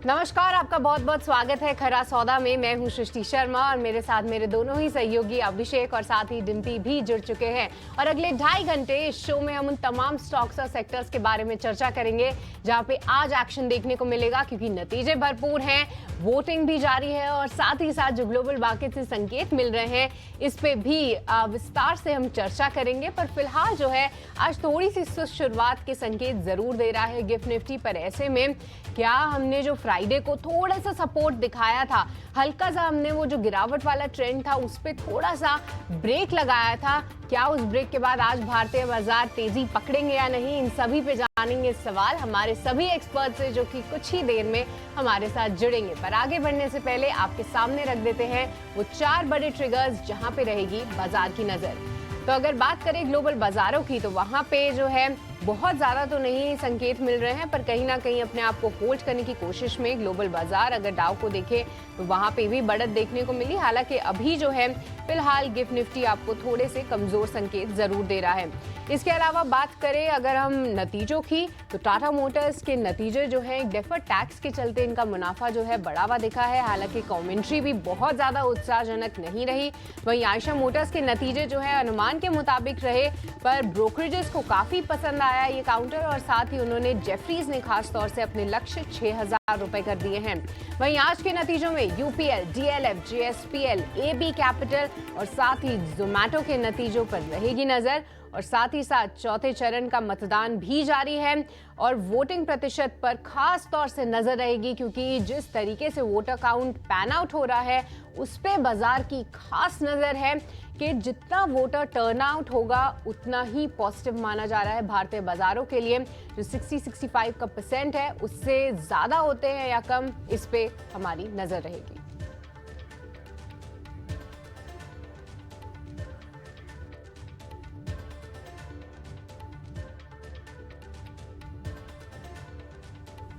नमस्कार, आपका बहुत बहुत स्वागत है खरा सौदा में। मैं हूं सृष्टि शर्मा और मेरे साथ मेरे दोनों ही सहयोगी अभिषेक और साथ ही डिम्पी भी जुड़ चुके हैं। और अगले 2.5 घंटे इस शो में हम उन तमाम स्टॉक्स और सेक्टर्स के बारे में चर्चा करेंगे जहां पे आज एक्शन देखने को मिलेगा, क्योंकि नतीजे भरपूर हैं, वोटिंग भी जारी है और साथ ही साथ जो ग्लोबल मार्केट से संकेत मिल रहे हैं इस पे भी विस्तार से हम चर्चा करेंगे। पर फिलहाल जो है आज थोड़ी सी सुस्त शुरुआत के संकेत जरूर दे रहा है गिफ्ट निफ्टी पर। ऐसे में क्या हमने जो फ्राइडे को थोड़ा सा सपोर्ट दिखाया था, हल्का सा हमने वो जो गिरावट वाला ट्रेंड था उस पे थोड़ा सा ब्रेक लगाया था, क्या उस ब्रेक के बाद आज भारतीय बाजार तेजी पकड़ेंगे या नहीं, इन सभी पे जानेंगे सवाल हमारे सभी एक्सपर्ट से जो कि कुछ ही देर में हमारे साथ जुड़ेंगे। पर आगे बढ़ने से पहले आपके सामने रख देते हैं वो 4 बड़े ट्रिगर्स जहां पे रहेगी बाजार की नजर। तो अगर बात करें ग्लोबल बाजारों की तो वहां पे जो है बहुत ज्यादा तो नहीं संकेत मिल रहे हैं, पर कहीं ना कहीं अपने आप को होल्ड करने की कोशिश में ग्लोबल बाजार, अगर डाउ को देखें तो वहां पे भी बढ़त देखने को मिली। हालांकि अभी जो है फिलहाल गिफ्ट निफ्टी आपको थोड़े से कमजोर संकेत जरूर दे रहा है। इसके अलावा बात करें अगर हम नतीजों की तो टाटा मोटर्स के नतीजे जो है डेफर्ड टैक्स के चलते इनका मुनाफा जो है बढ़ा हुआ दिखा है। हालांकि कमेंट्री भी बहुत ज्यादा उत्साहजनक नहीं रही। वहीं आयशा मोटर्स के नतीजे जो है अनुमान के मुताबिक रहे, पर ब्रोकरेजेस को काफी पसंद आया ये काउंटर और साथ ही उन्होंने जेफरीज ने खास तौर से अपने लक्ष्य 6,000 रुपए कर दिए हैं। वहीं आज के नतीजों में UPL, DLF, JSPL, AB Capital और साथ ही जोमैटो के नतीजों पर रहेगी नजर। और साथ ही साथ चौथे चरण का मतदान भी जारी है और वोटिंग प्रतिशत पर खास तौर से नजर रहेगी, क्योंकि जिस तरीके से वोटर काउंट पैन आउट हो रहा है उस पे बाजार की खास नजर है कि जितना वोटर टर्नआउट होगा उतना ही पॉजिटिव माना जा रहा है भारतीय बाजारों के लिए। जो 60-65 का % है उससे ज्यादा होते हैं या कम, इस पे हमारी नजर रहेगी।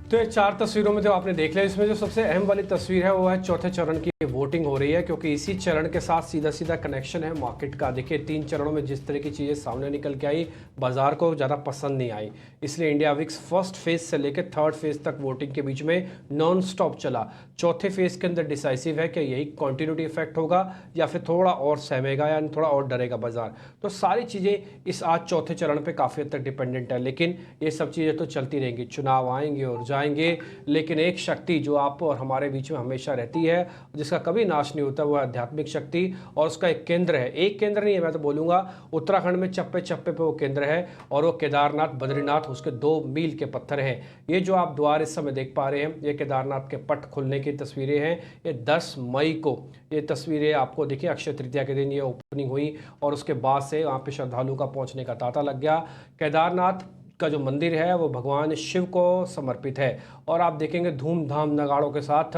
तो ये 4 तस्वीरों में जो आपने देख लिया, इसमें जो सबसे अहम वाली तस्वीर है वो है चौथे चरण की वोटिंग हो रही है, क्योंकि इसी चरण के साथ सीधा सीधा कनेक्शन है मार्केट का। देखिए 3 चरणों में जिस तरह की चीज़ें सामने निकल के आई, बाजार को ज़्यादा पसंद नहीं आई, इसलिए इंडिया विक्स फर्स्ट फेज से लेकर 3rd फेज तक वोटिंग के बीच में नॉन स्टॉप चला। चौथे फेज के अंदर डिसाइसिव है कि यही कॉन्टिन्यूटी इफेक्ट होगा या फिर थोड़ा और सहमेगा या थोड़ा और डरेगा बाजार। तो सारी चीज़ें इस आज चौथे चरण पर काफ़ी हद तक डिपेंडेंट है, लेकिन ये सब चीज़ें तो चलती रहेंगी, चुनाव आएंगे और जाएंगे, लेकिन एक शक्ति जो आप और हमारे बीच में हमेशा रहती है, जिसका कभी नाश नहीं होता, वो आध्यात्मिक शक्ति, और उसका एक केंद्र है। एक केंद्र नहीं है, मैं तो बोलूंगा उत्तराखंड में चप्पे चप्पे पे वो केंद्र है, और वो केदारनाथ, बद्रीनाथ, उसके 2 मील के पत्थर हैं। ये जो आप द्वार इस समय देख पा रहे हैं, ये केदारनाथ के पट खुलने की तस्वीरें हैं। ये 10 मई को ये तस्वीरें आपको देखिए, अक्षय तृतीया के दिन ये ओपनिंग हुई और उसके बाद से वहाँ पे श्रद्धालुओं का पहुँचने का तांता लग गया। केदारनाथ का जो मंदिर है वो भगवान शिव को समर्पित है, और आप देखेंगे धूमधाम नगाड़ों के साथ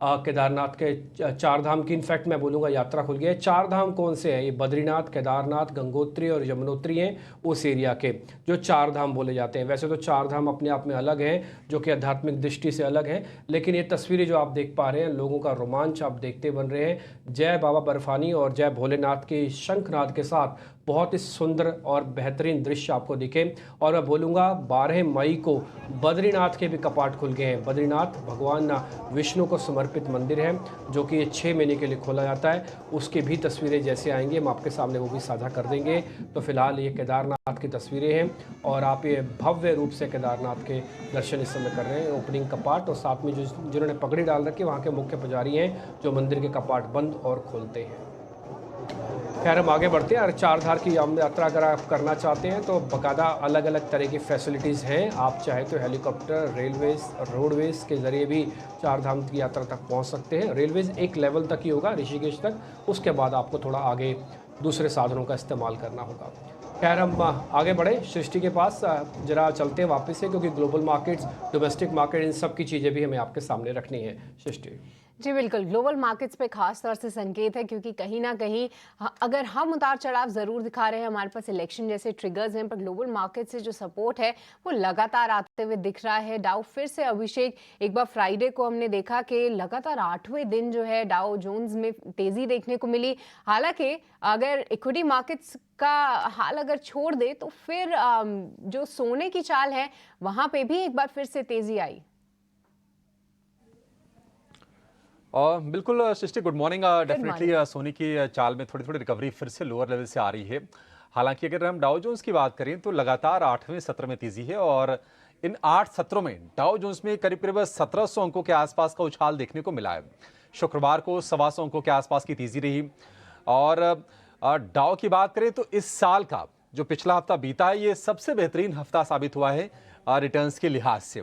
केदारनाथ के 4 धाम की इनफैक्ट मैं बोलूँगा यात्रा खुल गई है। 4 धाम कौन से हैं? ये बद्रीनाथ, केदारनाथ, गंगोत्री और यमुनोत्री हैं, उस एरिया के जो 4 धाम बोले जाते हैं। वैसे तो 4 धाम अपने आप में अलग हैं, जो कि आध्यात्मिक दृष्टि से अलग हैं, लेकिन ये तस्वीरें जो आप देख पा रहे हैं, लोगों का रोमांच आप देखते बन रहे हैं। जय बाबा बर्फानी और जय भोलेनाथ के शंखनाद के साथ बहुत ही सुंदर और बेहतरीन दृश्य आपको दिखे। और मैं बोलूँगा 12 मई को बद्रीनाथ के भी कपाट खुल गए हैं। बद्रीनाथ भगवान विष्णु को समर्पित मंदिर है, जो कि 6 महीने के लिए खोला जाता है। उसकी भी तस्वीरें जैसे आएंगी हम आपके सामने वो भी साझा कर देंगे। तो फिलहाल ये केदारनाथ की तस्वीरें हैं और आप ये भव्य रूप से केदारनाथ के दर्शन इस समय कर रहे हैं। ओपनिंग कपाट और साथ में जिन्होंने पगड़ी डाल रखी है वहाँ के मुख्य पुजारी हैं, जो मंदिर के कपाट बंद और खोलते हैं। खैर हम आगे बढ़ते हैं। और 4 धाम की यात्रा अगर आप करना चाहते हैं तो बाकायदा अलग अलग तरह की फैसिलिटीज़ हैं। आप चाहे तो हेलीकॉप्टर, रेलवेज, रोडवेज के ज़रिए भी 4 धाम की यात्रा तक पहुंच सकते हैं। रेलवेज एक लेवल तक ही होगा, ऋषिकेश तक, उसके बाद आपको थोड़ा आगे दूसरे साधनों का इस्तेमाल करना होगा। खैर हम आगे बढ़े सृष्टि के पास, जरा चलते हैं वापस से, क्योंकि ग्लोबल मार्केट्स, डोमेस्टिक मार्केट, इन सब की चीज़ें भी हमें आपके सामने रखनी है। सृष्टि जी बिल्कुल, ग्लोबल मार्केट्स पे खास तौर से संकेत है, क्योंकि कहीं ना कहीं अगर हम उतार चढ़ाव जरूर दिखा रहे हैं, हमारे पास इलेक्शन जैसे ट्रिगर्स हैं, पर ग्लोबल मार्केट से जो सपोर्ट है वो लगातार आते हुए दिख रहा है। डाउ फिर से अभिषेक, एक बार फ्राइडे को हमने देखा कि लगातार 8वें दिन जो है डाउ जोन्स में तेजी देखने को मिली। हालांकि अगर इक्विटी मार्केट्स का हाल अगर छोड़ दे तो फिर जो सोने की चाल है वहां पे भी एक बार फिर से तेजी आई। और बिल्कुल Srishti, good morning. Definitely morning. Sony की चाल में थोड़ी थोड़ी रिकवरी फिर से लोअर लेवल से आ रही है। हालांकि अगर हम डाउ जोन्स की बात करें तो लगातार 8वें सत्र में तेजी है और इन 8 सत्रों में डाउ जोन्स में करीब करीब 1700 अंकों के आसपास का उछाल देखने को मिला है। शुक्रवार को 125 अंकों के आसपास की तेजी रही। और डाउ की बात करें तो इस साल का जो पिछला हफ्ता बीता है ये सबसे बेहतरीन हफ्ता साबित हुआ है रिटर्न्स के लिहाज से।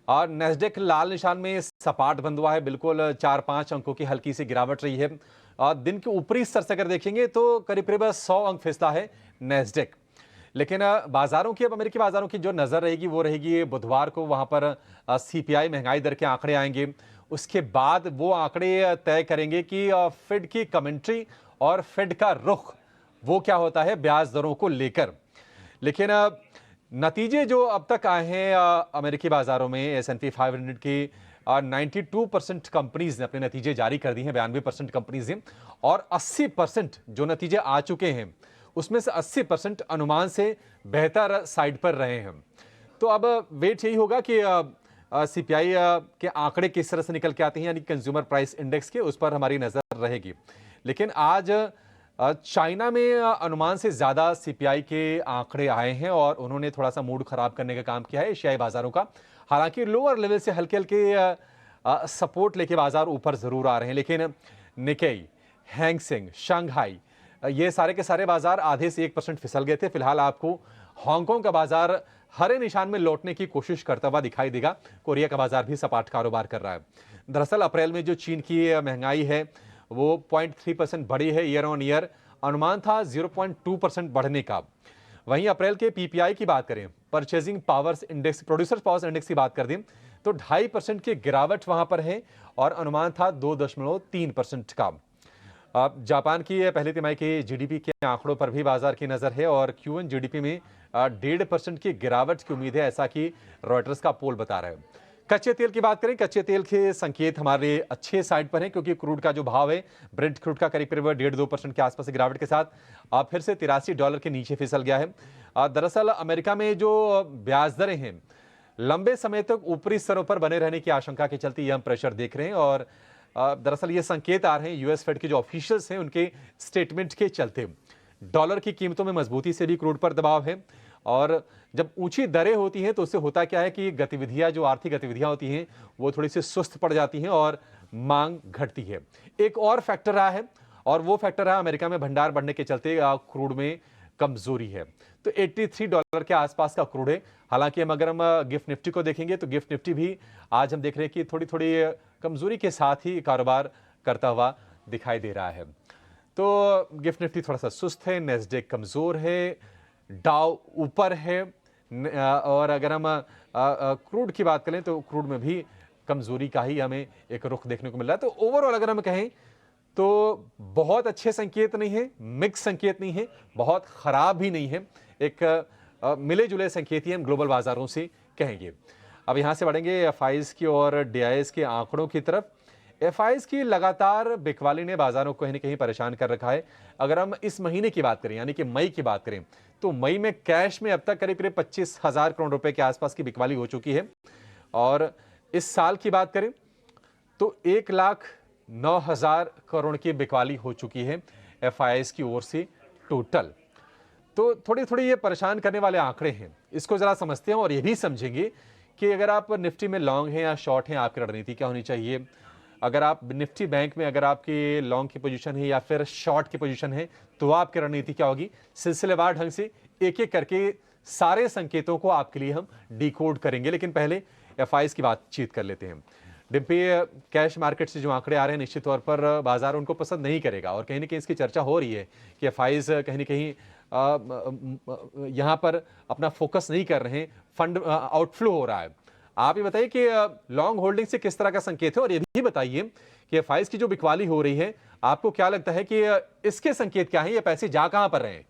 और नेस्डेक लाल निशान में सपाट बंद हुआ है, बिल्कुल 4-5 अंकों की हल्की सी गिरावट रही है। और दिन के ऊपरी स्तर से अगर देखेंगे तो करीब करीब 100 अंक फिसला है नेस्डेक। लेकिन बाजारों की, अब अमेरिकी बाजारों की जो नजर रहेगी वो रहेगी बुधवार को, वहां पर सीपीआई महंगाई दर के आंकड़े आएंगे। उसके बाद वो आंकड़े तय करेंगे कि फेड की कमेंट्री और फेड का रुख वो क्या होता है ब्याज दरों को लेकर। लेकिन नतीजे जो अब तक आए हैं अमेरिकी बाजारों में, S&P 500 की 92% कंपनीज ने अपने नतीजे जारी कर दिए हैं, 92% कंपनीज ने। और 80% जो नतीजे आ चुके हैं उसमें से 80% अनुमान से बेहतर साइड पर रहे हैं। तो अब वेट यही होगा कि सीपीआई के आंकड़े किस तरह से निकल के आते हैं, यानी कंज्यूमर प्राइस इंडेक्स के, उस पर हमारी नजर रहेगी। लेकिन आज चाइना में अनुमान से ज्यादा सीपीआई के आंकड़े आए हैं और उन्होंने थोड़ा सा मूड खराब करने का काम किया है एशियाई बाजारों का। हालांकि लोअर लेवल से हल्के हल्के सपोर्ट लेके बाजार ऊपर जरूर आ रहे हैं, लेकिन निकेई, हैंगसेंग, शंघाई, ये सारे के सारे बाजार आधे से 1% फिसल गए थे। फिलहाल आपको हांगकांग का बाजार हरे निशान में लौटने की कोशिश करता हुआ दिखाई देगा। कोरिया का बाजार भी सपाट कारोबार कर रहा है। दरअसल अप्रैल में जो चीन की महंगाई है वो 0.3% बढ़ी है ईयर ऑन ईयर, अनुमान था 0.2% बढ़ने का। वहीं अप्रैल के पीपीआई की बात करें, purchasing powers index, producers powers index की बात कर दें तो 2.5% की गिरावट वहां पर है और अनुमान था 2.3% का। अब जापान की पहली तिमाही के जीडीपी के आंकड़ों पर भी बाजार की नजर है और Q1 जीडीपी में 1.5% की गिरावट की उम्मीद है, ऐसा कि रॉयटर्स का पोल बता रहा है। कच्चे तेल की बात करें, कच्चे तेल के संकेत हमारे अच्छे साइड पर हैं क्योंकि क्रूड का जो भाव है, ब्रेंट क्रूड का करीब करीब 1.5-2% के आसपास गिरावट के साथ फिर से $83 के नीचे फिसल गया है। दरअसल अमेरिका में जो ब्याज दरें हैं लंबे समय तक ऊपरी स्तरों पर बने रहने की आशंका के चलते ये हम प्रेशर देख रहे हैं और दरअसल ये संकेत आ रहे हैं यूएस फेड के जो ऑफिशियल्स हैं उनके स्टेटमेंट के चलते। डॉलर की कीमतों में मजबूती से भी क्रूड पर दबाव है और जब ऊंची दरें होती हैं तो उससे होता क्या है कि गतिविधियां, जो आर्थिक गतिविधियां होती हैं वो थोड़ी सी सुस्त पड़ जाती हैं और मांग घटती है। एक और फैक्टर रहा है और वो फैक्टर रहा अमेरिका में भंडार बढ़ने के चलते क्रूड में कमजोरी है। तो $83 के आसपास का क्रूड है। हालांकि अगर हम गिफ्ट निफ्टी को देखेंगे तो गिफ्ट निफ्टी भी आज हम देख रहे हैं कि थोड़ी थोड़ी कमजोरी के साथ ही कारोबार करता हुआ दिखाई दे रहा है। तो गिफ्ट निफ्टी थोड़ा सा सुस्त है, नेस्डेक कमजोर है, डाउ ऊपर है और अगर हम क्रूड की बात करें तो क्रूड में भी कमजोरी का ही हमें एक रुख देखने को मिल रहा है। तो ओवरऑल अगर हम कहें तो बहुत अच्छे संकेत नहीं है, मिक्स संकेत नहीं है, बहुत खराब भी नहीं है, एक मिले जुले संकेत ही हम ग्लोबल बाजारों से कहेंगे। अब यहां से बढ़ेंगे एफआईज की और डीआईएस के आंकड़ों की तरफ। एफआईज की लगातार बिकवाली ने बाजारों को कहीं न कहीं परेशान कर रखा है। अगर हम इस महीने की बात करें यानी कि मई की बात करें तो मई में कैश में अब तक करीब करीब 25,000 करोड़ रुपए के आसपास की बिकवाली हो चुकी है और इस साल की बात करें तो 1,09,000 करोड़ की बिकवाली हो चुकी है एफआईज की ओर से टोटल। तो थोड़ी थोड़ी ये परेशान करने वाले आंकड़े हैं, इसको जरा समझते हैं और ये भी समझेंगे कि अगर आप निफ्टी में लॉन्ग हैं या शॉर्ट हैं, आपकी रणनीति क्या होनी चाहिए। अगर आप निफ्टी बैंक में अगर आपकी लॉन्ग की पोजीशन है या फिर शॉर्ट की पोजीशन है तो आपकी रणनीति क्या होगी। सिलसिलेवार ढंग से एक एक करके सारे संकेतों को आपके लिए हम डिकोड करेंगे, लेकिन पहले एफआईज की बातचीत कर लेते हैं। डिम्पी, कैश मार्केट से जो आंकड़े आ रहे हैं निश्चित तौर पर बाजार उनको पसंद नहीं करेगा और कहीं ना कहीं इसकी चर्चा हो रही है कि एफआईज कहीं ना कहीं यहां पर अपना फोकस नहीं कर रहे हैं, फंड आउटफ्लो हो रहा है। आप ये बताइए कि लॉन्ग होल्डिंग से किस तरह का संकेत है और ये भी बताइए कि एफआईज की जो बिकवाली हो रही है आपको क्या लगता है कि इसके संकेत क्या है, ये पैसे जा कहां पर रहे हैं।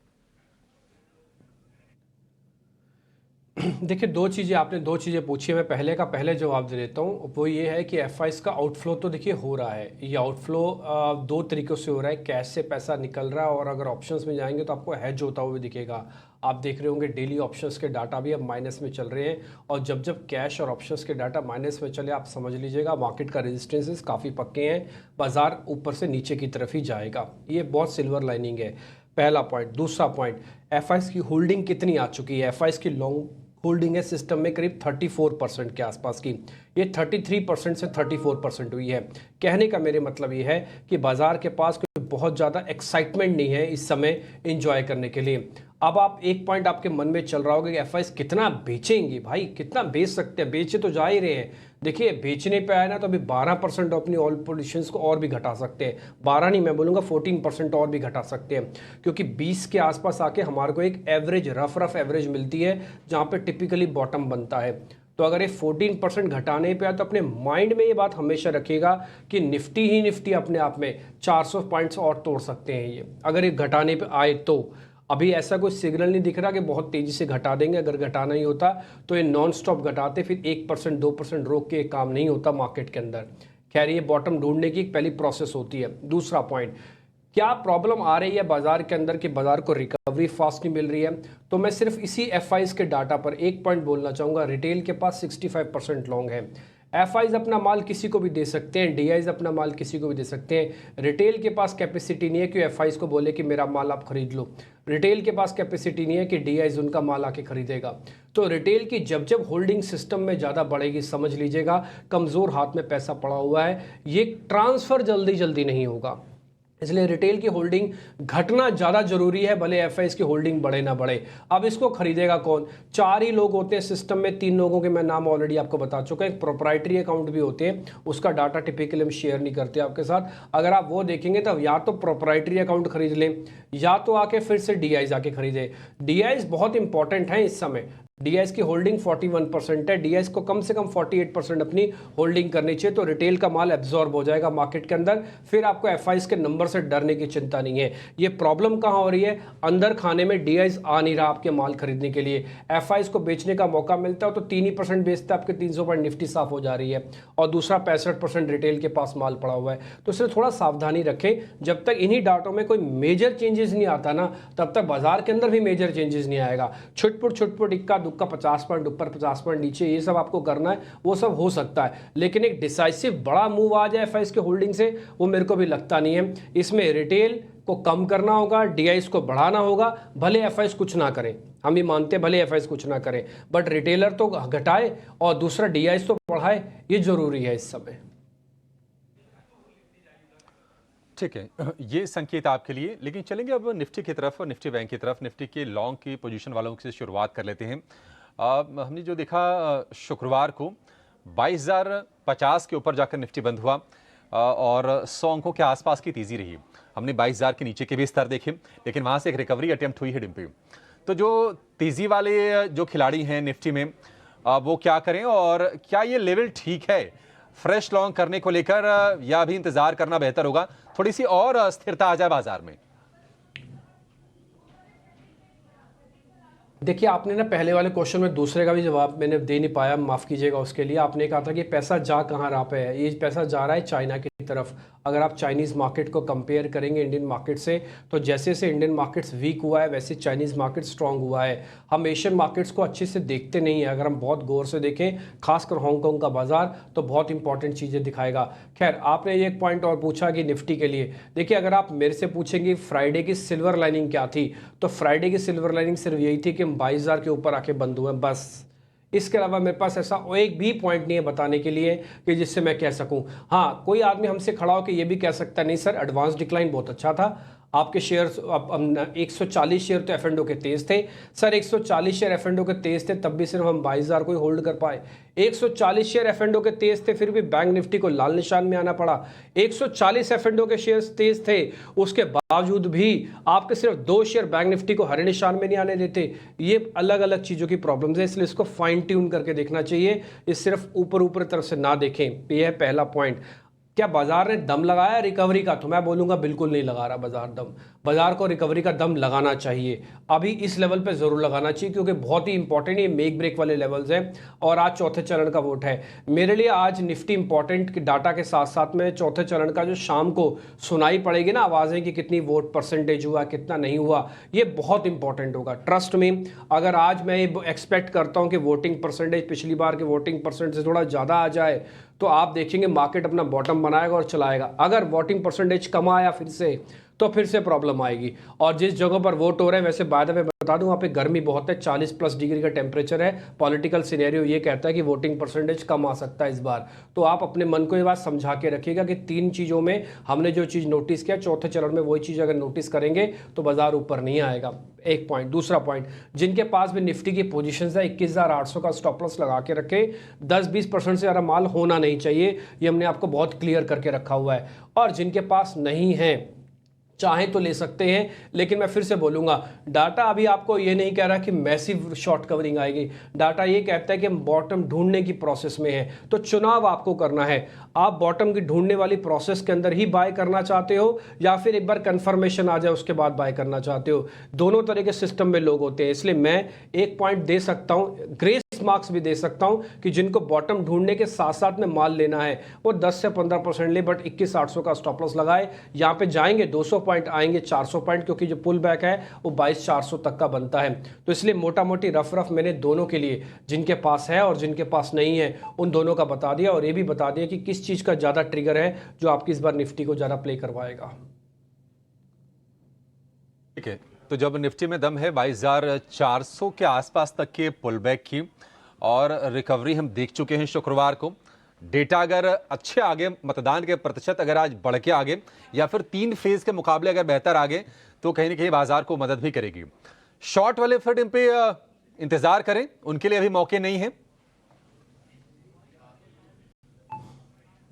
देखिए दो चीज़ें पूछी है, मैं पहले का पहले जवाब दे देता हूँ। वो ये है कि एफआईज का आउटफ्लो तो देखिए हो रहा है। ये आउटफ्लो दो तरीक़ों से हो रहा है, कैश से पैसा निकल रहा है और अगर ऑप्शंस में जाएंगे तो आपको हेज होता हुआ दिखेगा। आप देख रहे होंगे डेली ऑप्शंस के डाटा भी अब माइनस में चल रहे हैं और जब जब कैश और ऑप्शंस के डाटा माइनस में चले आप समझ लीजिएगा मार्केट का रेजिस्टेंसेस काफ़ी पक्के हैं, बाजार ऊपर से नीचे की तरफ ही जाएगा। ये बहुत सिल्वर लाइनिंग है, पहला पॉइंट। दूसरा पॉइंट, एफआईज की होल्डिंग कितनी आ चुकी है? एफआईज की लॉन्ग होल्डिंग है सिस्टम में करीब 34% के आसपास की, ये 33% से 34% हुई है। कहने का मेरे मतलब ये है कि बाजार के पास कोई बहुत ज़्यादा एक्साइटमेंट नहीं है इस समय एंजॉय करने के लिए। अब आप एक पॉइंट आपके मन में चल रहा होगा कि एफआईज कितना बेचेंगे, भाई कितना बेच सकते हैं, बेचे तो जा ही रहे हैं। देखिए बेचने पे आया ना तो अभी 12% अपनी ऑल पोजीशंस को और भी घटा सकते हैं, 12 नहीं मैं बोलूँगा 14% और भी घटा सकते हैं, क्योंकि 20 के आसपास आके हमारे को एक एवरेज रफ एवरेज मिलती है जहाँ पे टिपिकली बॉटम बनता है। तो अगर ये 14% घटाने पे आए तो अपने माइंड में ये बात हमेशा रखिएगा कि निफ्टी अपने आप में 400 पॉइंट्स और तोड़ सकते हैं ये, अगर ये घटाने पे आए तो। अभी ऐसा कोई सिग्नल नहीं दिख रहा कि बहुत तेज़ी से घटा देंगे, अगर घटाना ही होता तो ये नॉन स्टॉप घटाते, फिर 1% 2% रोक के काम नहीं होता मार्केट के अंदर। खैर ये बॉटम ढूंढने की एक पहली प्रोसेस होती है। दूसरा पॉइंट, क्या प्रॉब्लम आ रही है बाजार के अंदर कि बाजार को रिकवरी फास्ट नहीं मिल रही है? तो मैं सिर्फ इसी एफआईज के डाटा पर एक पॉइंट बोलना चाहूँगा। रिटेल के पास 65% लॉन्ग है, एफआईज अपना माल किसी को भी दे सकते हैं, डीआईज अपना माल किसी को भी दे सकते हैं। रिटेल के पास कैपेसिटी नहीं है कि एफआईज को बोले कि मेरा माल आप खरीद लो, रिटेल के पास कैपेसिटी नहीं है कि डीआईज उनका माल आके खरीदेगा। तो रिटेल की जब जब होल्डिंग सिस्टम में ज़्यादा बढ़ेगी समझ लीजिएगा कमज़ोर हाथ में पैसा पड़ा हुआ है, ये ट्रांसफ़र जल्दी नहीं होगा। इसलिए रिटेल की होल्डिंग घटना ज़्यादा जरूरी है, भले एफआईज की होल्डिंग बढ़े ना बढ़े। अब इसको खरीदेगा कौन? 4 ही लोग होते हैं सिस्टम में, 3 लोगों के मैं नाम ऑलरेडी आपको बता चुका हूं। एक प्रोप्राइटरी अकाउंट भी होते हैं, उसका डाटा टिपिकली हम शेयर नहीं करते आपके साथ। अगर आप वो देखेंगे तो या तो प्रोप्राइटरी अकाउंट खरीद लें या तो आके फिर से डीआईज आके खरीदे। डीआईज बहुत इंपॉर्टेंट है इस समय। डीआईज की होल्डिंग 41% है, डीआईज को कम से कम 48% अपनी होल्डिंग करनी चाहिए, तो रिटेल का माल एब्जॉर्ब हो जाएगा मार्केट के अंदर। फिर आपको एफआईज के नंबर से डरने की चिंता नहीं है। ये प्रॉब्लम कहाँ हो रही है? अंदर खाने में डीआईज आ नहीं रहा आपके माल खरीदने के लिए। एफआईज को बेचने का मौका मिलता है तो 3% बेचता है, आपके 300 पॉइंट निफ्टी साफ हो जा रही है और दूसरा 65% रिटेल के पास माल पड़ा हुआ है। तो इसलिए थोड़ा सावधानी रखें, जब तक इन्हीं डाटों में कोई मेजर चेंजेस नहीं आता ना तब तक बाजार के अंदर भी मेजर चेंजेस नहीं आएगा। छुटपुट इक्का दुक्का 50 पॉइंट ऊपर 50 पॉइंट नीचे ये सब आपको करना है, वो सब हो सकता है, लेकिन एक डिसाइसिव बड़ा मूव आ जाए एफआईज के होल्डिंग से वो मेरे को भी लगता नहीं है। इसमें रिटेल को कम करना होगा, डीआईज को बढ़ाना होगा, भले एफआईज कुछ ना करें, हम भी मानते हैं भले एफआईज कुछ ना करें, बट रिटेलर तो घटाए और दूसरा डीआईज तो बढ़ाए, ये जरूरी है इस समय। ठीक है, ये संकेत आपके लिए। लेकिन चलेंगे अब निफ्टी की तरफ और निफ्टी बैंक की तरफ। निफ्टी के लॉन्ग की पोजीशन वालों से शुरुआत कर लेते हैं। हमने जो देखा शुक्रवार को 22,050 के ऊपर जाकर निफ्टी बंद हुआ और 100 अंकों के आसपास की तेजी रही। हमने 22,000 के नीचे के भी स्तर देखे, लेकिन वहां से एक रिकवरी अटेम्प्ट हुई है डिम्पी। तो जो तेजी वाले जो खिलाड़ी हैं निफ्टी में वो क्या करें और क्या ये लेवल ठीक है फ्रेश लॉन्ग करने को लेकर, या भी इंतजार करना बेहतर होगा, थोड़ी सी और स्थिरता आ जाए बाजार में? देखिए आपने ना पहले वाले क्वेश्चन में दूसरे का भी जवाब मैंने दे नहीं पाया, माफ़ कीजिएगा उसके लिए। आपने कहा था कि पैसा जा कहाँ रहा पे है, ये पैसा जा रहा है चाइना की तरफ। अगर आप चाइनीज़ मार्केट को कंपेयर करेंगे इंडियन मार्केट से तो जैसे से इंडियन मार्केट्स वीक हुआ है वैसे चाइनीज़ मार्केट स्ट्रांग हुआ है। हम एशियन मार्केट्स को अच्छे से देखते नहीं हैं, अगर हम बहुत गौर से देखें खासकर हांगकांग का बाजार तो बहुत इंपॉर्टेंट चीज़ें दिखाएगा। खैर आपने ये एक पॉइंट और पूछा कि निफ्टी के लिए, देखिए अगर आप मेरे से पूछेंगे फ्राइडे की सिल्वर लाइनिंग क्या थी, तो फ्राइडे की सिल्वर लाइनिंग सिर्फ यही थी कि हम 22,000 के ऊपर आके बंद हुए, बस। इसके अलावा मेरे पास ऐसा एक भी पॉइंट नहीं है बताने के लिए कि जिससे मैं कह सकूं। हाँ, कोई आदमी हमसे खड़ा हो कि ये भी कह सकता नहीं सर एडवांस डिक्लाइन बहुत अच्छा था, आपके शेयर्स 140 शेयर तो एफ&ओ के तेज थे। सर 140 शेयर एफ&ओ के तेज थे तब भी सिर्फ हम 22,000 को ही होल्ड कर पाए। 140 शेयर एफ&ओ के तेज थे फिर भी बैंक निफ्टी को लाल निशान में आना पड़ा। 140 एफ&ओ के शेयर्स तेज थे, उसके बावजूद भी आपके सिर्फ 2 शेयर बैंक निफ्टी को हरे निशान में नहीं आने देते। ये अलग अलग चीज़ों की प्रॉब्लम्स है, इसलिए इसको फाइन ट्यून करके देखना चाहिए, ये सिर्फ ऊपर तरफ से ना देखें। ये है पहला पॉइंट। क्या बाजार ने दम लगाया रिकवरी का? तो मैं बोलूंगा बिल्कुल नहीं लगा रहा बाजार दम। बाजार को रिकवरी का दम लगाना चाहिए, अभी इस लेवल पे जरूर लगाना चाहिए, क्योंकि बहुत ही इंपॉर्टेंट ये मेक ब्रेक वाले लेवल्स हैं और आज चौथे चरण का वोट है। मेरे लिए आज निफ्टी इंपॉर्टेंट डाटा के साथ साथ में चौथे चरण का जो शाम को सुनाई पड़ेगी ना आवाजें कि कितनी वोट परसेंटेज हुआ, कितना नहीं हुआ, ये बहुत इंपॉर्टेंट होगा। ट्रस्ट में अगर आज मैं एक्सपेक्ट करता हूं कि वोटिंग परसेंटेज पिछली बार के वोटिंग परसेंटेज से थोड़ा ज़्यादा आ जाए तो आप देखेंगे मार्केट अपना बॉटम बनाएगा और चलाएगा। अगर वोटिंग परसेंटेज कम आया फिर से तो फिर से प्रॉब्लम आएगी। और जिस जगह पर वोट हो रहे हैं, वैसे बाय द वे बता दूं, वहाँ पे गर्मी बहुत है, 40+ डिग्री का टेम्परेचर है। पॉलिटिकल सिनेरियो ये कहता है कि वोटिंग परसेंटेज कम आ सकता है इस बार। तो आप अपने मन को ये बात समझा के रखिएगा कि 3 चीज़ों में हमने जो चीज़ नोटिस किया, चौथे चरण में वही चीज़ अगर नोटिस करेंगे तो बाजार ऊपर नहीं आएगा। एक पॉइंट। दूसरा पॉइंट, जिनके पास भी निफ्टी की पोजीशंस है 21,800 का स्टॉप लॉस लगा के रखे, 10-20% से ज़्यादा माल होना नहीं चाहिए, ये हमने आपको बहुत क्लियर करके रखा हुआ है। और जिनके पास नहीं है चाहे तो ले सकते हैं, लेकिन मैं फिर से बोलूंगा डाटा अभी आपको ये नहीं कह रहा कि मैसिव शॉर्ट कवरिंग आएगी। डाटा ये कहता है कि हम बॉटम ढूंढने की प्रोसेस में है, तो चुनाव आपको करना है। आप बॉटम की ढूंढने वाली प्रोसेस के अंदर ही बाय करना चाहते हो या फिर एक बार कंफर्मेशन आ जाए उसके बाद बाय करना चाहते हो। दोनों तरह के सिस्टम में लोग होते हैं, इसलिए मैं एक पॉइंट दे सकता हूं, ग्रेस मार्क्स भी दे सकता हूं कि जिनको बॉटम ढूंढने के साथ साथ में माल लेना है वो 10 से 15% ले, बट 21,800 का स्टॉप लॉस लगाए। यहां पे जाएंगे 200 पॉइंट, आएंगे 400 पॉइंट, क्योंकि जो पुल बैक है वो 22,400 तक का बनता है। तो इसलिए मोटा मोटी रफ मैंने दोनों के लिए, जिनके पास है और जिनके पास नहीं है, उन दोनों का बता दिया और ये भी बता दिया कि किस चीज का ज्यादा ट्रिगर है जो आपकी इस बार निफ्टी को ज्यादा प्ले करवाएगा। ठीक है, तो जब निफ्टी में दम है 22,400 के आसपास तक के पुल बैक की और रिकवरी हम देख चुके हैं शुक्रवार को। डेटा अगर अच्छे आगे, मतदान के प्रतिशत अगर आज बढ़ के आगे या फिर 3 फेज के मुकाबले अगर बेहतर आगे तो कहीं ना कहीं बाजार को मदद भी करेगी। शॉर्ट वाले फंड पे इंतजार करें, उनके लिए अभी मौके नहीं है।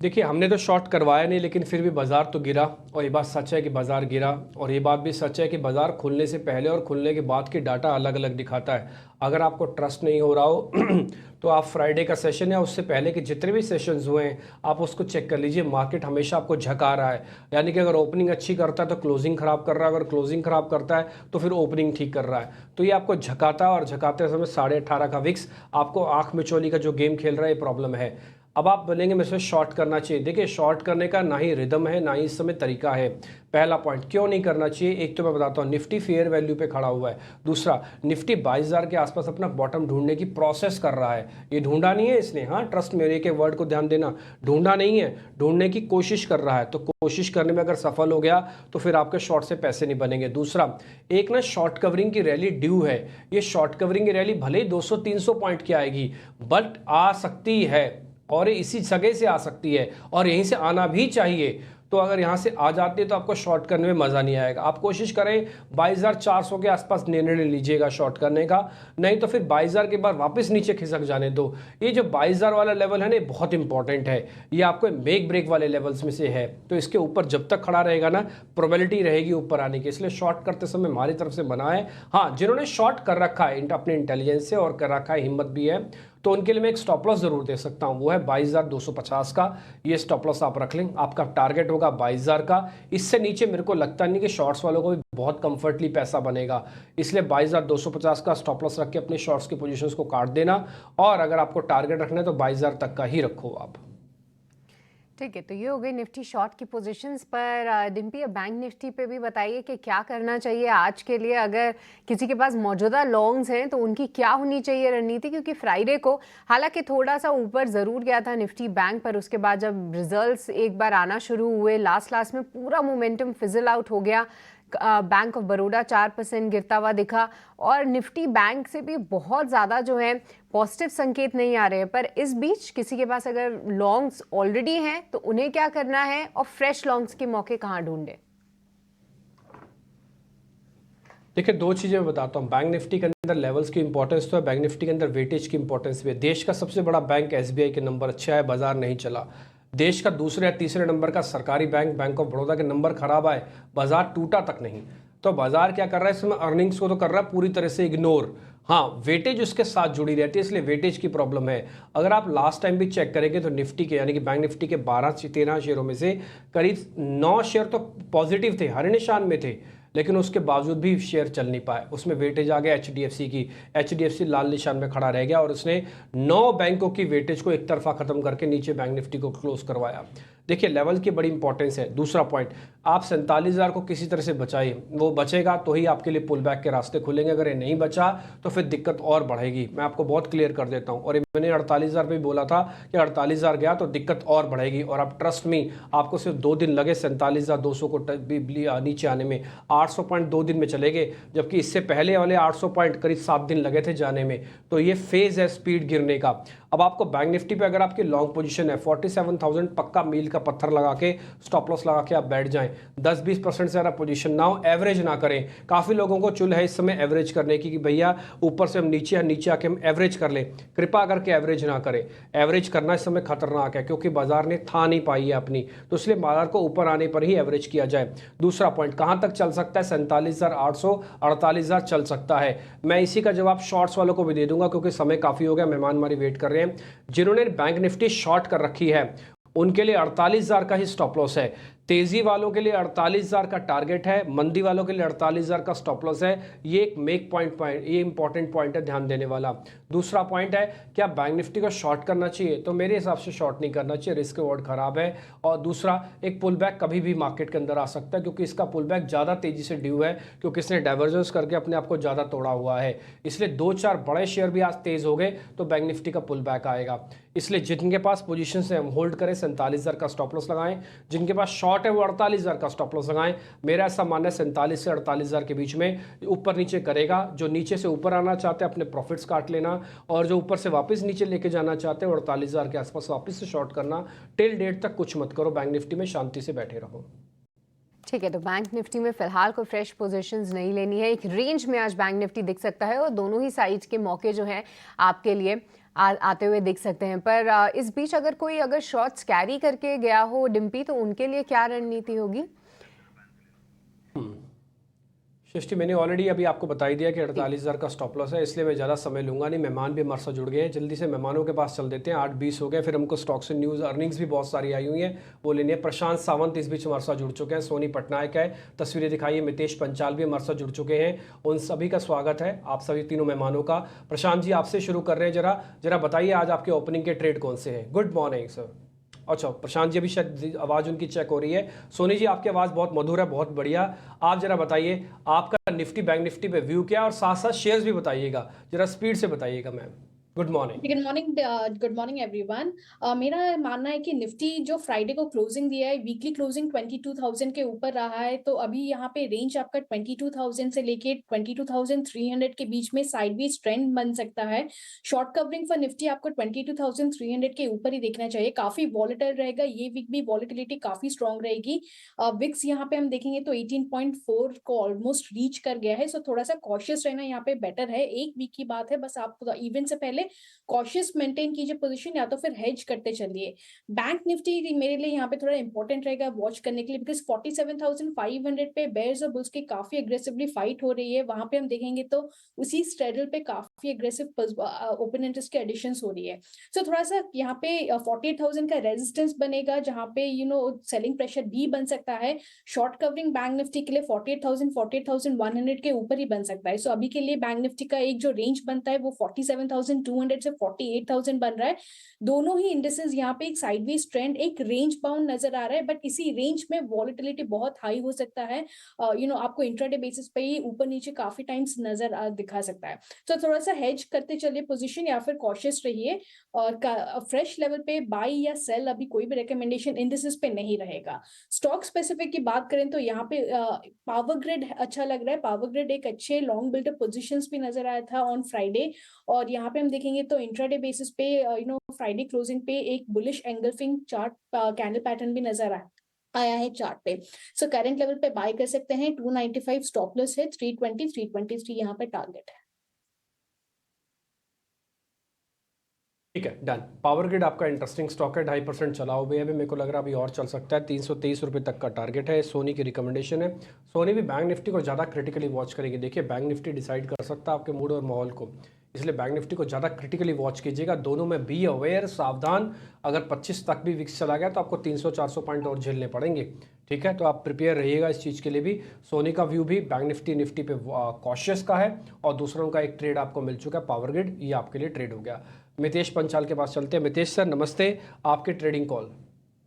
देखिए हमने तो शॉर्ट करवाया नहीं, लेकिन फिर भी बाजार तो गिरा, और ये बात सच है कि बाजार गिरा, और ये बात भी सच है कि बाजार खुलने से पहले और खुलने के बाद की डाटा अलग अलग दिखाता है। अगर आपको ट्रस्ट नहीं हो रहा हो तो आप फ्राइडे का सेशन या उससे पहले के जितने भी सेशंस हुए हैं आप उसको चेक कर लीजिए। मार्केट हमेशा आपको झका रहा है, यानी कि अगर ओपनिंग अच्छी करता है तो क्लोजिंग खराब कर रहा है, अगर क्लोजिंग खराब करता है तो फिर ओपनिंग ठीक कर रहा है। तो ये आपको झकाता है, और झकाते समय 18.5 का विक्स आपको आंख मिचौली का जो गेम खेल रहा है ये प्रॉब्लम है। अब आप बोलेंगे मेरे से शॉर्ट करना चाहिए। देखिए शॉर्ट करने का ना ही रिदम है ना ही इस समय तरीका है। पहला पॉइंट, क्यों नहीं करना चाहिए, एक तो मैं बताता हूँ, निफ्टी फेयर वैल्यू पे खड़ा हुआ है। दूसरा, निफ्टी 22,000 के आसपास अपना बॉटम ढूंढने की प्रोसेस कर रहा है। ये ढूंढा नहीं है इसने, हाँ ट्रस्ट मेरे के वर्ड को ध्यान देना, ढूंढा नहीं है, ढूंढने की कोशिश कर रहा है। तो कोशिश करने में अगर सफल हो गया तो फिर आपके शॉर्ट से पैसे नहीं बनेंगे। दूसरा, एक ना शॉर्ट कवरिंग की रैली ड्यू है। ये शॉर्ट कवरिंग की रैली भले ही 200-300 पॉइंट की आएगी, बट आ सकती है और इसी जगह से आ सकती है और यहीं से आना भी चाहिए। तो अगर यहाँ से आ जाती है तो आपको शॉर्ट करने में मज़ा नहीं आएगा। आप कोशिश करें 22,400 के आसपास निर्णय लीजिएगा शॉर्ट करने का, नहीं तो फिर 22,000 के बाद वापस नीचे खिसक जाने दो। ये जो 22,000 वाला लेवल है ना, बहुत इंपॉर्टेंट है, ये आपको मेक ब्रेक वाले लेवल्स में से है। तो इसके ऊपर जब तक खड़ा रहेगा ना, प्रोबेबिलिटी रहेगी ऊपर आने की, इसलिए शॉर्ट करते समय हमारी तरफ से बना है। हाँ, जिन्होंने शॉर्ट कर रखा है अपने इंटेलिजेंस से और कर रखा है, हिम्मत भी है, तो उनके लिए मैं एक स्टॉप लॉस जरूर दे सकता हूं, वो है 22,250 का। ये स्टॉप लॉस आप रख लें, आपका टारगेट होगा 22,000 का। इससे नीचे मेरे को लगता नहीं कि शॉर्ट्स वालों को भी बहुत कंफर्टली पैसा बनेगा, इसलिए 22,250 का स्टॉप लॉस रख के अपने शॉर्ट्स की पोजीशंस को काट देना। और अगर आपको टारगेट रखना है तो 22,000 तक का ही रखो आप। ठीक है, तो ये हो गई निफ्टी शॉर्ट की पोजीशंस पर। डिम्पी, बैंक निफ्टी पे भी बताइए कि क्या करना चाहिए आज के लिए, अगर किसी के पास मौजूदा लॉन्ग्स हैं तो उनकी क्या होनी चाहिए रणनीति, क्योंकि फ्राइडे को हालांकि थोड़ा सा ऊपर ज़रूर गया था निफ्टी बैंक पर, उसके बाद जब रिजल्ट्स एक बार आना शुरू हुए लास्ट में पूरा मोमेंटम फिजल आउट हो गया। बैंक ऑफ बड़ौदा 4% गिरता हुआ दिखा, और निफ्टी बैंक से भी बहुत ज़्यादा जो है पॉजिटिव संकेत नहीं आ रहे हैं। पर इस बीच किसी के पास अगर लॉन्ग्स ऑलरेडी हैं तो उन्हें क्या करना है, और फ्रेश लॉन्ग्स के मौके कहाँ ढूंढें? देखिए, 2 चीज़ें मैं बताता हूँ। बैंक निफ्टी के अंदर लेवल्स की इंपॉर्टेंस तो है, बैंक निफ्टी के अंदर वेटेज की इंपॉर्टेंस भी है। देश का सबसे बड़ा बैंक SBI के नंबर अच्छा है, बाजार नहीं चला। देश का दूसरे या तीसरे नंबर का सरकारी बैंक बैंक ऑफ बड़ौदा के नंबर खराब आए, बाजार टूटा तक नहीं। तो बाजार क्या कर रहा है इस समय, अर्निंग्स को तो कर रहा है पूरी तरह से इग्नोर। हाँ, वेटेज उसके साथ जुड़ी रहती है, इसलिए वेटेज की प्रॉब्लम है। अगर आप लास्ट टाइम भी चेक करेंगे तो निफ्टी के यानी कि बैंक निफ्टी के 12-13 शेयरों में से करीब 9 शेयर तो पॉजिटिव थे, हरे निशान में थे, लेकिन उसके बावजूद भी शेयर चल नहीं पाए। उसमें वेटेज आ गया एचडीएफसी की, एचडीएफसी लाल निशान में खड़ा रह गया और उसने 9 बैंकों की वेटेज को एक तरफा खत्म करके नीचे बैंक निफ्टी को क्लोज करवाया। देखिए, लेवल की बड़ी इंपॉर्टेंस है। दूसरा पॉइंट, आप 47,000 को किसी तरह से बचाइए, वो बचेगा तो ही आपके लिए पुल बैक के रास्ते खुलेंगे। अगर ये नहीं बचा तो फिर दिक्कत और बढ़ेगी। मैं आपको बहुत क्लियर कर देता हूँ, और ये मैंने 48,000 पे भी बोला था कि 48,000 गया तो दिक्कत और बढ़ेगी। और आप ट्रस्ट मी, आपको सिर्फ 2 दिन लगे 47,200 को नीचे आने में। 800 पॉइंट 2 दिन में चले गए, जबकि इससे पहले वाले 800 पॉइंट करीब 7 दिन लगे थे जाने में। तो ये फेज है स्पीड गिरने का। अब आपको बैंक निफ्टी पे अगर आपकी लॉन्ग पोजीशन है 47,000 पक्का मील का पत्थर लगा के स्टॉप लॉस लगा के आप बैठ जाएं। 10-20% से ज़्यादा पोजीशन ना हो, एवरेज ना करें। काफ़ी लोगों को चुल है इस समय एवरेज करने की कि भैया ऊपर से हम नीचे आके हम एवरेज कर लें। कृपा करके एवरेज ना करें। एवरेज करना इस समय खतरनाक है, क्योंकि बाजार ने था नहीं पाई है अपनी, तो इसलिए बाजार को ऊपर आने पर ही एवरेज किया जाए। दूसरा पॉइंट, कहां तक चल सकता है? 47,800, 48,000 चल सकता है। मैं इसी का जवाब शॉर्ट्स वालों को भी दे दूंगा, क्योंकि समय काफ़ी हो गया, मेहमान हमारी वेट कर रहे हैं। जिन्होंने बैंक निफ्टी शॉर्ट कर रखी है उनके लिए 48,000 का ही स्टॉप लॉस है। तेजी वालों के लिए 48,000 का टारगेट है, मंदी वालों के लिए 48,000 का स्टॉप लॉस है। ये एक ये इंपॉर्टेंट पॉइंट है ध्यान देने वाला। दूसरा पॉइंट है, क्या बैंक निफ्टी को शॉर्ट करना चाहिए? तो मेरे हिसाब से शॉर्ट नहीं करना चाहिए, रिस्क रिवॉर्ड खराब है। और दूसरा, एक पुल बैक कभी भी मार्केट के अंदर आ सकता है, क्योंकि इसका पुल बैक ज़्यादा तेजी से ड्यू है, क्योंकि इसने डाइवर्जेंस करके अपने आप को ज़्यादा तोड़ा हुआ है। इसलिए 2-4 बड़े शेयर भी आज तेज हो गए तो बैंक निफ्टी का पुल बैक आएगा। इसलिए जिनके पास पोजीशन से हम होल्ड करें, 47,000 का स्टॉप लॉस लगाएं। जिनके पास शॉर्ट है वो 48,000 का स्टॉप लॉस लगाएं। मेरा ऐसा मानना है 47 से 48,000 के बीच में ऊपर नीचे करेगा। जो नीचे से ऊपर आना चाहते हैं अपने प्रॉफिट्स काट लेना, और जो ऊपर से वापस नीचे लेके जाना चाहते हैं 48,000 के आसपास वापस से शॉर्ट करना। टिल डेट तक कुछ मत करो, बैंक निफ्टी में शांति से बैठे रहो। ठीक है, तो बैंक निफ्टी में फिलहाल कोई फ्रेश पोजीशंस नहीं लेनी है। एक रेंज में आज बैंक निफ्टी दिख सकता है और दोनों ही साइड के मौके जो हैं आपके लिए आते हुए दिख सकते हैं। पर इस बीच अगर शॉर्ट्स कैरी करके गया हो डिम्पी, तो उनके लिए क्या रणनीति होगी? सृष्टि, मैंने ऑलरेडी अभी आपको बता ही दिया कि 48,000 का स्टॉप लॉस है, इसलिए मैं ज़्यादा समय लूंगा नहीं। मेहमान भी हमारे साथ जुड़ गए हैं, जल्दी से मेहमानों के पास चल देते हैं। 8:20 हो गए, फिर हमको स्टॉक्स एंड न्यूज़ अर्निंग्स भी बहुत सारी आई हुई हैं, वो लेनी है। प्रशांत सावंत इस बीच हमारे साथ जुड़ चुके हैं, सोनी पटनायक है, तस्वीरें दिखाइए, मितेश पंचाल भी हमारे साथ जुड़ चुके हैं। उन सभी का स्वागत है, आप सभी तीनों मेहमानों का। प्रशांत जी, आपसे शुरू कर रहे हैं। जरा बताइए आज आपके ओपनिंग के ट्रेड कौन से हैं? Good morning sir. अच्छा, प्रशांत जी अभी शायद आवाज़ उनकी चेक हो रही है। सोनी जी, आपकी आवाज़ बहुत मधुर है, बहुत बढ़िया। आप जरा बताइए आपका निफ्टी बैंक निफ्टी पे व्यू क्या है, और साथ साथ शेयर्स भी बताइएगा, जरा स्पीड से बताइएगा ma'am. Good morning. Good morning everyone. मेरा मानना है कि निफ्टी जो फ्राइडे को क्लोजिंग दिया है, वीकली क्लोजिंग 22,000 के ऊपर रहा है, तो अभी यहाँ पे रेंज आपका 22,000 से लेके 22,300 के बीच में साइडवेज ट्रेंड बन सकता है। शॉर्ट कवरिंग फॉर निफ्टी आपको 22,300 के ऊपर ही देखना चाहिए। काफी वॉलेटाइल रहेगा ये वीक भी, वॉलेटिलिटी काफी स्ट्रॉन्ग रहेगी। विक्स यहाँ पे हम देखेंगे तो 18.4 को ऑलमोस्ट रीच कर गया है, सो थोड़ा सा कॉशियस रहना यहाँ पे बेटर है। एक वीक की बात है, बस आप इवेंट से पहले कॉशियस मेंटेन कीजिए पोजीशन, या तो फिर हेज करते चलिए। बैंक निफ्टी मेरे लिए यहाँ पे थोड़ा इंपॉर्टेंट रहेगा वॉच करने के लिए, बिकॉज 47,500 पे बेयर्स और बुल्स की काफी एग्रेसिवली फाइट हो रही है। वहां पे हम देखेंगे तो उसी स्ट्रेडल पे काफी एग्रेसिव ओपन इंटरेस्ट के एडिशंस हो रही है। सो थोड़ा सा यहाँ पे 48,000 का रेजिस्टेंस बनेगा, जहाँ पे सेलिंग प्रेशर भी बन सकता है। शॉर्ट कवरिंग बैंक निफ्टी के लिए 48,000 48,100 के ऊपर ही बन सकता है। सो अभी के लिए बैंक निफ्टी का एक जो रेंज बनता है वो 47,200 से 48,000 बन रहा है। दोनों ही इंडेक्सेस यहाँ पे एक साइडवेज ट्रेंड, एक रेंज बाउंड नजर आ रहा है, बट इसी रेंज में वॉलेटिलिटी बहुत हाई हो सकता है। आपको इंट्राडे बेसिस पे ही ऊपर नीचे काफी टाइम्स नजर दिखा सकता है। तो थोड़ा सा हेज करते चलिए पोजीशन, या फिर कॉशियस रहिए। और फ्रेश लेवल पे बाई या सेल अभी कोई भी रिकमेंडेशन इंडेक्सेस पे नहीं रहेगा। स्टॉक स्पेसिफिक की बात करें तो यहाँ पे पावर ग्रिड अच्छा लग रहा है। पावर ग्रिड एक अच्छे लॉन्ग बिल्डअप पोजीशंस भी नजर आया था ऑन फ्राइडे, और यहाँ पे हम देखेंगे तो इंट्राडे बेसिस पे फ्राइडे क्लोजिंग पे एक bullish engulfing chart candle pattern भी नजर आया है चार्ट पे। सो करंट लेवल पे बाय कर सकते हैं। 295 स्टॉप लॉस है, 320 323 यहाँ पे टारगेट है। ठीक है, डन। पावर ग्रिड आपका इंटरेस्टिंग स्टॉक है, 2.5% चला हुआ है अभी, मेरे को लग रहा है अभी और चल सकता है। 323 रुपये तक का टारगेट है, सोनी की रिकमेंडेशन है। सोनी भी बैंक निफ्टी को ज़्यादा क्रिटिकली वॉच करेगी। देखिए, बैंक निफ्टी डिसाइड कर सकता है आपके मूड और माहौल को, इसलिए बैंक निफ्टी को ज़्यादा क्रिटिकली वॉच कीजिएगा। दोनों में बी अवेयर, सावधान। अगर 25 तक भी विक्स चला गया तो आपको 300-400 पॉइंट और झेलने पड़ेंगे। ठीक है, तो आप प्रिपेयर रहिएगा इस चीज़ के लिए भी। सोनी का व्यू भी बैंक निफ्टी पे कॉशियस का है, और दूसरों का एक ट्रेड आपको मिल चुका है, पावर ग्रिड, ये आपके लिए ट्रेड हो गया। मितेश पंचाल के पास चलते हैं। मितेश सर नमस्ते, आपके trading call.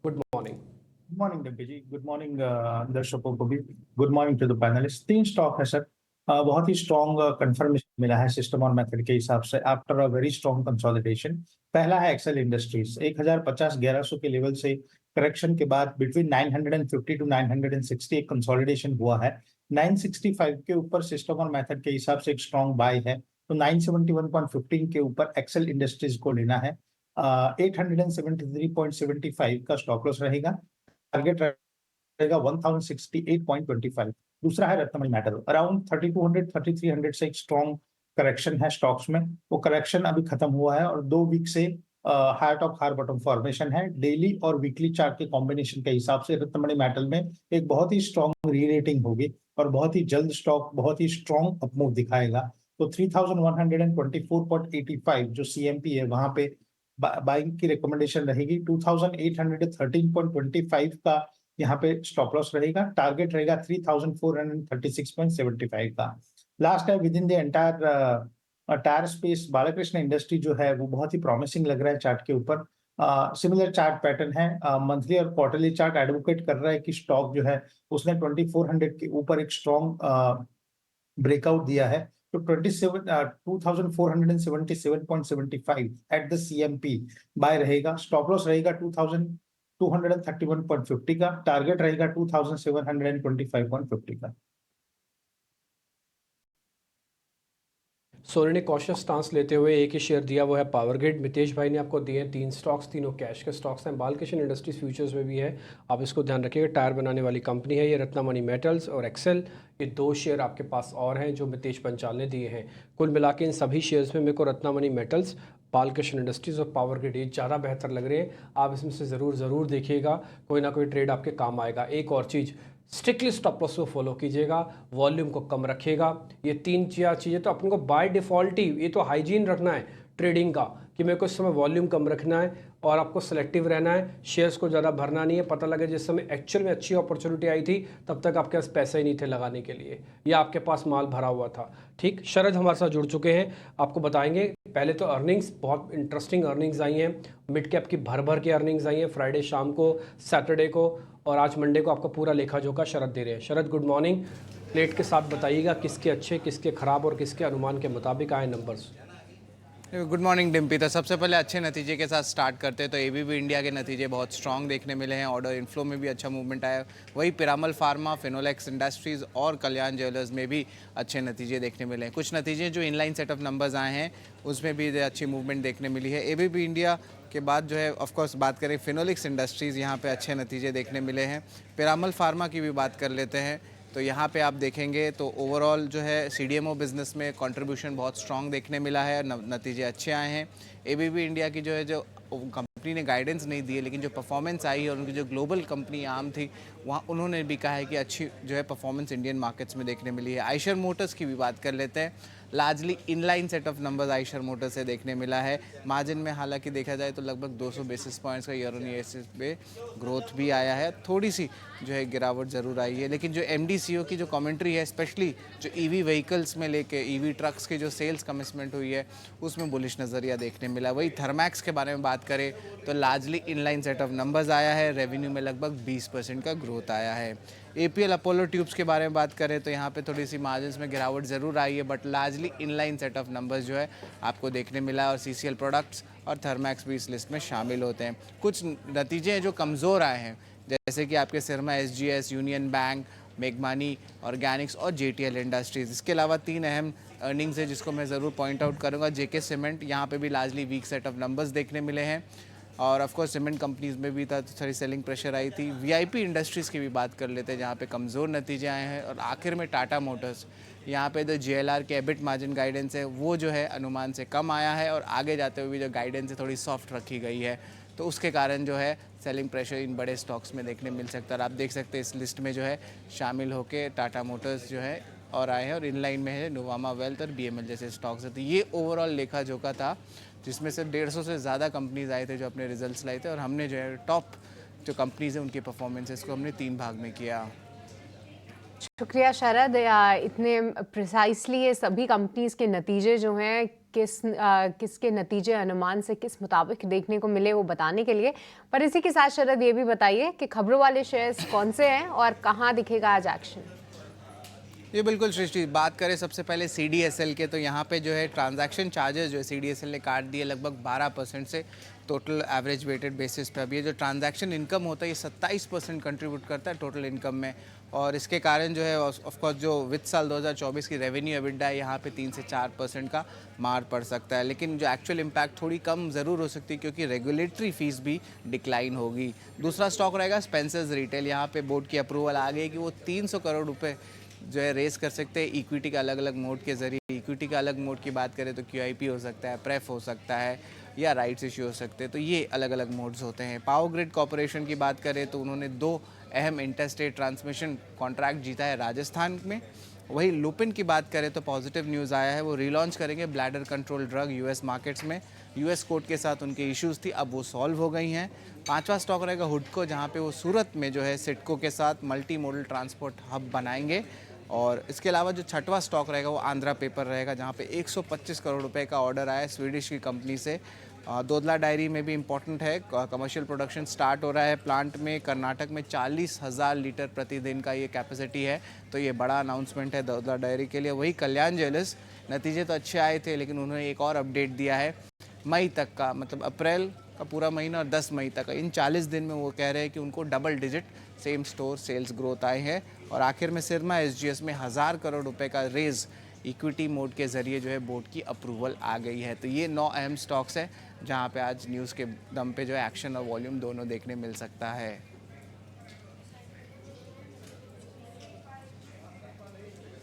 Good morning. Good morning Dimpy ji, good morning दर्शकों को भी, good morning to the panellist. 3 stock है सर। बहुत ही स्ट्रॉन्ग कंफर्मेशन मिला है सिस्टम और मेथड के हिसाब से after a very strong consolidation. पहला है एक्सेल इंडस्ट्रीज, 1050-1100 के लेवल से करेक्शन के बाद बिटवीन 950 टू 960 एक कंसोलिडेशन हुआ है। 965 के ऊपर सिस्टम और मेथड के हिसाब से एक स्ट्रॉन्ग बाय है, तो 971.15 के ऊपर एक्सेल इंडस्ट्रीज को लेना है। 873.75 का स्टॉप लॉस रहेगा। टारगेट रहेगा 1068.25। दूसरा है रत्नमणि मेटल, अराउंड 3200-3300 से एक स्ट्रॉन्ग करेक्शन है स्टॉक्स में। वो करेक्शन अभी खत्म हुआ है और 2 वीक से high top high bottom formation है। डेली और वीकली चार्ट के कॉम्बिनेशन के हिसाब से रत्नमणि मेटल में एक बहुत ही स्ट्रॉन्ग री रेटिंग होगी और बहुत ही जल्द स्टॉक बहुत ही स्ट्रॉन्ग अपमूव दिखाएगा। तो 3124.85 जो सीएमपी है वहां पे बाइंग की रिकमेंडेशन रहेगी। 2813.25 का यहाँ पे स्टॉप लॉस रहेगा। टारगेट रहेगा 3436.75 का। लास्ट है with in the entire tyre space, Balakrishna industry जो है वो बहुत ही प्रॉमिसिंग लग रहा है चार्ट के ऊपर। सिमिलर चार्ट पैटर्न है, मंथली और क्वार्टरली चार्ट एडवोकेट कर रहा है कि स्टॉक जो है उसने 2400 के ऊपर एक स्ट्रॉन्ग ब्रेकआउट दिया है। तो 2477.75 एट द सीएमपी बाय रहेगा। स्टॉप लॉस रहेगा 2231.50 का। टारगेट रहेगा 2725.50 का। सोनी ने कॉशियस स्टांस लेते हुए एक ही शेयर दिया, वो है पावर ग्रिड। मितेश भाई ने आपको दिए 3 स्टॉक्स, तीनों कैश के स्टॉक्स हैं। बालकृष्ण इंडस्ट्रीज फ्यूचर्स में भी है, आप इसको ध्यान रखिएगा। टायर बनाने वाली कंपनी है ये। रत्नमणि मेटल्स और एक्सेल, ये 2 शेयर आपके पास और हैं जो मितेश पंचाल ने दिए हैं। कुल मिला के इन सभी शेयर्स में मेरे को रत्नमणि मेटल्स, बालकृष्ण इंडस्ट्रीज और पावर ग्रिड ये ज़्यादा बेहतर लग रहे हैं। आप इसमें से ज़रूर देखिएगा, कोई ना कोई ट्रेड आपके काम आएगा। एक और चीज़, स्ट्रिक्टली स्टॉप लॉस को फॉलो कीजिएगा, वॉल्यूम को कम रखिएगा। ये 3-4 चीज़ें तो अपन को बाय डिफ़ॉल्ट ही, ये तो हाइजीन रखना है ट्रेडिंग का, कि मेरे को इस समय वॉल्यूम कम रखना है और आपको सेलेक्टिव रहना है। शेयर्स को ज़्यादा भरना नहीं है। पता लगे जिस समय एक्चुअल में अच्छी अपॉर्चुनिटी आई थी तब तक आपके पास पैसे ही नहीं थे लगाने के लिए, या आपके पास माल भरा हुआ था। ठीक, शरद हमारे साथ जुड़ चुके हैं, आपको बताएंगे। पहले तो अर्निंग्स, बहुत इंटरेस्टिंग अर्निंग्स आई हैं। मिड कैप की भर के अर्निंग्स आई हैं फ्राइडे शाम को, सैटरडे को, और आज मंडे को आपका पूरा लेखा जोखा शरद दे रहे हैं। शरद गुड मॉर्निंग। प्लेट के साथ बताइएगा किसके अच्छे, किसके खराब और किसके अनुमान के मुताबिक आए नंबर्स। Good morning Dimpy. तो सबसे पहले अच्छे नतीजे के साथ स्टार्ट करते हैं। तो एबीबी इंडिया के नतीजे बहुत स्ट्रांग देखने मिले हैं, ऑर्डर इनफ्लो में भी अच्छा मूवमेंट आया। वही पिरामल फार्मा, फिनोलेक्स इंडस्ट्रीज़ और कल्याण ज्वेलर्स में भी अच्छे नतीजे देखने मिले हैं। कुछ नतीजे जो इनलाइन सेट ऑफ नंबर्स आए हैं उसमें भी अच्छी मूवमेंट देखने मिली है। एबीबी इंडिया के बाद जो है ऑफकोर्स बात करें फिनोलेक्स इंडस्ट्रीज़, यहाँ पे अच्छे नतीजे देखने मिले हैं। पिरामल फार्मा की भी बात कर लेते हैं, तो यहाँ पे आप देखेंगे तो ओवरऑल जो है सीडीएमओ बिजनेस में कंट्रीब्यूशन बहुत स्ट्रांग देखने मिला है, नतीजे अच्छे आए हैं। एबीबी इंडिया की जो है, जो कंपनी ने गाइडेंस नहीं दी है, लेकिन जो परफॉर्मेंस आई है और उनकी जो ग्लोबल कंपनी आम थी वहाँ उन्होंने भी कहा है कि अच्छी जो है परफॉर्मेंस इंडियन मार्केट्स में देखने मिली है। आइशर मोटर्स की भी बात कर लेते हैं। Largely inline set of numbers Eicher Motors से देखने मिला है। मार्जिन में हालांकि देखा जाए तो लगभग 200 बेसिस पॉइंट्स का ईयर ऑन ईयर पे ग्रोथ भी आया है। थोड़ी सी जो है गिरावट ज़रूर आई है, लेकिन जो एमडीसीओ की जो कमेंट्री है, स्पेशली जो ईवी व्हीकल्स में लेके ईवी ट्रक्स के जो सेल्स कमिटमेंट हुई है उसमें बुलिश नज़रिया देखने मिला। वही थर्मैक्स के बारे में बात करें तो largely inline set of numbers आया है। रेवेन्यू में लगभग 20% का ग्रोथ आया है। एपीएल अपोलो ट्यूब्स के बारे में बात करें तो यहाँ पे थोड़ी सी मार्जिन्स में गिरावट ज़रूर आई है, but largely inline set of numbers जो है आपको देखने मिला है। और सीसीएल प्रोडक्ट्स और थर्मैक्स भी इस लिस्ट में शामिल होते हैं। कुछ नतीजे हैं जो कमज़ोर आए हैं, जैसे कि आपके सिरमा एसजीएस, यूनियन बैंक, मेघमानी ऑर्गेनिक्स और जेटीएल इंडस्ट्रीज़। इसके अलावा 3 अहम अर्निंग्स है जिसको मैं ज़रूर पॉइंट आउट करूँगा। जेके सीमेंट, यहाँ पे भी largely weak set of numbers देखने मिले हैं। और ऑफ कोर्स सीमेंट कंपनीज में भी था, थोड़ी सेलिंग प्रेशर आई थी। वीआईपी इंडस्ट्रीज़ की भी बात कर लेते हैं जहाँ पे कमज़ोर नतीजे आए हैं। और आखिर में टाटा मोटर्स, यहाँ पे जो JLR के एबिट मार्जिन गाइडेंस है वो जो है अनुमान से कम आया है, और आगे जाते हुए जो गाइडेंस है थोड़ी सॉफ्ट रखी गई है, तो उसके कारण जो है सेलिंग प्रेशर इन बड़े स्टॉक्स में देखने मिल सकता है। और आप देख सकते हैं इस लिस्ट में जो है शामिल होके टाटा मोटर्स जो है और आए हैं, और इन लाइन में है नोवामा वेल्थ और BML जैसे स्टॉक्स हैं। तो ये ओवरऑल लेखा जोखा था जिसमें से 150 से ज़्यादा कंपनीज आए थे जो अपने रिजल्ट्स लाए थे, और हमने जो है टॉप जो कंपनीज हैं उनकी परफॉर्मेंसेस को हमने 3 भाग में किया। शुक्रिया शरद, इतने प्रिसाइसली ये सभी कंपनीज के नतीजे जो हैं किसके नतीजे अनुमान से किस मुताबिक देखने को मिले वो बताने के लिए। पर इसी के साथ शरद ये भी बताइए कि खबरों वाले शेयर्स कौन से हैं और कहाँ दिखेगा आज एक्शन। ये बिल्कुल सृष्टि, बात करें सबसे पहले CDSL के, तो यहाँ पे जो है ट्रांजैक्शन चार्जेस जो है CDSL ने काट दिए लगभग 12% से टोटल एवरेज वेटेड बेसिस पे। अब ये जो ट्रांजैक्शन इनकम होता है ये 27% कंट्रीब्यूट करता है टोटल इनकम में, और इसके कारण जो है ऑफकोर्स जो वित्त साल 2024 की रेवेन्यू एबिटा है यहाँ पे 3 से 4% का मार पड़ सकता है। लेकिन जो एक्चुअल इम्पैक्ट थोड़ी कम ज़रूर हो सकती है क्योंकि रेगुलेटरी फीस भी डिक्लाइन होगी। दूसरा स्टॉक रहेगा स्पेंसर्स रिटेल। यहाँ पे बोर्ड की अप्रूवल आ गई कि वो 300 करोड़ रुपये जो है रेस कर सकते हैं इक्विटी के अलग अलग मोड के ज़रिए। इक्विटी का अलग मोड की बात करें तो QIP हो सकता है, प्रेफ हो सकता है, या राइट्स इश्यू हो सकते हैं। तो ये अलग अलग मोड्स होते हैं। पावर ग्रिड कॉरपोरेशन की बात करें तो उन्होंने 2 अहम इंटरस्टेट ट्रांसमिशन कॉन्ट्रैक्ट जीता है राजस्थान में। वही लुपिन की बात करें तो पॉजिटिव न्यूज़ आया है, वो रिलॉन्च करेंगे bladder control drug US markets में। US कोर्ट के साथ उनके इश्यूज़ थी, अब वो सॉल्व हो गई हैं। 5वां स्टॉक रहेगा हुडको, जहाँ पे वो सूरत में जो है सिडको के साथ मल्टी मोडल ट्रांसपोर्ट हब बनाएंगे। और इसके अलावा जो 6वां स्टॉक रहेगा वो आंध्रा पेपर रहेगा, जहाँ पे 125 करोड़ रुपए का ऑर्डर आया है स्वीडिश की कंपनी से। दोदला डायरी में भी इम्पोर्टेंट है, कमर्शियल प्रोडक्शन स्टार्ट हो रहा है प्लांट में। कर्नाटक में 40,000 लीटर प्रतिदिन का ये कैपेसिटी है, तो ये बड़ा अनाउंसमेंट है दोदला डायरी के लिए। वही कल्याण ज्वेलर्स, नतीजे तो अच्छे आए थे लेकिन उन्होंने एक और अपडेट दिया है मई तक का, मतलब अप्रैल का पूरा महीना और 10 मई तक का, इन 40 दिन में वो कह रहे हैं कि उनको double digit same store sales growth आए हैं। और आखिर में सिरमा SGS में 1000 करोड़ रुपए का रेज इक्विटी मोड के जरिए जो है बोर्ड की अप्रूवल आ गई है। तो ये 9 अहम स्टॉक्स हैं जहां पे आज न्यूज़ के दम पे जो है एक्शन और वॉल्यूम दोनों देखने मिल सकता है।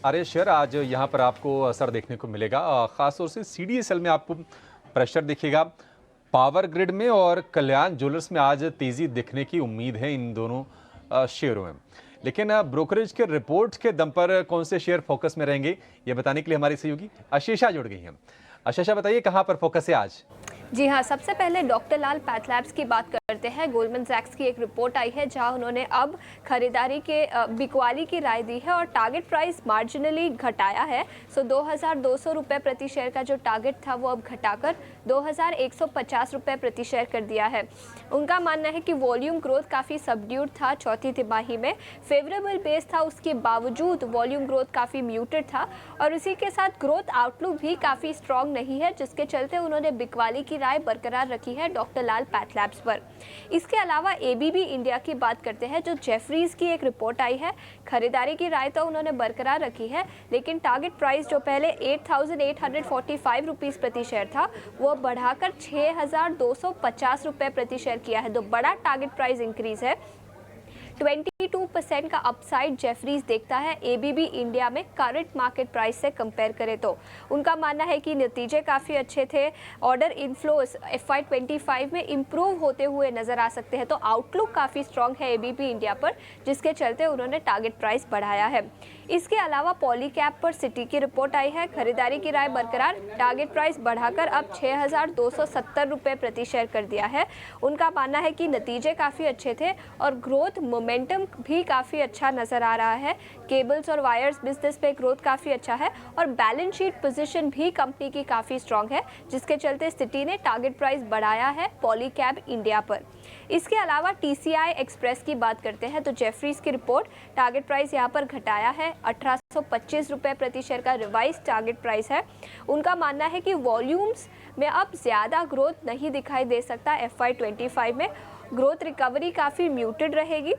अरे शेयर आज यहाँ पर आपको असर देखने को मिलेगा, खासतौर से CDSL में आपको प्रेशर दिखेगा। पावर ग्रिड में और कल्याण ज्वेलर्स में आज तेजी दिखने की उम्मीद है इन दोनों शेयरों में। लेकिन ब्रोकरेज के रिपोर्ट के दम पर कौन से शेयर फोकस में रहेंगे ये बताने के लिए हमारी सहयोगी आशीषा जुड़ गई हैं। आशीषा बताइए कहां पर फोकस है आज? जी हाँ, सबसे पहले डॉक्टर लाल पैथलैब्स की बात करते हैं। गोल्डमैन सैक्स की एक रिपोर्ट आई है जहां उन्होंने अब खरीदारी के बिकवाली की राय दी है और टारगेट प्राइस मार्जिनली घटाया है। सो 2,200 रुपये प्रति शेयर का जो टारगेट था वो अब घटाकर 2,150 रुपये प्रति शेयर कर दिया है। उनका मानना है कि वॉल्यूम ग्रोथ काफ़ी सबड्यूड था चौथी तिमाही में, फेवरेबल बेस था, उसके बावजूद वॉल्यूम ग्रोथ काफ़ी म्यूटेड था और उसी के साथ ग्रोथ आउटलुक भी काफ़ी स्ट्रॉन्ग नहीं है, जिसके चलते उन्होंने बिकवाली की राय बरकरार रखी है डॉक्टर लाल पैथलैब्स पर। इसके अलावा ABB इंडिया की बात करते हैं, जो जेफरीज की एक रिपोर्ट आई है। खरीदारी की राय तो उन्होंने बरकरार रखी है, लेकिन टारगेट प्राइस जो पहले 8,845 रुपीज़ प्रति शेयर था वो बढ़ाकर 6,250 रुपये प्रति शेयर किया है। तो बड़ा टारगेट प्राइस इंक्रीज है। 22% का अपसाइड जेफरीज देखता है ABB इंडिया में करंट मार्केट प्राइस से कंपेयर करें तो। उनका मानना है कि नतीजे काफ़ी अच्छे थे, ऑर्डर इनफ्लोज FY25 में इम्प्रूव होते हुए नज़र आ सकते हैं, तो आउटलुक काफ़ी स्ट्रॉन्ग है ABB इंडिया पर, जिसके चलते उन्होंने टारगेट प्राइस बढ़ाया है। इसके अलावा पॉलीकैब पर सिटी की रिपोर्ट आई है। खरीदारी की राय बरकरार, टारगेट प्राइस बढ़ाकर अब 6,270 रुपये प्रति शेयर कर दिया है। उनका मानना है कि नतीजे काफ़ी अच्छे थे और ग्रोथ मोमेंटम भी काफ़ी अच्छा नज़र आ रहा है। केबल्स और वायर्स बिजनेस पे ग्रोथ काफ़ी अच्छा है और बैलेंस शीट पोजीशन भी कंपनी की काफ़ी स्ट्रांग है, जिसके चलते सिटी ने टारगेट प्राइस बढ़ाया है पॉलीकैब इंडिया पर। इसके अलावा TCI एक्सप्रेस की बात करते हैं तो जेफरीज की रिपोर्ट, टारगेट प्राइस यहाँ पर घटाया है, 1,825 रुपये प्रति शेयर का रिवाइज टारगेट प्राइस है। उनका मानना है कि वॉल्यूम्स में अब ज़्यादा ग्रोथ नहीं दिखाई दे सकता। FY25 में ग्रोथ रिकवरी काफ़ी म्यूटेड रहेगी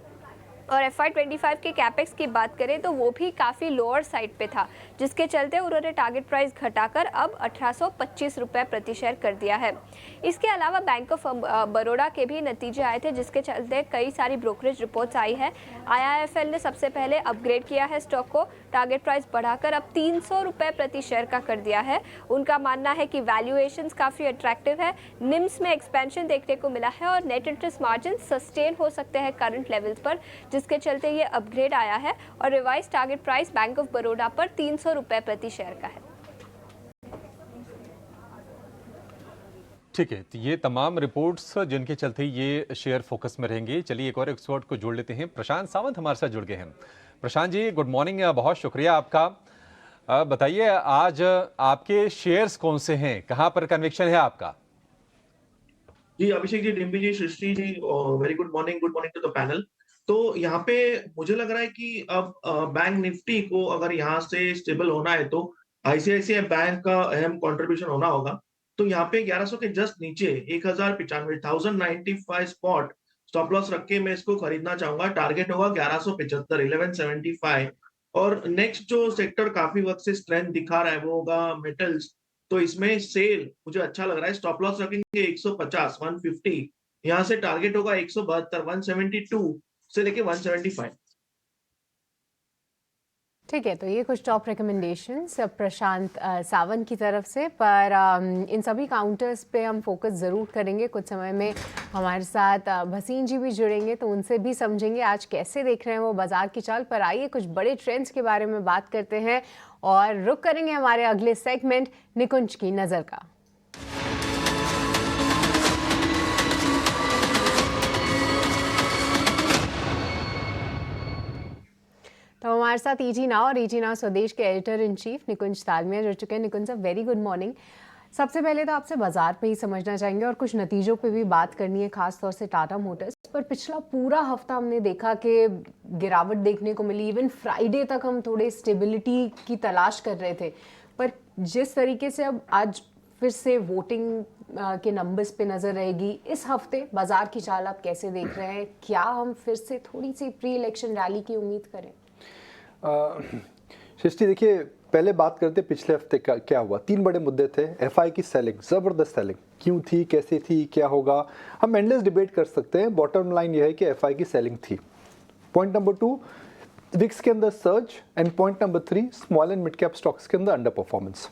और FY25 के कैपेक्स की बात करें तो वो भी काफ़ी लोअर साइड पे था, जिसके चलते उन्होंने टारगेट प्राइस घटाकर अब 1825 रुपये प्रति शेयर कर दिया है। इसके अलावा बैंक ऑफ बड़ौदा के भी नतीजे आए थे, जिसके चलते कई सारी ब्रोकरेज रिपोर्ट्स आई है। IIFL ने सबसे पहले अपग्रेड किया है स्टॉक को, टारगेट प्राइस बढ़ाकर अब 300 रुपये प्रति शेयर का कर दिया है। उनका मानना है कि वैल्यूएशंस काफ़ी अट्रैक्टिव है, निम्स में एक्सपेंशन देखने को मिला है और नेट इंटरेस्ट मार्जिन सस्टेन हो सकते हैं करंट लेवल्स पर, जिसके चलते ये अपग्रेड आया है और revise target price bank of Baroda पर 300 रुपये प्रति शेयर का है। ठीक है, तो ये तमाम रिपोर्ट्स जिनके चलते ये शेयर फोकस में रहेंगे। चलिए एक और एक्सपर्ट को जोड़ लेते हैं। प्रशांत सावंत हमारे साथ जुड़ गए हैं। प्रशांत जी, गुड मॉर्निंग, बहुत शुक्रिया आपका। बताइए आज आपके शेयर्स कौन से हैं, कहां पर कन्विक्शन है आपका? जी Abhishek ji, Dimpy ji, Srishti ji, very good morning to the panel. तो यहाँ पे मुझे लग रहा है कि अब बैंक निफ्टी को अगर यहाँ से स्टेबल होना है तो आईसीआईसीआई बैंक का अहम कंट्रीब्यूशन होना होगा। तो यहाँ पे 1100 के जस्ट नीचे 1095 स्पॉट स्टॉप लॉस रख के मैं इसको खरीदना चाहूंगा। टारगेट होगा 1175 1175। और नेक्स्ट जो सेक्टर काफी वक्त से स्ट्रेंथ दिखा रहा है वो होगा मेटल्स। तो इसमें सेल मुझे अच्छा लग रहा है। स्टॉप लॉस रखेंगे 150 150। यहाँ से टारगेट होगा 172 172 से लेके 175। ठीक है, तो ये कुछ टॉप रिकमेंडेशंस प्रशांत सावंत की तरफ से, पर इन सभी काउंटर्स पे हम फोकस ज़रूर करेंगे। कुछ समय में हमारे साथ भसीन जी भी जुड़ेंगे तो उनसे भी समझेंगे आज कैसे देख रहे हैं वो बाजार की चाल। पर आइए कुछ बड़े ट्रेंड्स के बारे में बात करते हैं और रुक करेंगे हमारे अगले सेगमेंट निकुंज की नज़र का। तो हमारे साथ ईजी नाउ और ईजी नाउ स्वदेश के एडिटर इन चीफ निकुंज तालमिया जुड़ चुके हैं। निकुंज साहब, वेरी गुड मॉर्निंग। सबसे पहले तो आपसे बाजार पे ही समझना चाहेंगे और कुछ नतीजों पे भी बात करनी है, खास तौर से टाटा मोटर्स पर। पिछला पूरा हफ्ता हमने देखा कि गिरावट देखने को मिली। इवन फ्राइडे तक हम थोड़े स्टेबिलिटी की तलाश कर रहे थे, पर जिस तरीके से अब आज फिर से वोटिंग के नंबर्स पे नज़र रहेगी, इस हफ्ते बाजार की चाल आप कैसे देख रहे हैं? क्या हम फिर से थोड़ी सी प्री इलेक्शन रैली की उम्मीद करें? सृष्टि, देखिए पहले बात करते पिछले हफ्ते का क्या हुआ। 3 बड़े मुद्दे थे। एफआई की सेलिंग, ज़बरदस्त सेलिंग, क्यों थी, कैसे थी, क्या होगा, हम एंडलेस डिबेट कर सकते हैं। बॉटम लाइन यह है कि एफआई की सेलिंग थी। पॉइंट नंबर 2, विक्स के अंदर surge, and point number 3, small and mid cap stocks के अंदर अंडर परफॉर्मेंस।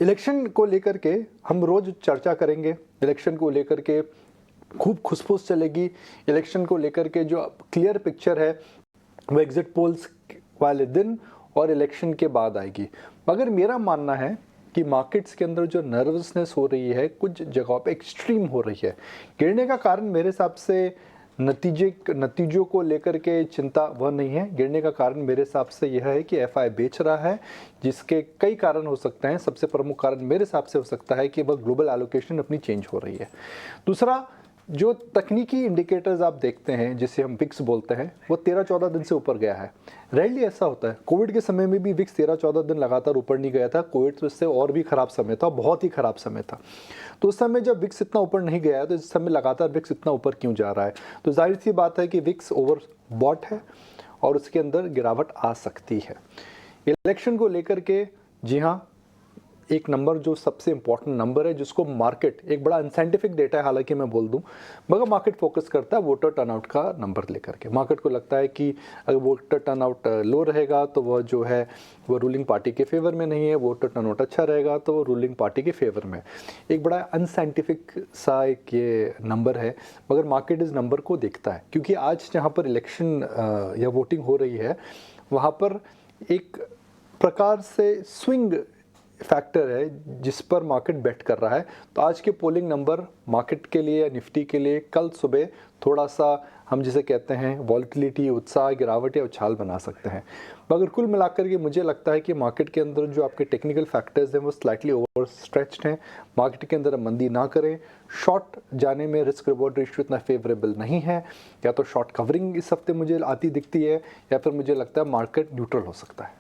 इलेक्शन को लेकर के हम रोज चर्चा करेंगे। इलेक्शन को लेकर के खूब खुसफुस चलेगी। इलेक्शन को लेकर के जो क्लियर पिक्चर है वो एग्जिट पोल्स वाले दिन और इलेक्शन के बाद आएगी। मगर मेरा मानना है कि मार्केट्स के अंदर जो नर्वसनेस हो रही है कुछ जगहों पे एक्सट्रीम हो रही है। गिरने का कारण मेरे हिसाब से नतीजों को लेकर के चिंता वह नहीं है। गिरने का कारण मेरे हिसाब से यह है कि एफआई बेच रहा है, जिसके कई कारण हो सकते हैं। सबसे प्रमुख कारण मेरे हिसाब से हो सकता है कि वह ग्लोबल एलोकेशन अपनी चेंज हो रही है। दूसरा, जो तकनीकी इंडिकेटर्स आप देखते हैं जिसे हम विक्स बोलते हैं, वो 13-14 दिन से ऊपर गया है। रेयरली ऐसा होता है। कोविड के समय में भी विक्स 13-14 दिन लगातार ऊपर नहीं गया था। कोविड तो इससे और भी खराब समय था, बहुत ही खराब समय था। तो उस समय जब विक्स इतना ऊपर नहीं गया है तो इस समय लगातार विक्स इतना ऊपर क्यों जा रहा है? तो जाहिर सी बात है कि विक्स ओवर बॉट है और उसके अंदर गिरावट आ सकती है। इलेक्शन को लेकर के, जी हाँ, एक नंबर जो सबसे इंपॉर्टेंट नंबर है, जिसको मार्केट, एक बड़ा अनसाइंटिफिक डेटा है हालांकि मैं बोल दूं, मगर मार्केट फोकस करता है वोटर टर्नआउट का नंबर लेकर के। मार्केट को लगता है कि अगर वोटर टर्नआउट लो रहेगा तो वह जो है वो रूलिंग पार्टी के फेवर में नहीं है, वोटर टर्नआउट अच्छा रहेगा तो वो रूलिंग पार्टी के फेवर में। एक बड़ा अनसाइंटिफिक सा एक ये नंबर है, मगर मार्केट इस नंबर को देखता है। क्योंकि आज जहाँ पर इलेक्शन या वोटिंग हो रही है वहाँ पर एक प्रकार से स्विंग फैक्टर है जिस पर मार्केट बेट कर रहा है। तो आज के पोलिंग नंबर मार्केट के लिए या निफ्टी के लिए कल सुबह थोड़ा सा हम जिसे कहते हैं वॉलेटिलिटी, उत्साह, गिरावट या उछाल बना सकते हैं। मगर कुल मिलाकर के मुझे लगता है कि मार्केट के अंदर जो आपके टेक्निकल फैक्टर्स हैं वो स्लाइटली ओवर स्ट्रेच्ड हैं। मार्केट के अंदर मंदी ना करें। शॉर्ट जाने में रिस्क रिवॉर्ड रेशियो इतना फेवरेबल नहीं है। या तो शॉर्ट कवरिंग इस हफ्ते मुझे आती दिखती है, या फिर मुझे लगता है मार्केट न्यूट्रल हो सकता है।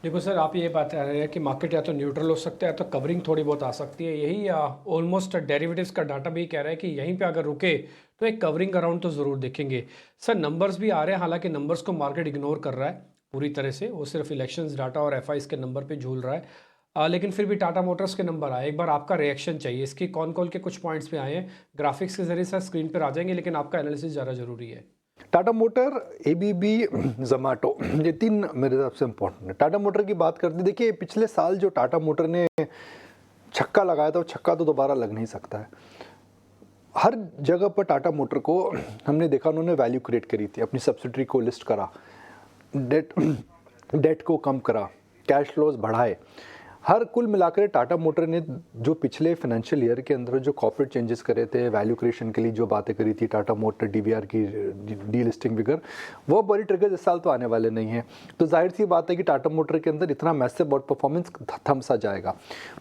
देखो सर, आप ये बात कर रहे हैं कि मार्केट या तो न्यूट्रल हो सकता है या तो कवरिंग थोड़ी बहुत आ सकती है। यही ऑलमोस्ट डेरिवेटिव्स का डाटा भी कह रहा है कि यहीं पे अगर रुके तो एक कवरिंग अराउंड तो ज़रूर देखेंगे। सर नंबर्स भी आ रहे हैं, हालांकि नंबर्स को मार्केट इग्नोर कर रहा है पूरी तरह से, वो सिर्फ इलेक्शंस डाटा और एफआईज के नंबर पे झूल रहा है। लेकिन फिर भी टाटा मोटर्स के नंबर आए, एक बार आपका रिएक्शन चाहिए। इसकी कॉन कॉल के कुछ पॉइंट्स भी आए हैं, ग्राफिक्स के जरिए सर स्क्रीन पर आ जाएंगे, लेकिन आपका एनालिसिस ज़्यादा ज़रूरी है। टाटा मोटर, एबीबी, जोमेटो, ये तीन मेरे हिसाब से इम्पोर्टेंट है। टाटा मोटर की बात करते देखिए, पिछले साल जो टाटा मोटर ने छक्का लगाया था वो छक्का तो दोबारा लग नहीं सकता है। हर जगह पर टाटा मोटर को हमने देखा उन्होंने वैल्यू क्रिएट करी थी, अपनी सब्सिडरी को लिस्ट करा, डेट को कम करा, कैश फ्लोज बढ़ाए। हर कुल मिलाकर टाटा मोटर ने जो पिछले फाइनेंशियल ईयर के अंदर जो कॉर्पोरेट चेंजेस करे थे, वैल्यू क्रिएशन के लिए जो बातें करी थी, टाटा मोटर डीवीआर की डी लिस्टिंग फिगर, वो बड़ी ट्रिगर इस साल तो आने वाले नहीं है। तो जाहिर सी बात है कि टाटा मोटर के अंदर इतना मैसिव आउट परफॉर्मेंस थम सा जाएगा।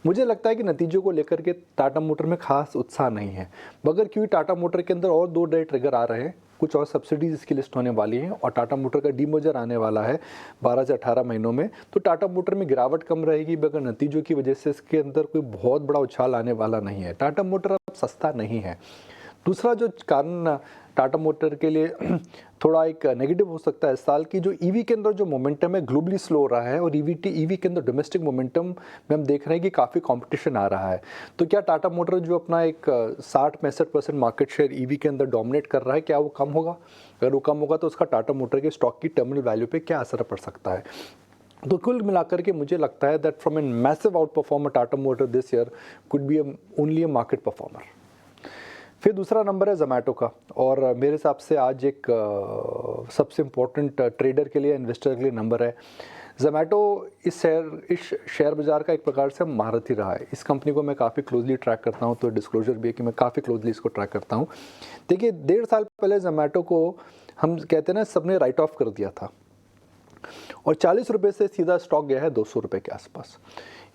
मुझे लगता है कि नतीजों को लेकर के टाटा मोटर में खास उत्साह नहीं है, मगर क्योंकि टाटा मोटर के अंदर और 2 नए ट्रिगर आ रहे हैं, कुछ और सब्सिडीज इसकी लिस्ट होने वाली हैं और टाटा मोटर का डीमर्जर आने वाला है 12 से 18 महीनों में, तो टाटा मोटर में गिरावट कम रहेगी, मगर नतीजों की वजह से इसके अंदर कोई बहुत बड़ा उछाल आने वाला नहीं है। टाटा मोटर अब सस्ता नहीं है। दूसरा जो कारण टाटा मोटर के लिए थोड़ा एक नेगेटिव हो सकता है इस साल की, जो ईवी के अंदर जो मोमेंटम है ग्लोबली स्लो हो रहा है, और ईवी के अंदर डोमेस्टिक मोमेंटम में हम देख रहे हैं कि काफ़ी कंपटीशन आ रहा है। तो क्या टाटा मोटर जो अपना एक 60-65% मार्केट शेयर ईवी के अंदर डोमिनेट कर रहा है, क्या वो कम होगा? अगर वो कम होगा तो उसका टाटा मोटर के स्टॉक की टर्मिनल वैल्यू पे क्या असर पड़ सकता है? तो कुल मिलाकर के मुझे लगता है that from an massive out performer Tata motor this year could be only a market performer. फिर दूसरा नंबर है जोमेटो का, और मेरे हिसाब से आज एक सबसे इम्पोर्टेंट ट्रेडर के लिए, इन्वेस्टर के लिए नंबर है। जोमेटो इस शेयर बाज़ार का एक प्रकार से महारथी रहा है। इस कंपनी को मैं काफ़ी क्लोजली ट्रैक करता हूं, तो डिस्क्लोजर भी है कि मैं काफ़ी क्लोजली इसको ट्रैक करता हूं। देखिए 1.5 साल पहले जोमेटो को हम कहते हैं ना, सबने राइट ऑफ कर दिया था, और 40 रुपये से सीधा स्टॉक गया है 200 रुपये के आसपास।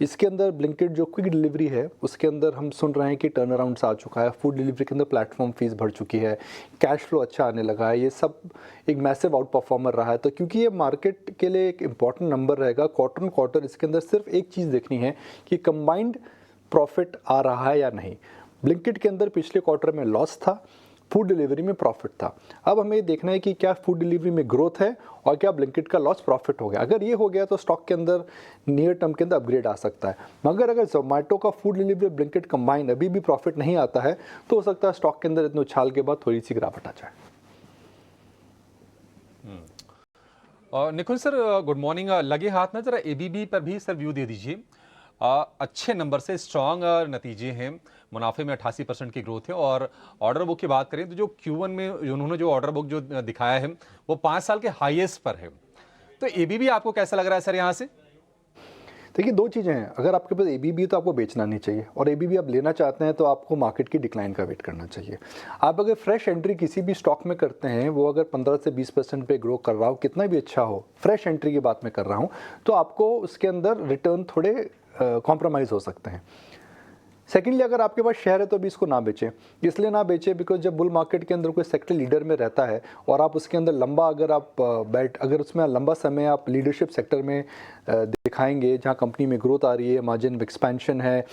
इसके अंदर ब्लिंकिट जो क्विक डिलीवरी है उसके अंदर हम सुन रहे हैं कि टर्न अराउंड आ चुका है, फूड डिलीवरी के अंदर प्लेटफॉर्म फीस बढ़ चुकी है, कैश फ्लो अच्छा आने लगा है, ये सब एक मैसिव आउट परफॉर्मर रहा है। तो क्योंकि ये मार्केट के लिए एक इंपॉर्टेंट नंबर रहेगा क्वार्टर ऑन क्वार्टर, इसके अंदर सिर्फ एक चीज़ देखनी है कि कंबाइंड प्रॉफिट आ रहा है या नहीं। ब्लिंकिट के अंदर पिछले क्वार्टर में लॉस था, फूड डिलीवरी में प्रॉफिट था। अब हमें ये देखना है कि क्या फूड डिलीवरी में ग्रोथ है और क्या ब्लिंकिट का लॉस प्रॉफिट हो गया। अगर ये हो गया तो स्टॉक के अंदर नियर टर्म के अंदर अपग्रेड आ सकता है, मगर अगर जोमेटो का फूड डिलीवरी ब्लिंकिट कंबाइन अभी भी प्रॉफिट नहीं आता है तो हो सकता है स्टॉक के अंदर इतने उछाल के बाद थोड़ी सी गिरावट आ जाए। Nikhil sir good morning. लगे हाथ में जरा एबीबी पर भी सर व्यू दे दीजिए। अच्छे नंबर से स्ट्रॉन्ग नतीजे हैं, मुनाफे में 88% की ग्रोथ है, और ऑर्डर बुक की बात करें तो जो Q1 में उन्होंने जो ऑर्डर बुक जो दिखाया है वो 5 साल के हाईएस्ट पर है। तो एबीबी आपको कैसा लग रहा है सर यहाँ से? देखिए 2 चीज़ें हैं, अगर आपके पास एबीबी तो आपको बेचना नहीं चाहिए, और एबीबी आप लेना चाहते हैं तो आपको मार्केट की डिक्लाइन का वेट करना चाहिए। आप अगर फ्रेश एंट्री किसी भी स्टॉक में करते हैं, वो अगर 15 से 20% पे ग्रो कर रहा हो, कितना भी अच्छा हो, फ्रेश एंट्री की बात मैं कर रहा हूँ, तो आपको उसके अंदर रिटर्न थोड़े कॉम्प्रोमाइज़ हो सकते हैं। सेकेंडली, अगर आपके पास शेयर है तो अभी इसको ना बेचें। इसलिए ना बेचें बिकॉज जब बुल मार्केट के अंदर कोई सेक्टर लीडर में रहता है और आप उसके अंदर लंबा अगर उसमें लंबा समय आप लीडरशिप सेक्टर में दिखाएंगे, जहां कंपनी में ग्रोथ आ रही है, मार्जिन एक्सपेंशन है,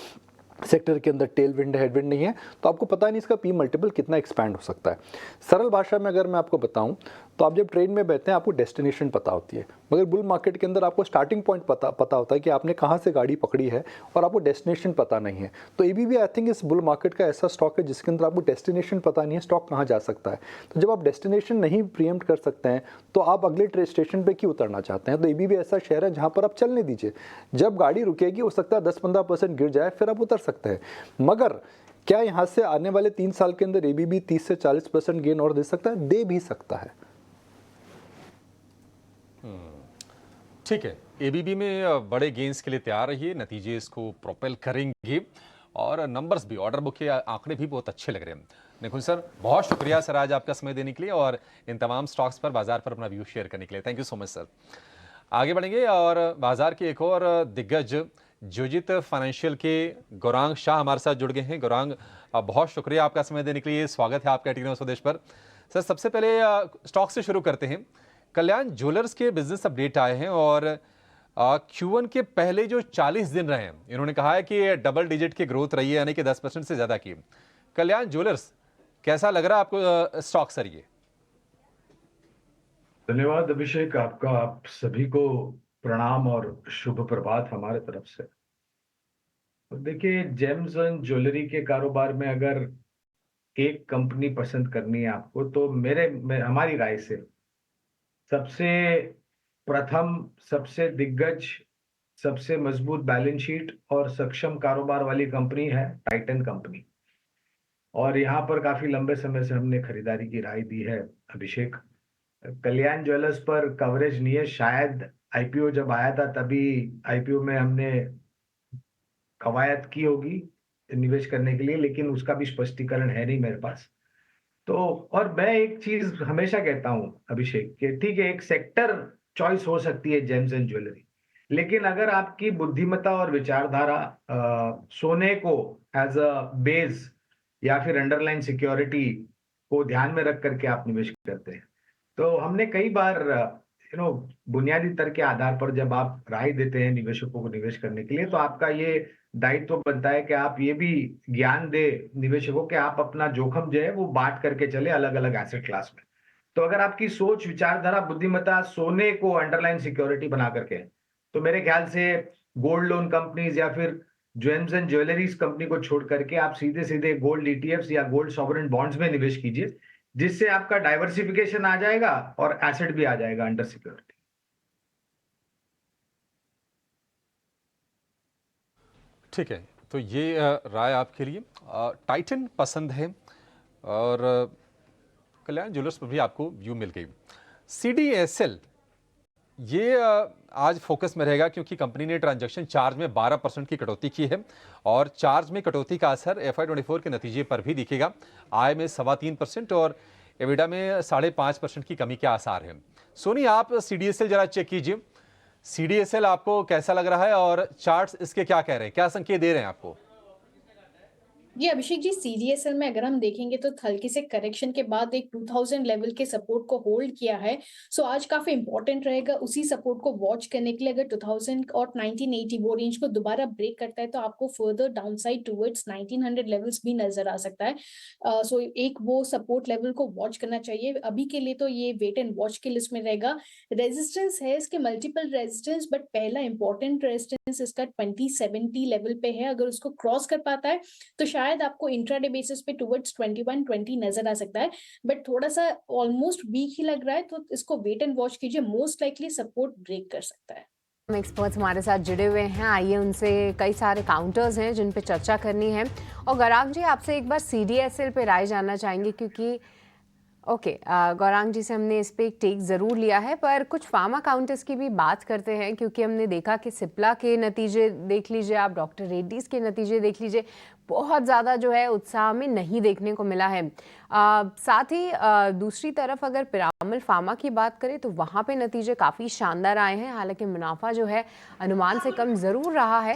सेक्टर के अंदर टेल विंड है, हेडविंड नहीं है, तो आपको पता नहीं इसका पी मल्टीपल कितना एक्सपैंड हो सकता है। सरल भाषा में अगर मैं आपको बताऊं तो आप जब ट्रेड में बैठते हैं आपको डेस्टिनेशन पता होती है, मगर बुल मार्केट के अंदर आपको स्टार्टिंग पॉइंट पता होता है कि आपने कहां से गाड़ी पकड़ी है, और आपको डेस्टिनेशन पता नहीं है। तो एबीबी आई थिंक इस बुल मार्केट का ऐसा स्टॉक है जिसके अंदर आपको डेस्टिनेशन पता नहीं है, स्टॉक कहाँ जा सकता है। तो जब आप डेस्टिनेशन नहीं प्रीएम्प्ट कर सकते हैं तो आप अगले स्टेशन पर क्यों उतरना चाहते हैं? तो एबीबी ऐसा शेयर है जहाँ पर आप चलने दीजिए, जब गाड़ी रुकेगी हो सकता है 10-15% गिर जाए, फिर आप उतर सकते हैं। मगर क्या यहां से आने वाले 3 साल के अंदर एबीबी 30 से 40% गेन और दे सकता है? दे भी सकता है। ठीक है, एबीबी में बड़े गेंस के लिए तैयार रहिए, नतीजे इसको प्रोपेल करेंगे, और नंबर्स भी, ऑर्डर बुक के आंकड़े भी बहुत अच्छे लग रहे हैं। निखिल सर बहुत शुक्रिया सर आज आपका समय देने के लिए और इन तमाम स्टॉक्स पर, बाजार पर अपना व्यू शेयर करने के लिए। Thank you so much sir. आगे बढ़ेंगे और बाजार के एक और दिग्गज जोजित फाइनेंशियल के गौरांग शाह हमारे साथ जुड़ गए हैं। गौरांग बहुत शुक्रिया आपका समय देने के लिए, स्वागत है आपका टेक्निकल स्वदेश पर। सर सबसे पहले स्टॉक से शुरू करते हैं। कल्याण ज्वेलर्स के बिजनेस अपडेट आए हैं और Q1 के पहले जो 40 दिन रहे हैं, इन्होंने कहा है कि डबल डिजिट की ग्रोथ रही है, यानी कि 10% से ज्यादा की। कल्याण ज्वेलर्स, कैसा लग रहा है आपको स्टॉक सर ये? धन्यवाद अभिषेक, आपका आप सभी को प्रणाम और शुभ प्रभात हमारे तरफ से। तो देखिए, जेम्स एंड ज्वेलरी के कारोबार में अगर एक कंपनी पसंद करनी है आपको, तो हमारी राय से सबसे प्रथम, सबसे दिग्गज, सबसे मजबूत बैलेंस शीट और सक्षम कारोबार वाली कंपनी है टाइटन कंपनी। और यहाँ पर काफी लंबे समय से हमने खरीदारी की राय दी है अभिषेक। कल्याण ज्वेलर्स पर कवरेज नहीं है, शायद आईपीओ जब आया था तभी आईपीओ में हमने कवायद की होगी निवेश करने के लिए, लेकिन उसका भी स्पष्टीकरण है नहीं मेरे पास। तो और मैं एक चीज हमेशा कहता हूं अभिषेक कि ठीक है, एक सेक्टर चॉइस हो सकती है जेम्स एंड ज्वेलरी, लेकिन अगर आपकी बुद्धिमत्ता और विचारधारा सोने को एज अ बेस या फिर अंडरलाइन सिक्योरिटी को ध्यान में रख करके आप निवेश करते हैं, तो हमने कई बार बुनियादी तर्क के आधार पर जब आप राय देते हैं निवेशकों को निवेश करने के लिए, तो आपका ये दायित्व बनता है कि आप ये भी ज्ञान दे निवेशकों के आप अपना जोखिम जो है वो बांट करके चले अलग अलग एसेट क्लास में। तो अगर आपकी सोच, विचारधारा, बुद्धिमत्ता सोने को अंडरलाइन सिक्योरिटी बना करके है, तो मेरे ख्याल से गोल्ड लोन कंपनीज या फिर जेम्स एंड ज्वेलरीज कंपनी को छोड़ करके आप सीधे सीधे गोल्ड ईटीएफ्स या गोल्ड सॉवरेन बॉन्ड्स में निवेश कीजिए, जिससे आपका डाइवर्सिफिकेशन आ जाएगा और एसेट भी आ जाएगा अंडर सिक्योरिटी। ठीक है, तो ये राय आपके लिए। टाइटन पसंद है और कल्याण ज्वेलर्स पर भी आपको व्यू मिल गई। CDSL ये आज फोकस में रहेगा क्योंकि कंपनी ने ट्रांजैक्शन चार्ज में 12% की कटौती की है और चार्ज में कटौती का असर FY24 के नतीजे पर भी दिखेगा। आय में 3.25% और एबिडा में 5.5% की कमी के आसार हैं। सोनी, आप CDSL जरा चेक कीजिए। CDSL आपको कैसा लग रहा है और चार्ट्स इसके क्या कह रहे हैं, क्या संकेत दे रहे हैं आपको? जी अभिषेक जी, सीडीएसएल में अगर हम देखेंगे तो हल्के से करेक्शन के बाद एक 2000 लेवल के सपोर्ट को होल्ड किया है। सो आज काफी इंपॉर्टेंट रहेगा उसी सपोर्ट को वॉच करने के लिए। अगर 2000 और 1980 वो रेंज को दोबारा ब्रेक करता है तो आपको फर्दर डाउनसाइड टुवर्ड्स 1900 लेवल्स भी नजर आ सकता है। सो एक वो सपोर्ट लेवल को वॉच करना चाहिए। अभी के लिए तो ये वेट एंड वॉच की लिस्ट में रहेगा। रेजिस्टेंस है इसके मल्टीपल रेजिस्टेंस, बट पहला इंपॉर्टेंट रेजिस्टेंस इसका 2070 लेवल पे है। अगर उसको क्रॉस कर पाता है तो शायद आपको इंट्राडे बेसिस पे टुवर्ड्स 2120 नजर आ सकता है, बट थोड़ा सा ऑलमोस्ट वीक ही लग रहा है, तो इसको वेट एंड वॉच कीजिए। मोस्ट लाइकली सपोर्ट ब्रेक कर सकता है। एक्सपर्ट्स हमारे साथ जुड़े हुए हैं, आइए उनसे कई सारे काउंटर्स हैं जिन पे चर्चा करनी है। और गौरांग जी, आपसे एक बार CDSL पे राय जानना चाहेंगे क्योंकि गौरांग जी से हमने इस पे एक टेक ज़रूर लिया है, पर कुछ फार्मा काउंटर्स की भी बात करते हैं क्योंकि हमने देखा कि सिप्ला के नतीजे देख लीजिए आप, डॉक्टर रेड्डीज़ के नतीजे देख लीजिए, बहुत ज़्यादा जो है उत्साह में नहीं देखने को मिला है। साथ ही दूसरी तरफ अगर पिरामल फार्मा की बात करें तो वहाँ पे नतीजे काफ़ी शानदार आए हैं, हालांकि मुनाफा जो है अनुमान से कम ज़रूर रहा है,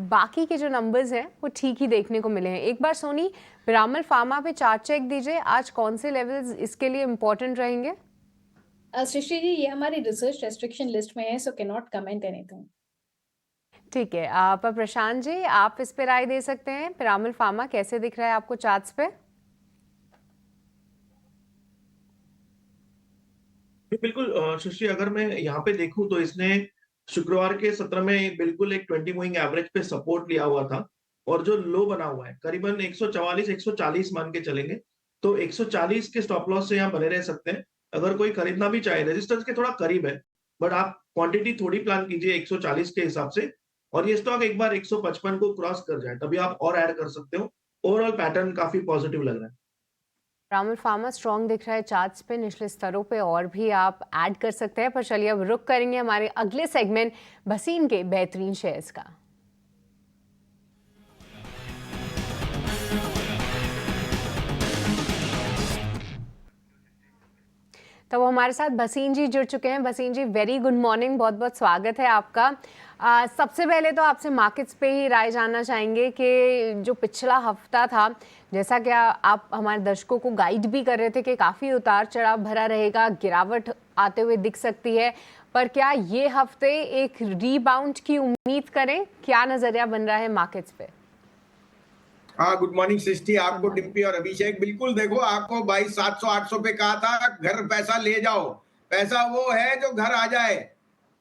बाकी के जो नंबर्स हैं वो ठीक ही देखने को मिले हैं। एक बार सोनी, पिरामल फार्मा पे चार्ट चेक दीजिए, आज कौन से लेवल्स इसके लिए इम्पोर्टेंट रहेंगे? सृष्टि जी, ये हमारी रिसर्च रेस्ट्रिक्शन लिस्ट में है, so can not comment anything. ठीक है, पर प्रशांत जी आप इस पे राय दे सकते हैं, पिरामल फार्मा कैसे दिख रहा है आपको चार्ट्स पे? बिल्कुल सुश्री, अगर मैं यहाँ पे देखूं तो इसने शुक्रवार के सत्र में बिल्कुल एक 20 मूविंग एवरेज पे सपोर्ट लिया हुआ था और जो लो बना हुआ है करीबन 144-140 मान के चलेंगे, तो 140 के स्टॉप लॉस से यहाँ बने रह सकते हैं। अगर कोई खरीदना भी चाहे, रेजिस्टेंस के थोड़ा करीब है, बट आप क्वांटिटी थोड़ी प्लान कीजिए 140 के हिसाब से, और ये स्टॉक एक बार 155 को क्रॉस कर जाए तभी आप और ऐड कर सकते हो। ओवरऑल पैटर्न काफी पॉजिटिव लग रहा है। पिरामल फार्मा स्ट्रॉन्ग दिख रहा है चार्ट्स पे, निचले स्तरों पे और भी आप ऐड कर सकते हैं। पर चलिए अब रुक करेंगे हमारे अगले सेगमेंट भसीन के बेहतरीन शेयर्स का। तो वो हमारे साथ भसीन जी जुड़ चुके हैं। भसीन जी, वेरी गुड मॉर्निंग, बहुत बहुत स्वागत है आपका। सबसे पहले तो आपसे मार्केट्स पे ही राय जानना चाहेंगे कि जो पिछला हफ्ता था, जैसा कि आप हमारे दर्शकों को गाइड भी कर रहे थे कि काफ़ी उतार चढ़ाव भरा रहेगा, गिरावट आते हुए दिख सकती है, पर क्या ये हफ्ते एक रीबाउंड की उम्मीद करें? क्या नजरिया बन रहा है मार्केट्स पे? हाँ, गुड मॉर्निंग सृष्टि, आपको डिम्पी और अभिषेक। बिल्कुल देखो, आपको 22,700-800 पे कहा था घर पैसा ले जाओ। पैसा वो है जो घर आ जाए,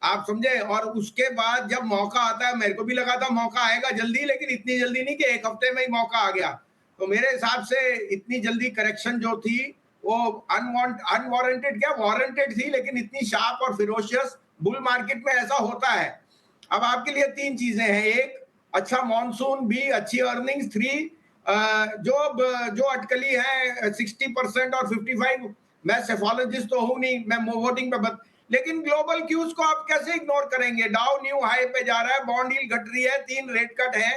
आप समझे। और उसके बाद जब मौका आता है, मेरे को भी लगा था मौका आएगा जल्दी, लेकिन इतनी जल्दी नहीं कि एक हफ्ते में ही मौका आ गया। तो मेरे हिसाब से इतनी जल्दी करेक्शन जो थी वो अनवारंटेड क्या वारंटेड थी, लेकिन इतनी शार्प और फिरोशियस बुल मार्केट में ऐसा होता है। अब आपके लिए तीन चीजें हैं, एक अच्छा मॉनसून, बी अच्छी अर्निंग्स, थ्री जो अटकली है 60% और 55। मैं सेफोलॉजिस्ट तो हूं नहीं, मैं वोटिंग पे लेकिन ग्लोबल क्यूज को आप कैसे इग्नोर करेंगे? डाउ न्यू हाई पे जा रहा है, बॉन्ड यील्ड घट रही है, 3 रेट कट है,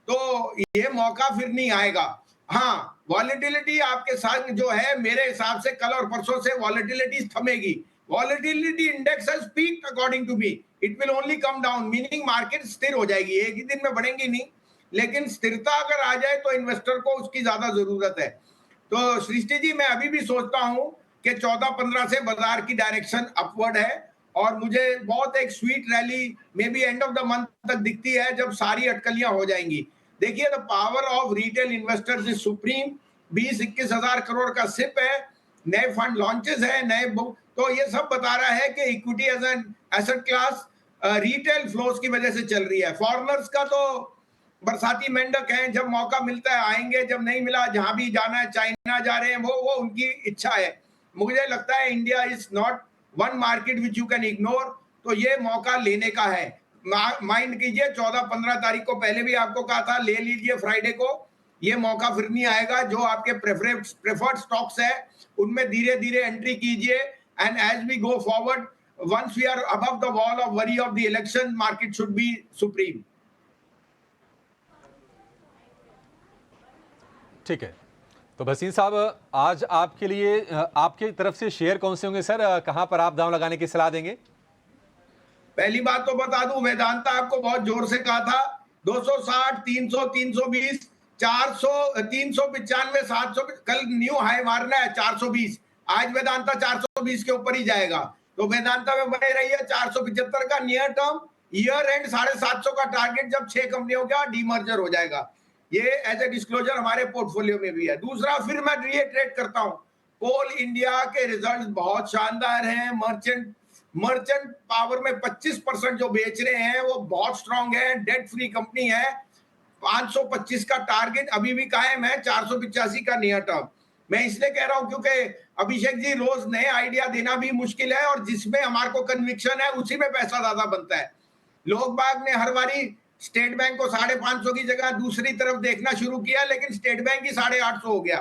तो ये मौका फिर नहीं आएगा। हाँ, वॉलेटिलिटी आपके साथ जो है, मेरे हिसाब से कल और परसों से वॉलेटिलिटी थमेगी। Volatility index has peaked according to me, it will only come down, meaning market स्थिर हो जाएगी, एक ही दिन में बढ़ेंगी नहीं, लेकिन स्थिरता अगर आ जाए तो इन्वेस्टर को उसकी ज्यादा जरूरत है। तो सृष्टि जी, मैं अभी भी सोचता हूं कि 14-15 से बाजार की डायरेक्शन अपवर्ड है, और मुझे बहुत एक sweet rally may be end of the month तक दिखती है, जब सारी अटकलियां हो जाएंगी। देखिए, the power of retail investors is supreme. 20-21 हजार करोड़ का सिप है, नए फंड लॉन्चेस है, नए तो ये सब बता रहा है कि equity as an asset class retail flows की वजह से चल रही है। फॉरेनर्स का तो बरसाती मेंढक हैं, जब मौका मिलता है आएंगे, जब नहीं मिला, जहां भी जाना है, चाइना जा रहे हैं, वो उनकी इच्छा है। मुझे लगता है India is not one market which you can ignore, तो ये मौका लेने का है। माइंड कीजिए, 14-15 तारीख को पहले भी आपको कहा था ले लीजिए फ्राइडे को, ये मौका फिर नहीं आएगा। जो आपके प्रेफर्ड स्टॉक्स है उनमें धीरे धीरे एंट्री कीजिए, and as we go forward, once we are above the wall of worry of the election, market should be supreme. ठीक है, तो भसीन साहब, आज आपके लिए आपकी तरफ से शेयर कौन से होंगे सर? कहां पर आप दांव लगाने की सलाह देंगे? पहली बात तो बता दूं, वेदांता आपको बहुत जोर से कहा था 260, 300, 320, 400, 395, 700, कल न्यू हाई मारना है 420। आज वेदांता 420 के ऊपर ही जाएगा, तो वेदांता में बने रही है 475 का नियर टर्म। ईयर एंड 750 का टारगेट, जब 6 कंपनियों का डीमर्जर हो जाएगा। ये एज ए डिस्क्लोजर हमारे पोर्टफोलियो में भी है। दूसरा, फिर मैं रिएटरेट करता हूं, कोल इंडिया के रिजल्ट्स बहुत शानदार हैं। मर्चेंट पावर में 25% जो बेच रहे हैं वो बहुत स्ट्रांग है, डेट फ्री कंपनी है। 525 का टारगेट अभी भी कायम है, 485 का नियर टर्म। मैं इसलिए कह रहा हूं क्योंकि अभिषेक जी, रोज नए आइडिया देना भी मुश्किल है, और जिसमें हमारे को कन्विक्शन है उसी में पैसा ज्यादा बनता है। लोग बाग ने हर बारी स्टेट बैंक को 550 की जगह दूसरी तरफ देखना शुरू किया, लेकिन स्टेट बैंक ही 850 हो गया।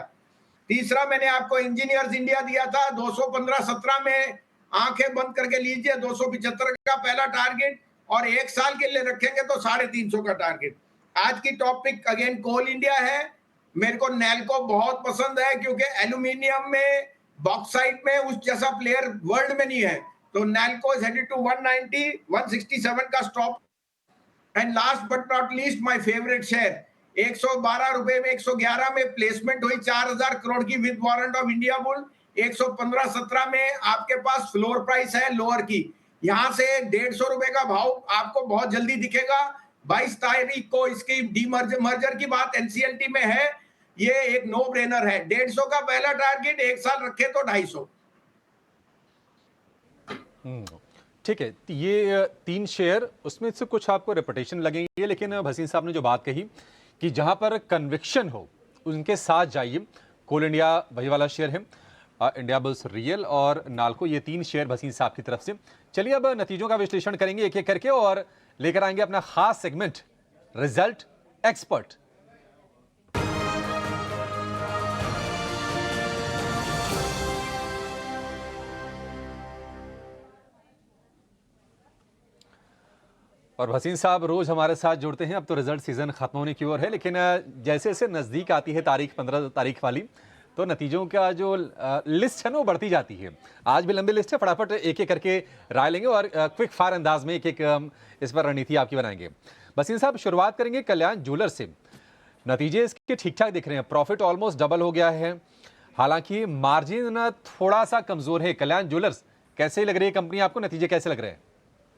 तीसरा, मैंने आपको इंजीनियर्स इंडिया दिया था 215-17 में, आंखें बंद करके लीजिए, 275 का पहला टारगेट, और 1 साल के लिए रखेंगे तो 350 का टारगेट। आज की टॉपिक अगेन कोल इंडिया है। मेरे को नैल्को बहुत पसंद है, क्योंकि एल्यूमिनियम में, बॉक्साइट में उस जैसा प्लेयर वर्ल्ड में नहीं है। तो नैल्को इज हेडेड टू 190, 167 का stop. And last but not least, my favourite share, 112 रुपए में 111 में प्लेसमेंट हुई 4000 करोड़ की with warrant of India bull. 115-17 में आपके पास फ्लोर प्राइस है लोअर की, यहां से 150 रुपए का भाव आपको बहुत जल्दी दिखेगा। 22 तारीख को इसकी डीमर्जर की बात एनसीएलटी में है, ये एक नो ब्रेनर है। 150 का पहला टारगेट, 1 साल रखे तो 250। ठीक है, ये 3 शेयर, उसमें से कुछ आपको रेपुटेशन लगेंगे, लेकिन भसीन साहब ने जो बात कही कि जहां पर कन्विक्शन हो उनके साथ जाइए। कोल इंडिया वही वाला शेयर है, इंडिया बुल्स रियल और नाल्को, ये 3 शेयर भसीन साहब की तरफ से। चलिए अब नतीजों का विश्लेषण करेंगे एक एक करके, और लेकर आएंगे अपना खास सेगमेंट रिजल्ट एक्सपर्ट। और भसीन साहब रोज हमारे साथ जुड़ते हैं। अब तो रिजल्ट सीजन खत्म होने की ओर है, लेकिन जैसे जैसे नजदीक आती है तारीख 15 तारीख वाली, तो नतीजों का जो लिस्ट है ना वो बढ़ती जाती है। आज भी लंबी लिस्ट है, फटाफट एक एक करके राय लेंगे और क्विक फायर अंदाज में एक एक इस पर रणनीति आपकी बनाएंगे। भसीन साहब, शुरुआत करेंगे कल्याण ज्वेलर्स से। नतीजे इसके ठीक ठाक दिख रहे हैं, प्रॉफिट ऑलमोस्ट डबल हो गया है, हालांकि मार्जिन थोड़ा सा कमजोर है। कल्याण ज्वेलर्स कैसे लग रही है कंपनी आपको, नतीजे कैसे लग रहे हैं?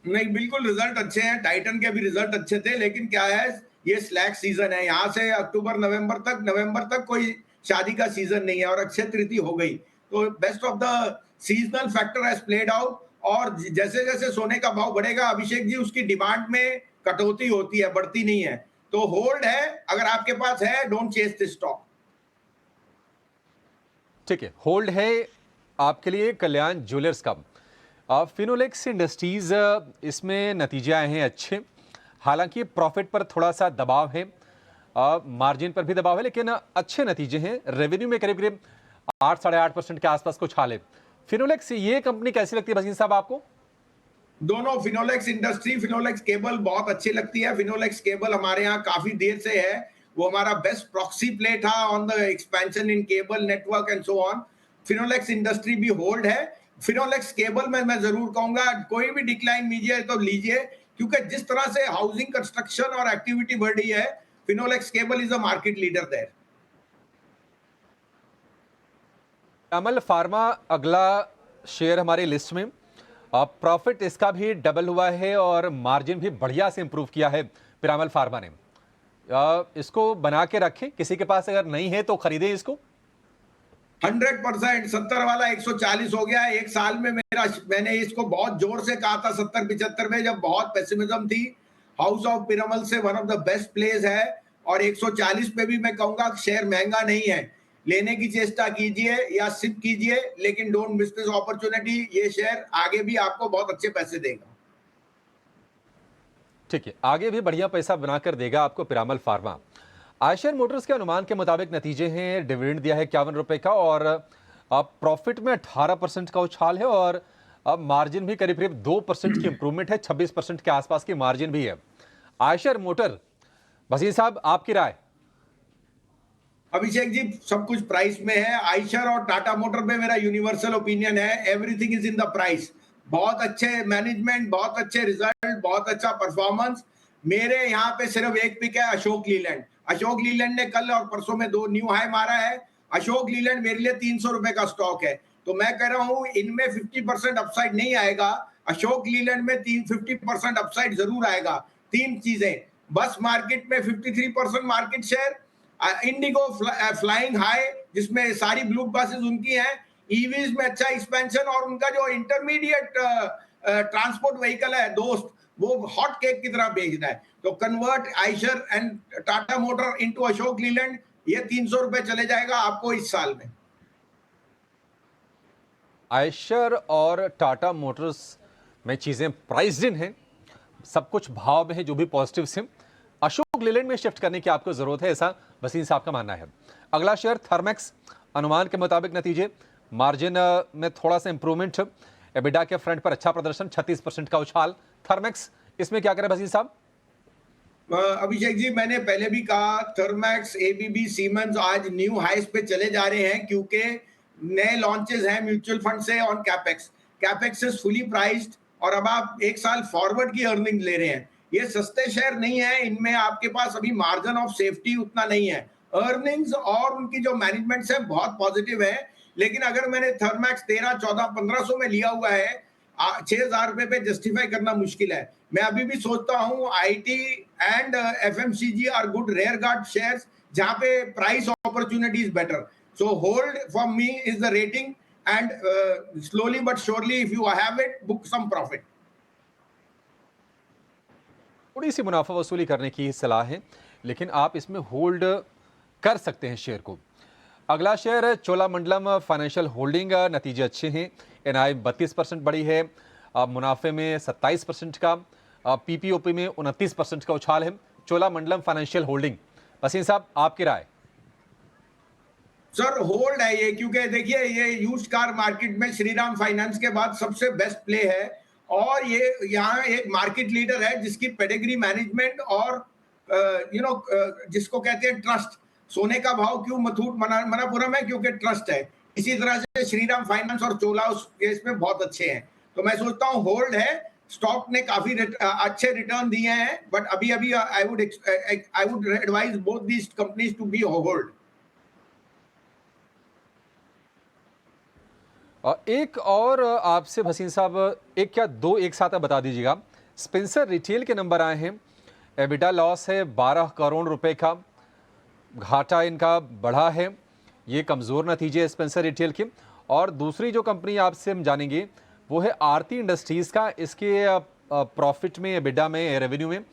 नहीं, बिल्कुल रिजल्ट अच्छे हैं। टाइटन के भी रिजल्ट अच्छे थे, लेकिन क्या है, ये स्लैक सीजन है। यहाँ से अक्टूबर नवंबर तक कोई शादी का सीजन नहीं है और अक्षय तृतीय हो गई, तो best of the seasonal factor has played out. और जैसे जैसे सोने का भाव बढ़ेगा अभिषेक जी, उसकी डिमांड में कटौती होती है, बढ़ती नहीं है। तो होल्ड है, अगर आपके पास है, डोंट चेस दिस स्टॉक। ठीक है, होल्ड है आपके लिए कल्याण ज्वेलर्स का। फिनोलेक्स इंडस्ट्रीज, इसमें नतीजे आए हैं अच्छे, हालांकि प्रॉफिट पर थोड़ा सा दबाव है, मार्जिन पर भी दबाव है, लेकिन अच्छे नतीजे हैं। रेवेन्यू में करीब करीब 8-8.5% के आसपास कुछ हाल है। फिनोलेक्स, ये कंपनी कैसी लगती है भसीन साहब आपको? दोनों, फिनोलेक्स इंडस्ट्री, फिनोलेक्स केबल बहुत अच्छी लगती है। फिनोलेक्स केबल हमारे यहाँ काफी देर से है, वो हमारा बेस्ट प्रॉक्सी प्ले था on the expansion in cable network and so on. Finolex industry भी होल्ड है। फिनोलेक्स केबल में मैं जरूर कहूंगा कोई भी डिक्लाइन लीजिए तो लीजिए, क्योंकि जिस तरह से हाउसिंग कंस्ट्रक्शन और एक्टिविटी बढ़ रही है, Finolex cable is a market leader there. Amal pharma अगला शेयर हमारी लिस्ट में, प्रॉफिट इसका भी डबल हुआ है और मार्जिन भी बढ़िया से इंप्रूव किया है पिरामल फार्मा ने। इसको बना के रखें, किसी के पास अगर नहीं है तो खरीदें इसको। 100%, 70 वाला 140 हो गया है एक साल में। मैंने इसको बहुत जोर से कहा था 70-75 में, जब बहुत पेसिमिज्म थी। हाउस ऑफ पिरामल से one of the best place है, और 140 पे भी मैं कहूंगा शेयर महंगा नहीं है, लेने की चेष्टा कीजिए या सिप कीजिए, लेकिन डोंट मिस दिस अपॉर्चुनिटी। ये शेयर आगे भी आपको बहुत अच्छे पैसे देगा। ठीक है, आगे भी बढ़िया पैसा बनाकर देगा आपको पिरामल फार्मा। आयशर मोटर्स के अनुमान के मुताबिक नतीजे हैं, डिविडेंड दिया है 51 रुपए का, और प्रॉफिट में 18% का उछाल है, और अब मार्जिन भी करीब करीब 2% की इंप्रूवमेंट है, 26% के आसपास की मार्जिन भी है। आयशर मोटर, वसीम साहब आपकी राय? अभिषेक जी, सब कुछ प्राइस में है। आयशर और टाटा मोटर में मेरा यूनिवर्सल ओपिनियन है, everything is in the price. बहुत अच्छे मैनेजमेंट, बहुत अच्छे रिजल्ट, बहुत अच्छा परफॉर्मेंस। मेरे यहाँ पे सिर्फ एक पिक है, अशोक लीलैंड। अशोक लीलैंड ने कल और परसों में 2 न्यू हाई मारा है। अशोक लीलैंड मेरे लिए 300 रुपए का स्टॉक है, तो मैं कह रहा हूँ इनमें 50% अपसाइड नहीं आएगा, अशोक लीलैंड में 50% अपसाइड जरूर आएगा। 3 चीजें, बस मार्केट में 53% market share, Indigo flying high जिसमें सारी ब्लू बसेस उनकी हैं, ईवीज में अच्छा एक्सपेंशन, और उनका जो इंटरमीडिएट ट्रांसपोर्ट व्हीकल है दोस्त, वो हॉट केक की तरह बेच रहा है। तो convert Eicher and Tata motor into Ashok Leyland, ये 300 रुपए चले जाएगा आपको इस साल में। आयशर और टाटा मोटर्स में चीजें प्राइस्ड इन हैं, सब कुछ भाव में है, जो भी पॉजिटिव है। अशोक लीलैंड में शिफ्ट करने की आपको जरूरत है, ऐसा वसीम साहब का मानना है। अगला शेयर थर्मैक्स, अनुमान के मुताबिक नतीजे, मार्जिन में थोड़ा सा इंप्रूवमेंट, एबिडा के फ्रंट पर अच्छा प्रदर्शन, 36% का उछाल। थर्मैक्स, इसमें क्या करें वसीम साहब? अभिषेक जी, मैंने पहले भी कहा, थर्मैक्स, एबीबी, सीमेंस आज न्यू हाइस पे चले जा रहे हैं, क्योंकि नए लॉन्चेस हैं म्यूचुअल फंड से on capex. Capex is fully priced, और अब आप 1 साल फॉरवर्ड की अर्निंग ले रहे हैं। ये सस्ते शेयर नहीं है, इनमें आपके पास अभी मार्जिन ऑफ सेफ्टी उतना नहीं है। अर्निंग्स और उनकी जो मैनेजमेंट है बहुत पॉजिटिव है, लेकिन अगर मैंने थर्मैक्स 13, 14, 1500 में लिया हुआ है, 6000 रुपए पे जस्टिफाई करना मुश्किल है। मैं अभी भी सोचता हूँ IT and FMCG are good rear guard shares, जहां पे price opportunity is better. So hold for me is the rating, and slowly but surely if you have it, book some profit. थोड़ी सी मुनाफा वसूली करने की सलाह है, लेकिन आप इसमें होल्ड कर सकते हैं शेयर को। अगला शेयर चोलामंडलम फाइनेंशियल होल्डिंग, नतीजे अच्छे हैं, एनआई 32% बढ़ी है, मुनाफे में 27% का, पीपीओपी में 29% का उछाल है। चोलामंडलम फाइनेंशियल होल्डिंग, वसीम साहब आपकी राय? सर होल्ड है ये, क्योंकि देखिए ये यूज्ड कार मार्केट में श्रीराम फाइनेंस के बाद सबसे बेस्ट प्ले है, और ये यहाँ एक मार्केट लीडर है जिसकी पेडिग्री मैनेजमेंट और जिसको कहते हैं ट्रस्ट। सोने का भाव क्यों मथुट मनापुरम है, क्योंकि ट्रस्ट है। इसी तरह से श्रीराम फाइनेंस और चोला उस केस में बहुत अच्छे हैं, तो मैं सोचता हूँ होल्ड है। स्टॉक ने काफी अच्छे रिटर्न दिए हैं, बट अभी I would advise both these companies to be hold. और एक और आपसे भसीन साहब, एक क्या दो एक साथ आप बता दीजिएगा। स्पेंसर रिटेल के नंबर आए हैं, एबिटा लॉस है 12 करोड़ रुपए का, घाटा इनका बढ़ा है, ये कमज़ोर नतीजे है स्पेंसर रिटेल के। और दूसरी जो कंपनी आपसे हम जानेंगे वो है आरती इंडस्ट्रीज़ का। इसके प्रॉफिट में, एबिटा में, रेवेन्यू में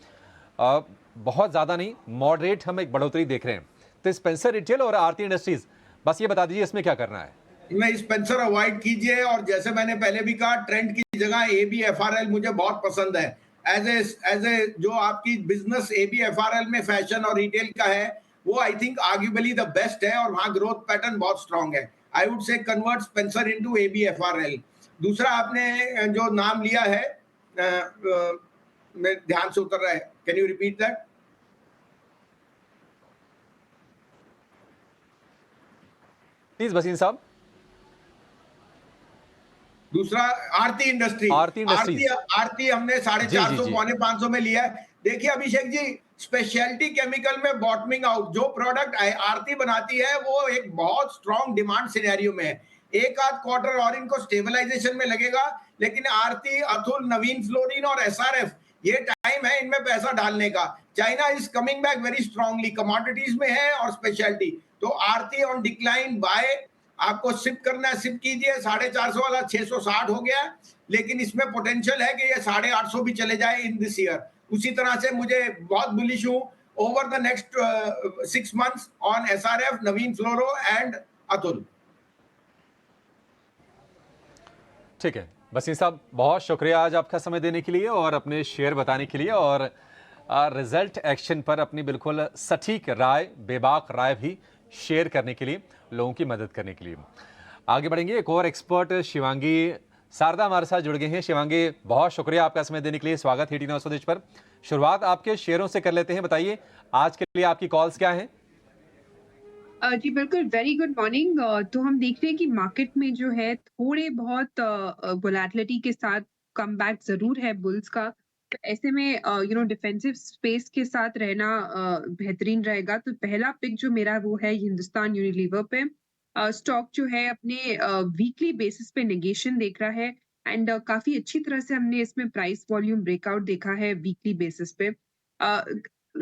बहुत ज़्यादा नहीं, मॉडरेट हम एक बढ़ोतरी देख रहे हैं। तो स्पेंसर रिटेल और आरती इंडस्ट्रीज़, बस ये बता दीजिए इसमें क्या करना है। मैं स्पेंसर अवॉइड कीजिए, और जैसे मैंने पहले भी कहा, ट्रेंड की जगह ABFRL मुझे बहुत पसंद है। एज ए जो आपकी बिजनेस ABFRL में फैशन और रिटेल का है, वो I think arguably the best है, और वहां ग्रोथ पैटर्न बहुत स्ट्रांग है। I would say convert Spencer into ABFRL। दूसरा आपने जो नाम लिया है, मैं ध्यान से उतर रहा है, can you repeat that? Please Bhasin साहब। दूसरा आरती इंडस्ट्री। आरती हमने 450 पौने 500 में लिया है। देखिए अभिषेक जी, स्पेशलिटी केमिकल में बॉटमिंग आउट, जो प्रोडक्ट आरती बनाती है वो एक बहुत स्ट्रॉन्ग डिमांड सिनेरियो में है। एक आध क्वार्टर और इनको स्टेबलाइजेशन में लगेगा, लेकिन आरती, अतुल, नवीन फ्लोरिन और SRF, ये टाइम है इनमें पैसा डालने का। China is coming back very strongly, commodities में है और स्पेशलिटी। तो आरती ऑन डिक्लाइन बाय, आपको सिप करना है, सिप कीजिए। 450 वाला 660 हो गया, लेकिन इसमें पोटेंशियल है कि ये 850 भी चले जाए इन दिस ईयर। उसी तरह से मुझे बहुत बुलिश हूं over the next 6 months on SRF, Naveen fluoro and Atul. ठीक है भसीन साहब, बहुत शुक्रिया आज आपका समय देने के लिए और अपने शेयर बताने के लिए, और रिजल्ट एक्शन पर अपनी बिल्कुल सटीक राय, बेबाक राय भी शेयर करने के लिए, लोगों की मदद करने के लिए। आगे बढ़ेंगे, एक और एक्सपर्ट शिवांगी शारदा हमारे साथ जुड़ गए हैं। शिवांगी, बहुत शुक्रिया आपका समय देने के लिए, स्वागत है ET9 स्वदेश पर। शुरुआत आपके शेयरों से कर लेते हैं, बताइए आज के लिए आपकी कॉल्स क्या हैं? जी बिल्कुल, वेरी गुड मॉर्निंग। तो हम देख रहे हैं कि मार्केट में जो है थोड़े बहुत वोलेटिलिटी के साथ कमबैक जरूर है बुल्स का। तो ऐसे में डिफेंसिव स्पेस के साथ रहना बेहतरीन रहेगा। तो पहला पिक जो मेरा वो है हिंदुस्तान यूनिलीवर पे। स्टॉक जो है अपने वीकली बेसिस पे नेगेशन देख रहा है, एंड काफी अच्छी तरह से हमने इसमें प्राइस वॉल्यूम ब्रेकआउट देखा है वीकली बेसिस पे।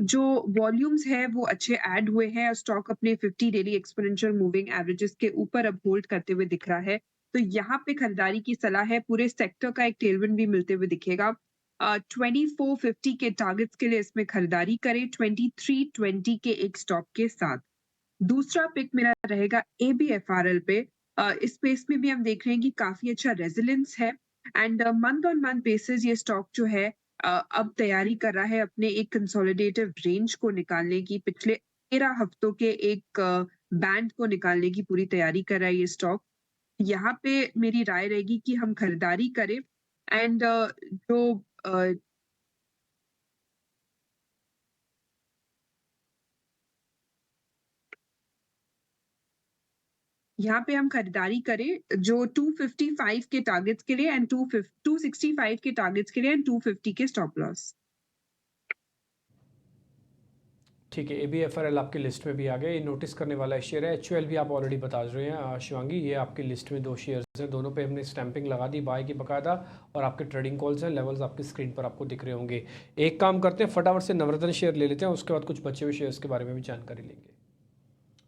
जो वॉल्यूम्स है वो अच्छे ऐड हुए हैं, और स्टॉक अपने 50 डेली एक्सपोनेंशियल मूविंग एवरेजेस के ऊपर अब होल्ड करते हुए दिख रहा है। तो यहाँ पे खरीदारी की सलाह है। पूरे सेक्टर का एक टेलविंड भी मिलते हुए दिखेगा। 2450 के टारगेट्स के लिए इसमें खरीदारी करें, 2320 के एक स्टॉप के साथ। दूसरा पिक मेरा रहेगा ABFRL पे। इस स्पेस में भी हम देख रहे हैं कि काफी अच्छा रेजिलेंस है, and month on month basis ये स्टॉक जो है अब तैयारी कर रहा है अपने एक कंसोलिडेटिव रेंज को निकालने की। पिछले 13 हफ्तों के एक बैंड को निकालने की पूरी तैयारी कर रहा है ये स्टॉक। यहाँ पे मेरी राय रहेगी कि हम खरीदारी करें, एंड जो यहाँ पे हम खरीदारी करें जो 255 के टारगेट्स के लिए, एंड 265 के टारगेट्स के लिए, एंड 250 के स्टॉप लॉस। ठीक है, ABFRL आपकी लिस्ट में भी आ गया। ये नोटिस करने वाला शेयर है। HUL भी आप ऑलरेडी बता रहे हैं शिवांगी, ये आपकी लिस्ट में 2 शेयर्स हैं, दोनों पे हमने स्टैंपिंग लगा दी बाय की बकायदा, और आपके ट्रेडिंग कॉल्स हैं, लेवल्स आपकी स्क्रीन पर आपको दिख रहे होंगे। एक काम करते हैं, फटाफट से नवरत्न शेयर ले लेते हैं, उसके बाद कुछ बचे हुए शेयर्स के बारे में भी जानकारी लेंगे।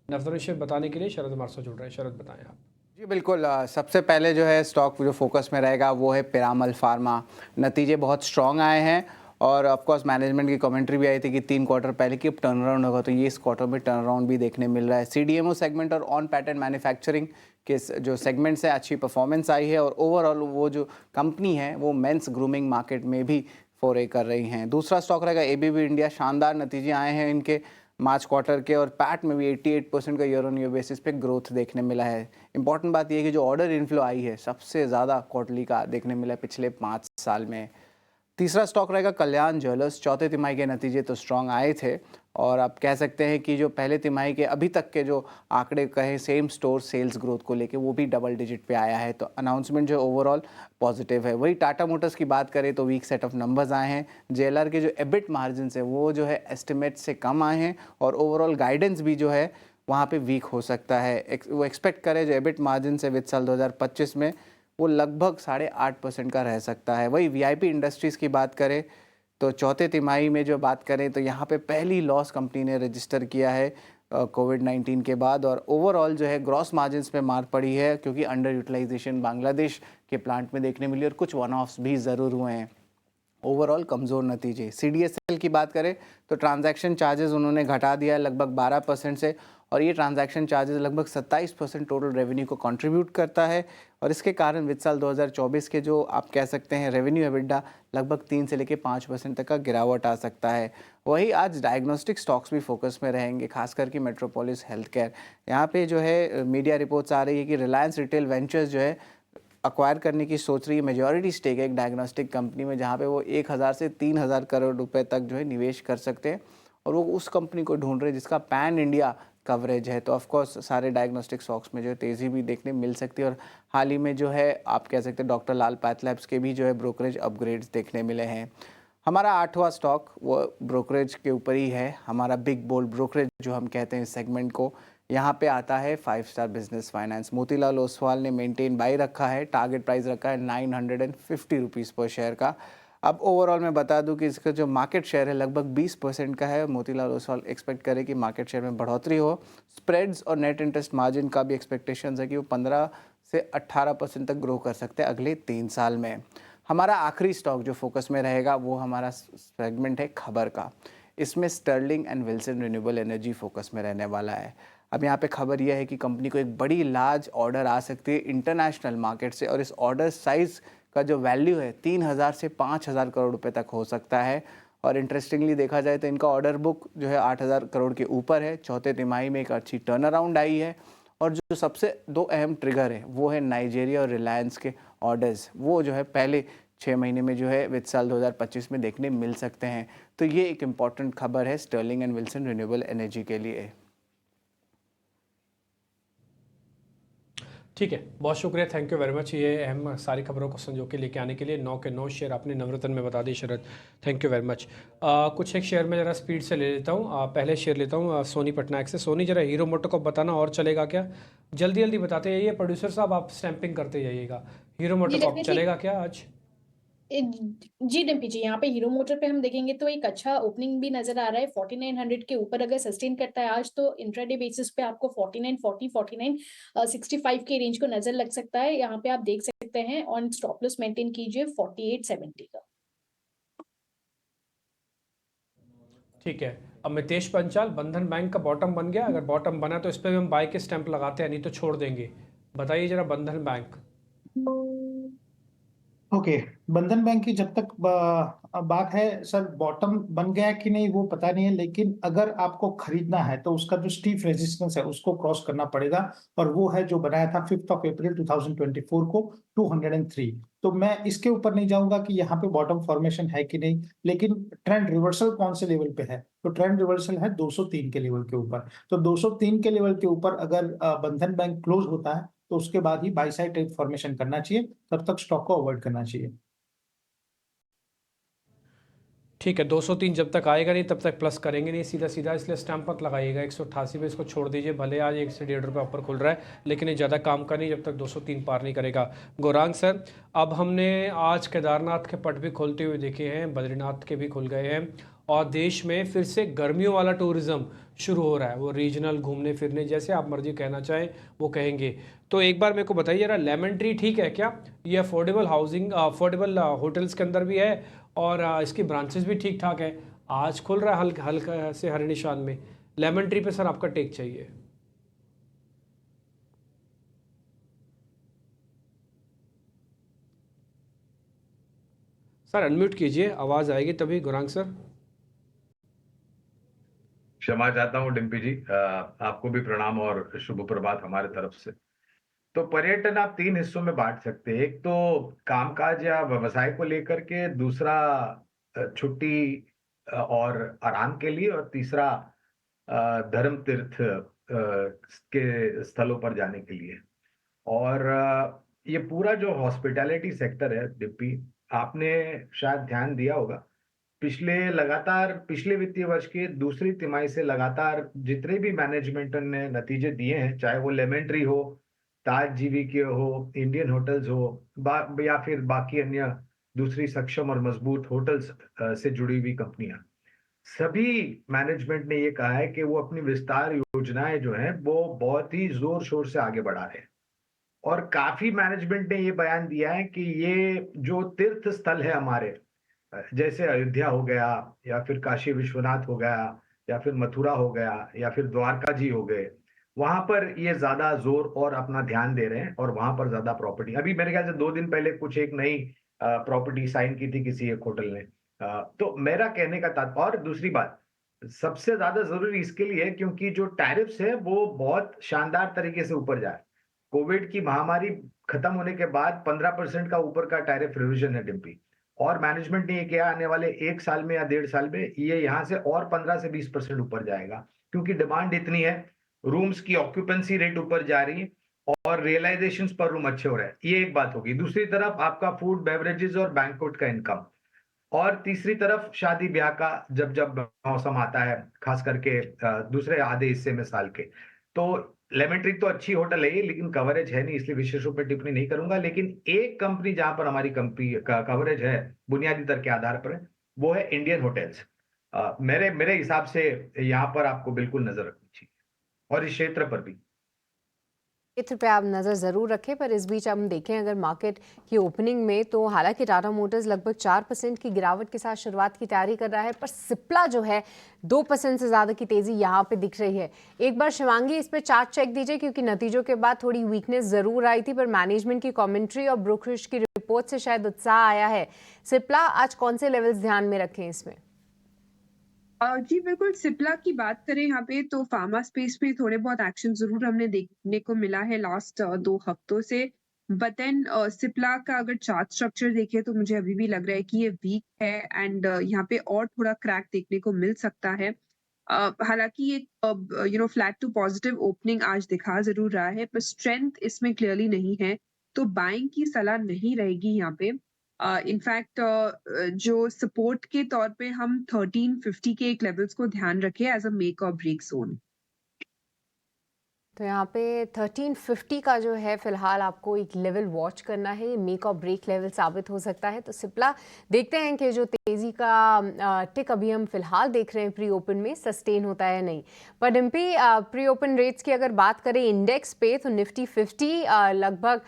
नवरत्न शेयर बताने के लिए शरद हमारे साथ जुड़ रहे हैं। शरद बताएं आप। जी बिल्कुल, सबसे पहले जो है स्टॉक जो फोकस में रहेगा वो है पिरामल फार्मा। नतीजे बहुत स्ट्रॉन्ग आए हैं, और ऑफ कोर्स मैनेजमेंट की कमेंट्री भी आई थी कि 3 क्वार्टर पहले कि अब टर्न अराउंड होगा, तो ये इस क्वार्टर में टर्न अराउंड भी देखने मिल रहा है। CDMO सेगमेंट और ऑन पैटर्न मैन्युफैक्चरिंग के जो सेगमेंट्स है अच्छी परफॉर्मेंस आई है, और ओवरऑल वो जो कंपनी है वो मेंस ग्रूमिंग मार्केट में भी फोरे कर रही हैं। दूसरा स्टॉक रहेगा ABB इंडिया। शानदार नतीजे आए हैं इनके मार्च क्वार्टर के, और पैट में भी 88% का ईयर ऑन ईयर बेसिस पे ग्रोथ देखने मिला है। इंपॉर्टेंट बात यह है कि जो ऑर्डर इनफ्लो आई है सबसे ज़्यादा क्वार्टरली का देखने मिला है पिछले 5 साल में। तीसरा स्टॉक रहेगा कल्याण ज्वेलर्स। चौथे तिमाही के नतीजे तो स्ट्रॉन्ग आए थे, और आप कह सकते हैं कि जो पहले तिमाही के अभी तक के जो आंकड़े कहें सेम स्टोर सेल्स ग्रोथ को लेके, वो भी डबल डिजिट पे आया है। तो अनाउंसमेंट जो ओवरऑल पॉजिटिव है। वही टाटा मोटर्स की बात करें तो वीक सेट ऑफ नंबर्स आए हैं। JLR के जो EBIT मार्जिन है वो जो है एस्टिमेट से कम आए हैं, और ओवरऑल गाइडेंस भी जो है वहाँ पे वीक हो सकता है। वो एक्सपेक्ट करें जो एबिट मार्जिन से वित्त साल 2025 में वो लगभग 8.5% का रह सकता है। वही वीआईपी इंडस्ट्रीज़ की बात करें तो चौथे तिमाही में जो बात करें तो यहाँ पे पहली लॉस कंपनी ने रजिस्टर किया है कोविड-19 के बाद, और ओवरऑल जो है ग्रॉस मार्जिन्स पे मार पड़ी है क्योंकि अंडर यूटिलाइजेशन बांग्लादेश के प्लांट में देखने मिली और कुछ वन ऑफ्स भी ज़रूर हुए हैं। ओवरऑल कमज़ोर नतीजे। सीडीएसएल की बात करें तो ट्रांजैक्शन चार्जेस उन्होंने घटा दिया है लगभग 12% से, और ये ट्रांजैक्शन चार्जेस लगभग 27% टोटल रेवेन्यू को कंट्रीब्यूट करता है, और इसके कारण वित्त साल 2024 के जो आप कह सकते हैं रेवेन्यू एबिटडा लगभग 3 से लेकर 5% तक का गिरावट आ सकता है। वही आज डायग्नोस्टिक स्टॉक्स भी फोकस में रहेंगे, खासकर कि मेट्रोपोलिस हेल्थ केयर। यहाँ पे जो है मीडिया रिपोर्ट्स आ रही है कि रिलायंस रिटेल वेंचर्स जो है अक्वायर करने की सोच रही है मेजॉरिटी स्टेक है एक डायग्नोस्टिक कंपनी में, जहाँ पे वो 1000 से 3000 करोड़ रुपए तक जो है निवेश कर सकते हैं, और वो उस कंपनी को ढूंढ रहे हैं जिसका पैन इंडिया कवरेज है। तो ऑफकोर्स सारे डायग्नोस्टिक स्टॉक्स में जो है तेज़ी भी देखने मिल सकती है, और हाल ही में जो है आप कह सकते हैं डॉक्टर लाल पैथलैब्स के भी जो है ब्रोकरेज अपग्रेड्स देखने मिले हैं। हमारा 8वां स्टॉक वो ब्रोकरेज के ऊपर ही है, हमारा बिग बोल्ड ब्रोकरेज जो हम कहते हैं इस सेगमेंट को। यहाँ पे आता है 5 star business finance. Motilal Oswal ने मेंटेन बाई रखा है, टारगेट प्राइस रखा है 950 रुपीज़ पर शेयर का। अब ओवरऑल मैं बता दूं कि इसका जो मार्केट शेयर है लगभग 20% का है। मोतीलाल ओसवाल एक्सपेक्ट करे कि मार्केट शेयर में बढ़ोतरी हो। स्प्रेड्स और नेट इंटरेस्ट मार्जिन का भी एक्सपेक्टेशन है कि वो 15 से 18% तक ग्रो कर सकते हैं अगले 3 साल में। हमारा आखिरी स्टॉक जो फोकस में रहेगा वो हमारा सेगमेंट है खबर का। इसमें Sterling and Wilson renewable energy focus में रहने वाला है। अब यहाँ पे खबर यह है कि कंपनी को एक बड़ी लार्ज ऑर्डर आ सकती है इंटरनेशनल मार्केट से, और इस ऑर्डर साइज़ का जो वैल्यू है 3000 से 5000 करोड़ रुपए तक हो सकता है। और इंटरेस्टिंगली देखा जाए तो इनका ऑर्डर बुक जो है 8000 करोड़ के ऊपर है। चौथे तिमाही में एक अच्छी टर्न अराउंड आई है, और जो सबसे 2 अहम ट्रिगर है वो है नाइजीरिया और रिलायंस के ऑर्डर्स, वो जो है पहले 6 महीने में जो है वित्त साल 2025 में देखने मिल सकते हैं। तो ये एक इम्पॉर्टेंट खबर है Sterling and Wilson renewable energy के लिए। ठीक है, बहुत शुक्रिया, थैंक यू वेरी मच ये अहम सारी खबरों को संजो के लेके आने के लिए। 9 के 9 शेयर आपने नवरत्न में बता दी शरद, थैंक यू वेरी मच। कुछ एक शेयर में ज़रा स्पीड से ले लेता हूँ। पहले शेयर लेता हूँ सोनी पटनायक से। सोनी जरा हीरो मोटो को बताना और चलेगा क्या, जल्दी जल्दी बताते जाइए। प्रोड्यूसर साहब आप स्टैंपिंग करते जाइएगा। हीरो मोटो को चलेगा क्या आज? जी डिम्पी जी, यहाँ पे हीरो मोटर पे हम देखेंगे तो एक अच्छा ओपनिंग भी नजर आ रहा है। 4900 के ऊपर अगर सस्टेन करता है आज तो इंट्राडे बेसिस पे आपको 4940 4965 के रेंज को नजर लग सकता है। यहाँ पे आप देख सकते हैं ऑन स्टॉप लॉस मेंटेन कीजिए 4870 का। ठीक है, अब मितेश पंचाल, बंधन बैंक का बॉटम बन गया। अगर बॉटम बना तो इस पर भी हम बाय के स्टैंप लगाते हैं, नहीं तो छोड़ देंगे। बताइए जरा बंधन बैंक। ओके, बंधन बैंक की जब तक बात है सर, बॉटम बन गया कि नहीं वो पता नहीं है, लेकिन अगर आपको खरीदना है तो उसका जो स्टीफ रेजिस्टेंस है उसको क्रॉस करना पड़ेगा, और वो है जो बनाया था 5 अप्रैल 2024 को 203। तो मैं इसके ऊपर नहीं जाऊंगा कि यहाँ पे बॉटम फॉर्मेशन है कि नहीं, लेकिन ट्रेंड रिवर्सल कौन से लेवल पे है, तो ट्रेंड रिवर्सल है 203 के लेवल के ऊपर। तो 203 के लेवल के ऊपर अगर बंधन बैंक क्लोज होता है तो उसके बाद ही बाई साइड ट्रेड फॉर्मेशन करना चाहिए, तब तक स्टॉक को अवॉइड करना चाहिए। ठीक है, 203 जब तक आएगा नहीं तब तक प्लस करेंगे नहीं सीधा सीधा, इसलिए स्टैंप मत लगाइएगा। 188 पे इसको छोड़ दीजिए, भले आज 1 से 1.5 रुपये ऊपर खुल रहा है, लेकिन ये ज़्यादा काम का नहीं जब तक 203 पार नहीं करेगा। गौरांग सर, अब हमने आज केदारनाथ के पट भी खोलते हुए देखे हैं, बद्रीनाथ के भी खुल गए हैं, और देश में फिर से गर्मियों वाला टूरिज़्म शुरू हो रहा है। वो रीजनल घूमने फिरने, जैसे आप मर्जी कहना चाहें वो कहेंगे। तो एक बार मेरे को बताइए जरा, लेमन ट्री ठीक है क्या? ये अफोर्डेबल हाउसिंग, अफोर्डेबल होटल्स के अंदर भी है, और इसकी ब्रांचेस भी ठीक ठाक है। आज खुल रहा है हल्का हल्का से हरे निशान में। लेमन ट्री पे सर आपका टेक चाहिए। सर अनम्यूट कीजिए, आवाज़ आएगी तभी। गुरांग सर। क्षमा चाहता हूँ डिम्पी जी, आपको भी प्रणाम और शुभ प्रभात हमारे तरफ से। तो पर्यटन आप 3 हिस्सों में बांट सकते हैं, एक तो कामकाज या व्यवसाय को लेकर के, दूसरा छुट्टी और आराम के लिए, और तीसरा धर्म तीर्थ के स्थलों पर जाने के लिए। और ये पूरा जो हॉस्पिटैलिटी सेक्टर है डिम्पी, आपने शायद ध्यान दिया होगा पिछले वित्तीय वर्ष के दूसरी तिमाही से लगातार जितने भी मैनेजमेंट ने नतीजे दिए हैं, चाहे वो लेमन ट्री हो, ताज जीवीके हो, इंडियन होटल्स हो, या फिर बाकी अन्य दूसरी सक्षम और मजबूत होटल्स से जुड़ी हुई कंपनियां, सभी मैनेजमेंट ने ये कहा है कि वो अपनी विस्तार योजनाएं जो हैं वो बहुत ही जोर शोर से आगे बढ़ा रहे हैं। और काफी मैनेजमेंट ने ये बयान दिया है कि ये जो तीर्थ स्थल है हमारे, जैसे अयोध्या हो गया या फिर काशी विश्वनाथ हो गया या फिर मथुरा हो गया या फिर द्वारका जी हो गए, वहां पर ये ज्यादा जोर और अपना ध्यान दे रहे हैं और वहां पर ज्यादा प्रॉपर्टी, अभी मेरे ख्याल से 2 दिन पहले कुछ एक नई प्रॉपर्टी साइन की थी किसी एक होटल ने। तो मेरा कहने का तात्पर्य, और दूसरी बात सबसे ज्यादा जरूरी इसके लिए है क्योंकि जो टैरिफ्स है वो बहुत शानदार तरीके से ऊपर जाए। कोविड की महामारी खत्म होने के बाद 15% का ऊपर का टैरिफ रिविजन है डिम्पी, और मैनेजमेंट ने ये किया आने वाले 1 साल में या 1.5 साल में ये यहाँ से और 15 से 20% ऊपर जाएगा, क्योंकि डिमांड इतनी है, रूम्स की ऑक्यूपेंसी रेट ऊपर जा रही है और रियलाइजेशन पर रूम अच्छे हो रहे हैं। ये एक बात होगी। दूसरी तरफ आपका फूड, बेवरेजेस और बैंक्वेट का इनकम, और तीसरी तरफ शादी ब्याह का जब मौसम आता है, खास करके दूसरे आधे हिस्से में साल के, तो लेमन ट्री तो अच्छी होटल है लेकिन कवरेज है नहीं, इसलिए विशेष रूप में टिप्पणी नहीं करूंगा। लेकिन एक कंपनी जहां पर हमारी कंपनी का कवरेज है बुनियादी दर के आधार पर, वो है इंडियन होटल्स। मेरे हिसाब से यहाँ पर आपको बिल्कुल नजर रखनी चाहिए, और इस क्षेत्र पर भी। क्षेत्र पे आप नज़र ज़रूर रखें। पर इस बीच हम देखें अगर मार्केट की ओपनिंग में, तो हालांकि टाटा मोटर्स लगभग 4% की गिरावट के साथ शुरुआत की तैयारी कर रहा है, पर सिप्ला जो है 2% से ज़्यादा की तेज़ी यहाँ पे दिख रही है। एक बार शिवांगी इस पे चार्ट चेक दीजिए, क्योंकि नतीजों के बाद थोड़ी वीकनेस ज़रूर आई थी, पर मैनेजमेंट की कॉमेंट्री और ब्रोकरेज की रिपोर्ट से शायद उत्साह आया है। सिप्ला आज कौन से लेवल्स ध्यान में रखें इसमें? जी बिल्कुल, सिप्ला की बात करें यहाँ पे तो फार्मा स्पेस में थोड़े बहुत एक्शन जरूर हमने देखने को मिला है लास्ट 2 हफ्तों से। बट देन सिप्ला का अगर चार्ट स्ट्रक्चर देखें तो मुझे अभी भी लग रहा है कि ये वीक है, एंड यहाँ पे और थोड़ा क्रैक देखने को मिल सकता है। हालांकि ये फ्लैट टू पॉजिटिव ओपनिंग आज दिखा जरूर रहा है, पर स्ट्रेंथ इसमें क्लियरली नहीं है, तो बाइंग की सलाह नहीं रहेगी यहाँ पे। इनफैक्ट जो सपोर्ट के तौर पे हम 1350 के एक लेवल्स को ध्यान रखें एज अ मेक और ब्रेक जोन। तो यहाँ पे 1350 का जो है फिलहाल आपको एक लेवल वॉच करना है, ये मेक और ब्रेक लेवल साबित हो सकता है। तो सिप्ला देखते हैं कि जो तेज़ी का टिक अभी हम फिलहाल देख रहे हैं प्री ओपन में सस्टेन होता है या नहीं। पर डिम्पी, प्री ओपन रेट्स की अगर बात करें इंडेक्स पे, तो निफ्टी 50 लगभग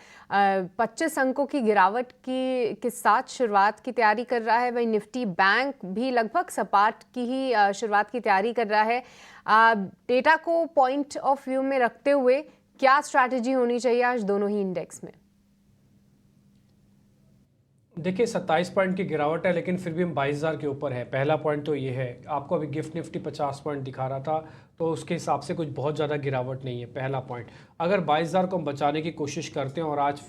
25 अंकों की गिरावट के साथ शुरुआत की तैयारी कर रहा है। वही निफ्टी बैंक भी लगभग सपाट की ही शुरुआत की तैयारी कर रहा है। डेटा को पॉइंट ऑफ व्यू में रखते हुए क्या स्ट्रैटेजी होनी चाहिए आज दोनों ही इंडेक्स में? देखिए 27 पॉइंट की गिरावट है, लेकिन फिर भी हम 22,000 के ऊपर है। पहला पॉइंट तो ये है, आपको अभी गिफ्ट निफ्टी 50 पॉइंट दिखा रहा था, तो उसके हिसाब से कुछ बहुत ज़्यादा गिरावट नहीं है। पहला पॉइंट, अगर 22,000 को हम बचाने की कोशिश करते हैं, और आज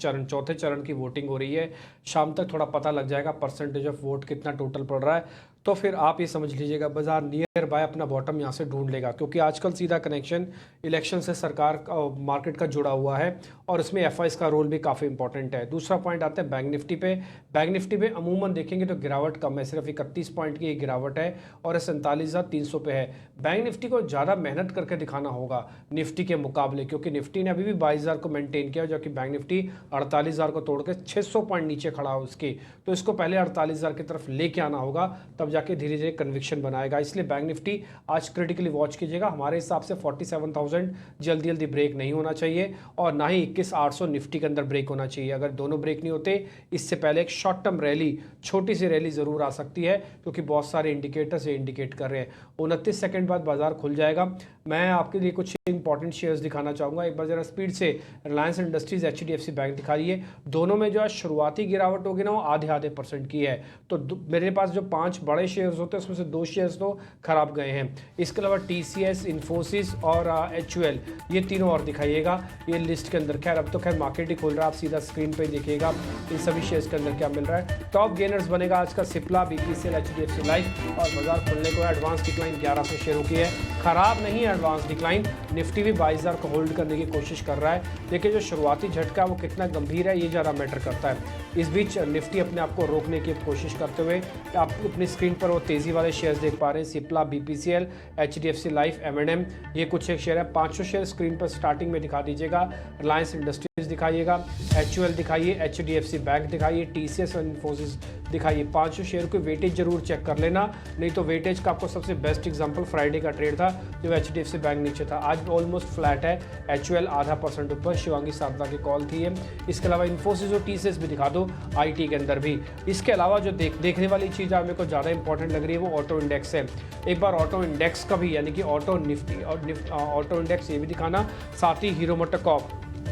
चौथे चरण की वोटिंग हो रही है, शाम तक थोड़ा पता लग जाएगा परसेंटेज ऑफ वोट कितना टोटल पड़ रहा है, तो फिर आप ये समझ लीजिएगा बाजार नियर बाय अपना बॉटम यहाँ से ढूंढ लेगा, क्योंकि आजकल सीधा कनेक्शन इलेक्शन से सरकार मार्केट का जुड़ा हुआ है, और इसमें एफआईएस का रोल भी काफ़ी इंपॉर्टेंट है। दूसरा पॉइंट आता है बैंक निफ्टी पे। बैंक निफ्टी पे अमूमन देखेंगे तो गिरावट कम है, सिर्फ 31 पॉइंट की गिरावट है, और 47,300 पे है। बैंक निफ्टी को ज़्यादा मेहनत करके दिखाना होगा निफ्टी के मुकाबले, क्योंकि निफ्टी ने अभी भी 22,000 को मेंटेन किया, जबकि बैंक निफ्टी 48,000 को तोड़ के 600 पॉइंट नीचे खड़ा हो उसकी, तो इसको पहले 48,000 की तरफ लेके आना होगा, तब जाके धीरे धीरे कन्विक्शन बनाएगा। इसलिए बैंक निफ्टी आज क्रिटिकली वॉच कीजिएगा। हमारे हिसाब से 47,000 जल्दी जल्दी ब्रेक नहीं होना चाहिए, और ना ही 21,800 निफ्टी के अंदर ब्रेक होना चाहिए। अगर दोनों ब्रेक नहीं होते, इससे पहले एक शॉर्ट टर्म रैली, छोटी सी रैली ज़रूर आ सकती है, क्योंकि बहुत सारे इंडिकेटर्स ये इंडिकेट कर रहे हैं। 29 सेकंड बाद बाजार खुल जाएगा। मैं आपके लिए कुछ इंपॉर्टेंट शेयर्स दिखाना चाहूँगा। एक बार जरा स्पीड से रिलायंस इंडस्ट्रीज, HDFC बैंक दिखाइए। दोनों में जो है शुरुआती गिरावट होगी ना, वो आधे % की है। तो मेरे पास जो 5 बड़े शेयर्स होते हैं, उसमें से 2 शेयर्स तो खराब गए हैं। इसके अलावा TCS, इन्फोसिस और HUL, ये तीनों और दिखाइएगा ये लिस्ट के अंदर। खैर अब तो खैर मार्केट ही खोल रहा है, आप सीधा स्क्रीन पे देखिएगा इन सभी शेयर्स के अंदर क्या मिल रहा है। टॉप गेनर्स बनेगा आज का सिप्ला, BPCL, HDFC लाइफ, और बाजार खुलने को एडवांस डिक्लाइन 1100 शेयरों की है। खराब नहीं है एडवांस डिक्लाइन। निफ्टी भी 22,000 को होल्ड करने की कोशिश कर रहा है, लेकिन जो शुरुआती झटका वो कितना गंभीर है ये ज़्यादा मैटर करता है। इस बीच निफ्टी अपने आप को रोकने की कोशिश करते हुए आप अपनी स्क्रीन पर वो तेज़ी वाले शेयर्स देख पा रहे हैं। Cipla, BPCL, HDFC life, M&M, ये कुछ एक शेयर है। 500 शेयर स्क्रीन पर स्टार्टिंग में दिखा दीजिएगा। रिलायंस इंडस्ट्रीज दिखाइएगा, HUL दिखाइए, HDFC बैंक दिखाइए, TCS और इन्फोसिस दिखाइए। 500 शेयर को वेटेज जरूर चेक कर लेना, नहीं तो वेटेज का आपको सबसे बेस्ट एग्जांपल फ्राइडे का ट्रेड था जब HDFC बैंक नीचे था। आज ऑलमोस्ट फ्लैट है। HUL 0.5% ऊपर, शिवांगी सारदा की कॉल थी ये। इसके अलावा इन्फोसिस और TCS भी दिखा दो IT के अंदर भी। इसके अलावा जो देखने वाली चीज़ मेरे को ज़्यादा इंपॉर्टेंट लग रही है वो ऑटो इंडेक्स है। एक बार ऑटो इंडेक्स का भी, यानी कि ऑटो निफ्टी और ऑटो इंडेक्स ये भी दिखाना, साथ ही हीरो मोटोकॉर्प,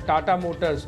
टाटा मोटर्स,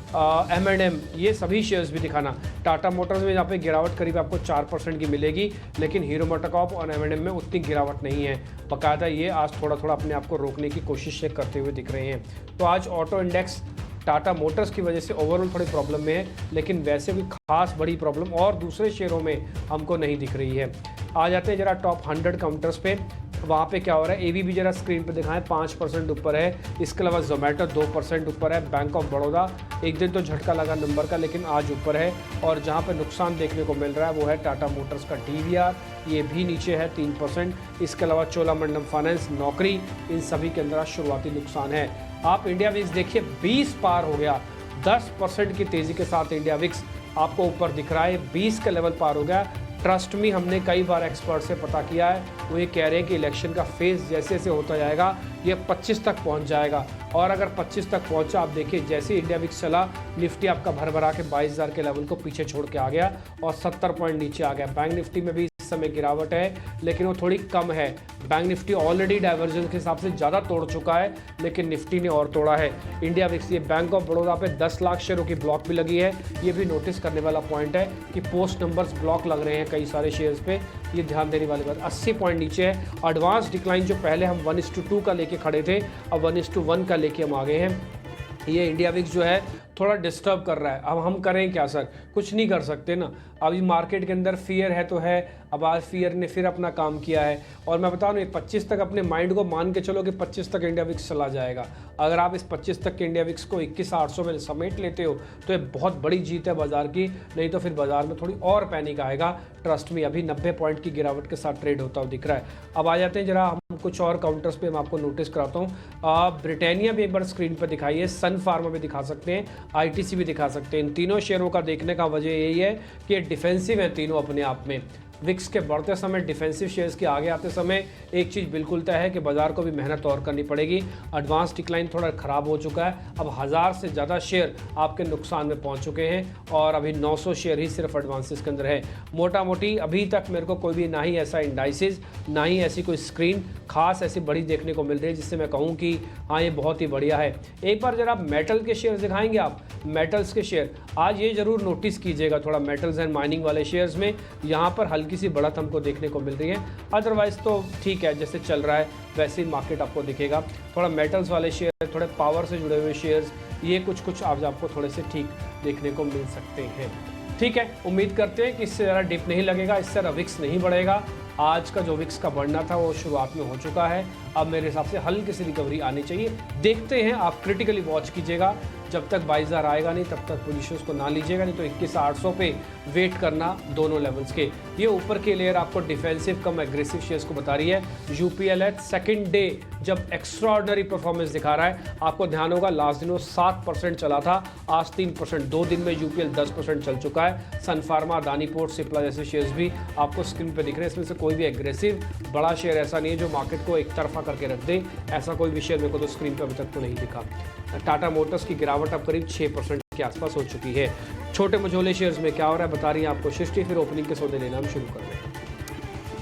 M&M, ये सभी शेयर्स भी दिखाना। टाटा मोटर्स में यहाँ पे गिरावट करीब आपको 4% की मिलेगी, लेकिन हीरो मोटोकॉर्प और M&M में उतनी गिरावट नहीं है। बाकायदा ये आज थोड़ा थोड़ा अपने आप को रोकने की कोशिश करते हुए दिख रहे हैं। तो आज ऑटो इंडेक्स टाटा मोटर्स की वजह से ओवरऑल थोड़ी प्रॉब्लम में है, लेकिन वैसे भी खास बड़ी प्रॉब्लम और दूसरे शेयरों में हमको नहीं दिख रही है। आ जाते हैं जरा टॉप 100 काउंटर्स पे, वहाँ पे क्या हो रहा है। ABB जरा स्क्रीन पे दिखाएं, 5% ऊपर है। इसके अलावा जोमेटो 2% ऊपर है। बैंक ऑफ बड़ौदा एक दिन तो झटका लगा नंबर का, लेकिन आज ऊपर है। और जहाँ पे नुकसान देखने को मिल रहा है वो है टाटा मोटर्स का DVR, ये भी नीचे है 3%। इसके अलावा चोलामंडलम फाइनेंस, नौकरी, इन सभी के अंदर शुरुआती नुकसान है। आप इंडिया विक्स देखिए 20 पार हो गया, 10% की तेज़ी के साथ इंडिया विक्स आपको ऊपर दिख रहा है, 20 का लेवल पार हो गया। ट्रस्ट में हमने कई बार एक्सपर्ट से पता किया है, वो ये कह रहे हैं कि इलेक्शन का फेज जैसे जैसे होता जाएगा ये 25 तक पहुंच जाएगा। और अगर 25 तक पहुंचा, आप देखिए जैसे इंडिया विक्स चला, निफ्टी आपका भर के 22,000 के लेवल को पीछे छोड़ के आ गया और 70 पॉइंट नीचे आ गया। बैंक निफ्टी में भी इस समय गिरावट है, लेकिन वो थोड़ी कम है। बैंक निफ्टी ऑलरेडी डाइवर्जेंस के हिसाब से ज़्यादा तोड़ चुका है, लेकिन निफ्टी ने और तोड़ा है। इंडिया विक्स, ये बैंक ऑफ बड़ौदा पे 10 लाख शेयरों की ब्लॉक भी लगी है। ये भी नोटिस करने वाला पॉइंट है कि पोस्ट नंबर्स ब्लॉक लग रहे हैं कई सारे शेयर्स पे, ये ध्यान देने वाली बात। 80 पॉइंट नीचे है। एडवांस डिक्लाइन जो पहले हम 1:2 का लेके खड़े थे, अब 1:1 का लेके हम आ गए हैं। ये इंडिया विक्स जो है थोड़ा डिस्टर्ब कर रहा है। अब हम करें क्या सर, कुछ नहीं कर सकते ना। अभी मार्केट के अंदर फियर है तो है, अब आज फियर ने फिर अपना काम किया है। और मैं बता रहा हूँ 25 तक अपने माइंड को मान के चलो कि 25 तक इंडिया विक्स चला जाएगा। अगर आप इस 25 तक के इंडिया विक्स को 21,800 में समेट लेते हो तो ये बहुत बड़ी जीत है बाजार की, नहीं तो फिर बाजार में थोड़ी और पैनिक आएगा। ट्रस्ट में अभी 90 पॉइंट की गिरावट के साथ ट्रेड होता हुआ दिख रहा है। अब आ जाते हैं जरा हम कुछ और काउंटर्स पे, मैं आपको नोटिस कराता हूँ। ब्रिटानिया भी एक बार स्क्रीन पर दिखाइए, सन फार्मा भी दिखा सकते हैं, ITC भी दिखा सकते हैं। इन तीनों शेयरों का देखने का वजह यही है कि ये डिफेंसिव हैं तीनों अपने आप में। विक्स के बढ़ते समय, डिफेंसिव शेयर्स के आगे आते समय एक चीज़ बिल्कुल तय है कि बाजार को भी मेहनत और करनी पड़ेगी। एडवांस डिक्लाइन थोड़ा ख़राब हो चुका है, अब 1000 से ज़्यादा शेयर आपके नुकसान में पहुंच चुके हैं और अभी 900 शेयर ही सिर्फ एडवांसेस के अंदर है। मोटा मोटी अभी तक मेरे को कोई भी ना ही ऐसा इंडाइसिस, ना ही ऐसी कोई स्क्रीन खास ऐसी बड़ी देखने को मिल रही है जिससे मैं कहूँ कि हाँ ये बहुत ही बढ़िया है। एक बार जरा मेटल के शेयर दिखाएंगे आप, मेटल्स के शेयर आज ये ज़रूर नोटिस कीजिएगा, थोड़ा मेटल्स एंड माइनिंग वाले शेयर्स में यहाँ पर हल्की सी बढ़त हमको देखने को मिल रही है। अदरवाइज तो ठीक है, जैसे चल रहा है वैसे ही मार्केट आपको दिखेगा। थोड़ा मेटल्स वाले शेयर, थोड़े पावर से जुड़े हुए शेयर्स, ये कुछ आज आपको थोड़े से ठीक देखने को मिल सकते हैं। ठीक है, उम्मीद करते हैं कि इससे ज़्यादा डिप नहीं लगेगा, इससे ज़्यादा विक्स नहीं बढ़ेगा। आज का जो विक्स का बढ़ना था वो शुरुआत में हो चुका है, अब मेरे हिसाब से हल्की सी रिकवरी आनी चाहिए। देखते हैं, आप क्रिटिकली वॉच कीजिएगा। जब तक 22,000 आएगा नहीं तब तक पोजीशंस को ना लीजिएगा, नहीं तो 21,800 पे वेट करना दोनों लेवल्स के। ये ऊपर की लेयर आपको डिफेंसिव कम एग्रेसिव शेयर्स को बता रही है। UPL है सेकंड डे जब एक्स्ट्राऑर्डिनरी परफॉर्मेंस दिखा रहा है। आपको ध्यान होगा लास्ट दिन वो 7% चला था, आज 3%। 2 दिन में UPL 10% चल चुका है। सन फार्मा, अदानी पोर्ट, सिप्ला जैसे शेयर्स भी आपको स्क्रीन पर दिख रहे हैं। इसमें से कोई भी एग्रेसिव बड़ा शेयर ऐसा नहीं है जो मार्केट को एक तरफा करके रख दे, ऐसा कोई भी शेयर मेरे को तो स्क्रीन पर अभी तक तो नहीं दिखा। टाटा मोटर्स की गिरावट अब करीब 6% के आसपास हो चुकी है। छोटे मझोले शेयर्स में क्या हो रहा है बता रही है आपको सृष्टि, फिर ओपनिंग के सौदे लेना हम शुरू कर रहे हैं।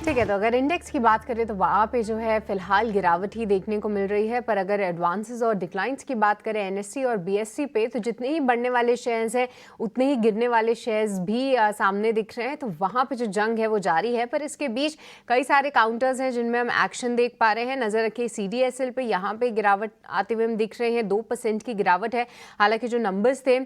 ठीक है, तो अगर इंडेक्स की बात करें तो वहाँ पे जो है फिलहाल गिरावट ही देखने को मिल रही है, पर अगर एडवांसेस और डिक्लाइंस की बात करें NSE और BSE पे, तो जितने ही बढ़ने वाले शेयर्स हैं उतने ही गिरने वाले शेयर्स भी सामने दिख रहे हैं। तो वहाँ पे जो जंग है वो जारी है, पर इसके बीच कई सारे काउंटर्स हैं जिनमें हम एक्शन देख पा रहे हैं। नज़र रखिए CDSL पे, यहाँ पे गिरावट आते हुए हम दिख रहे हैं, 2% की गिरावट है। हालांकि जो नंबर्स थे,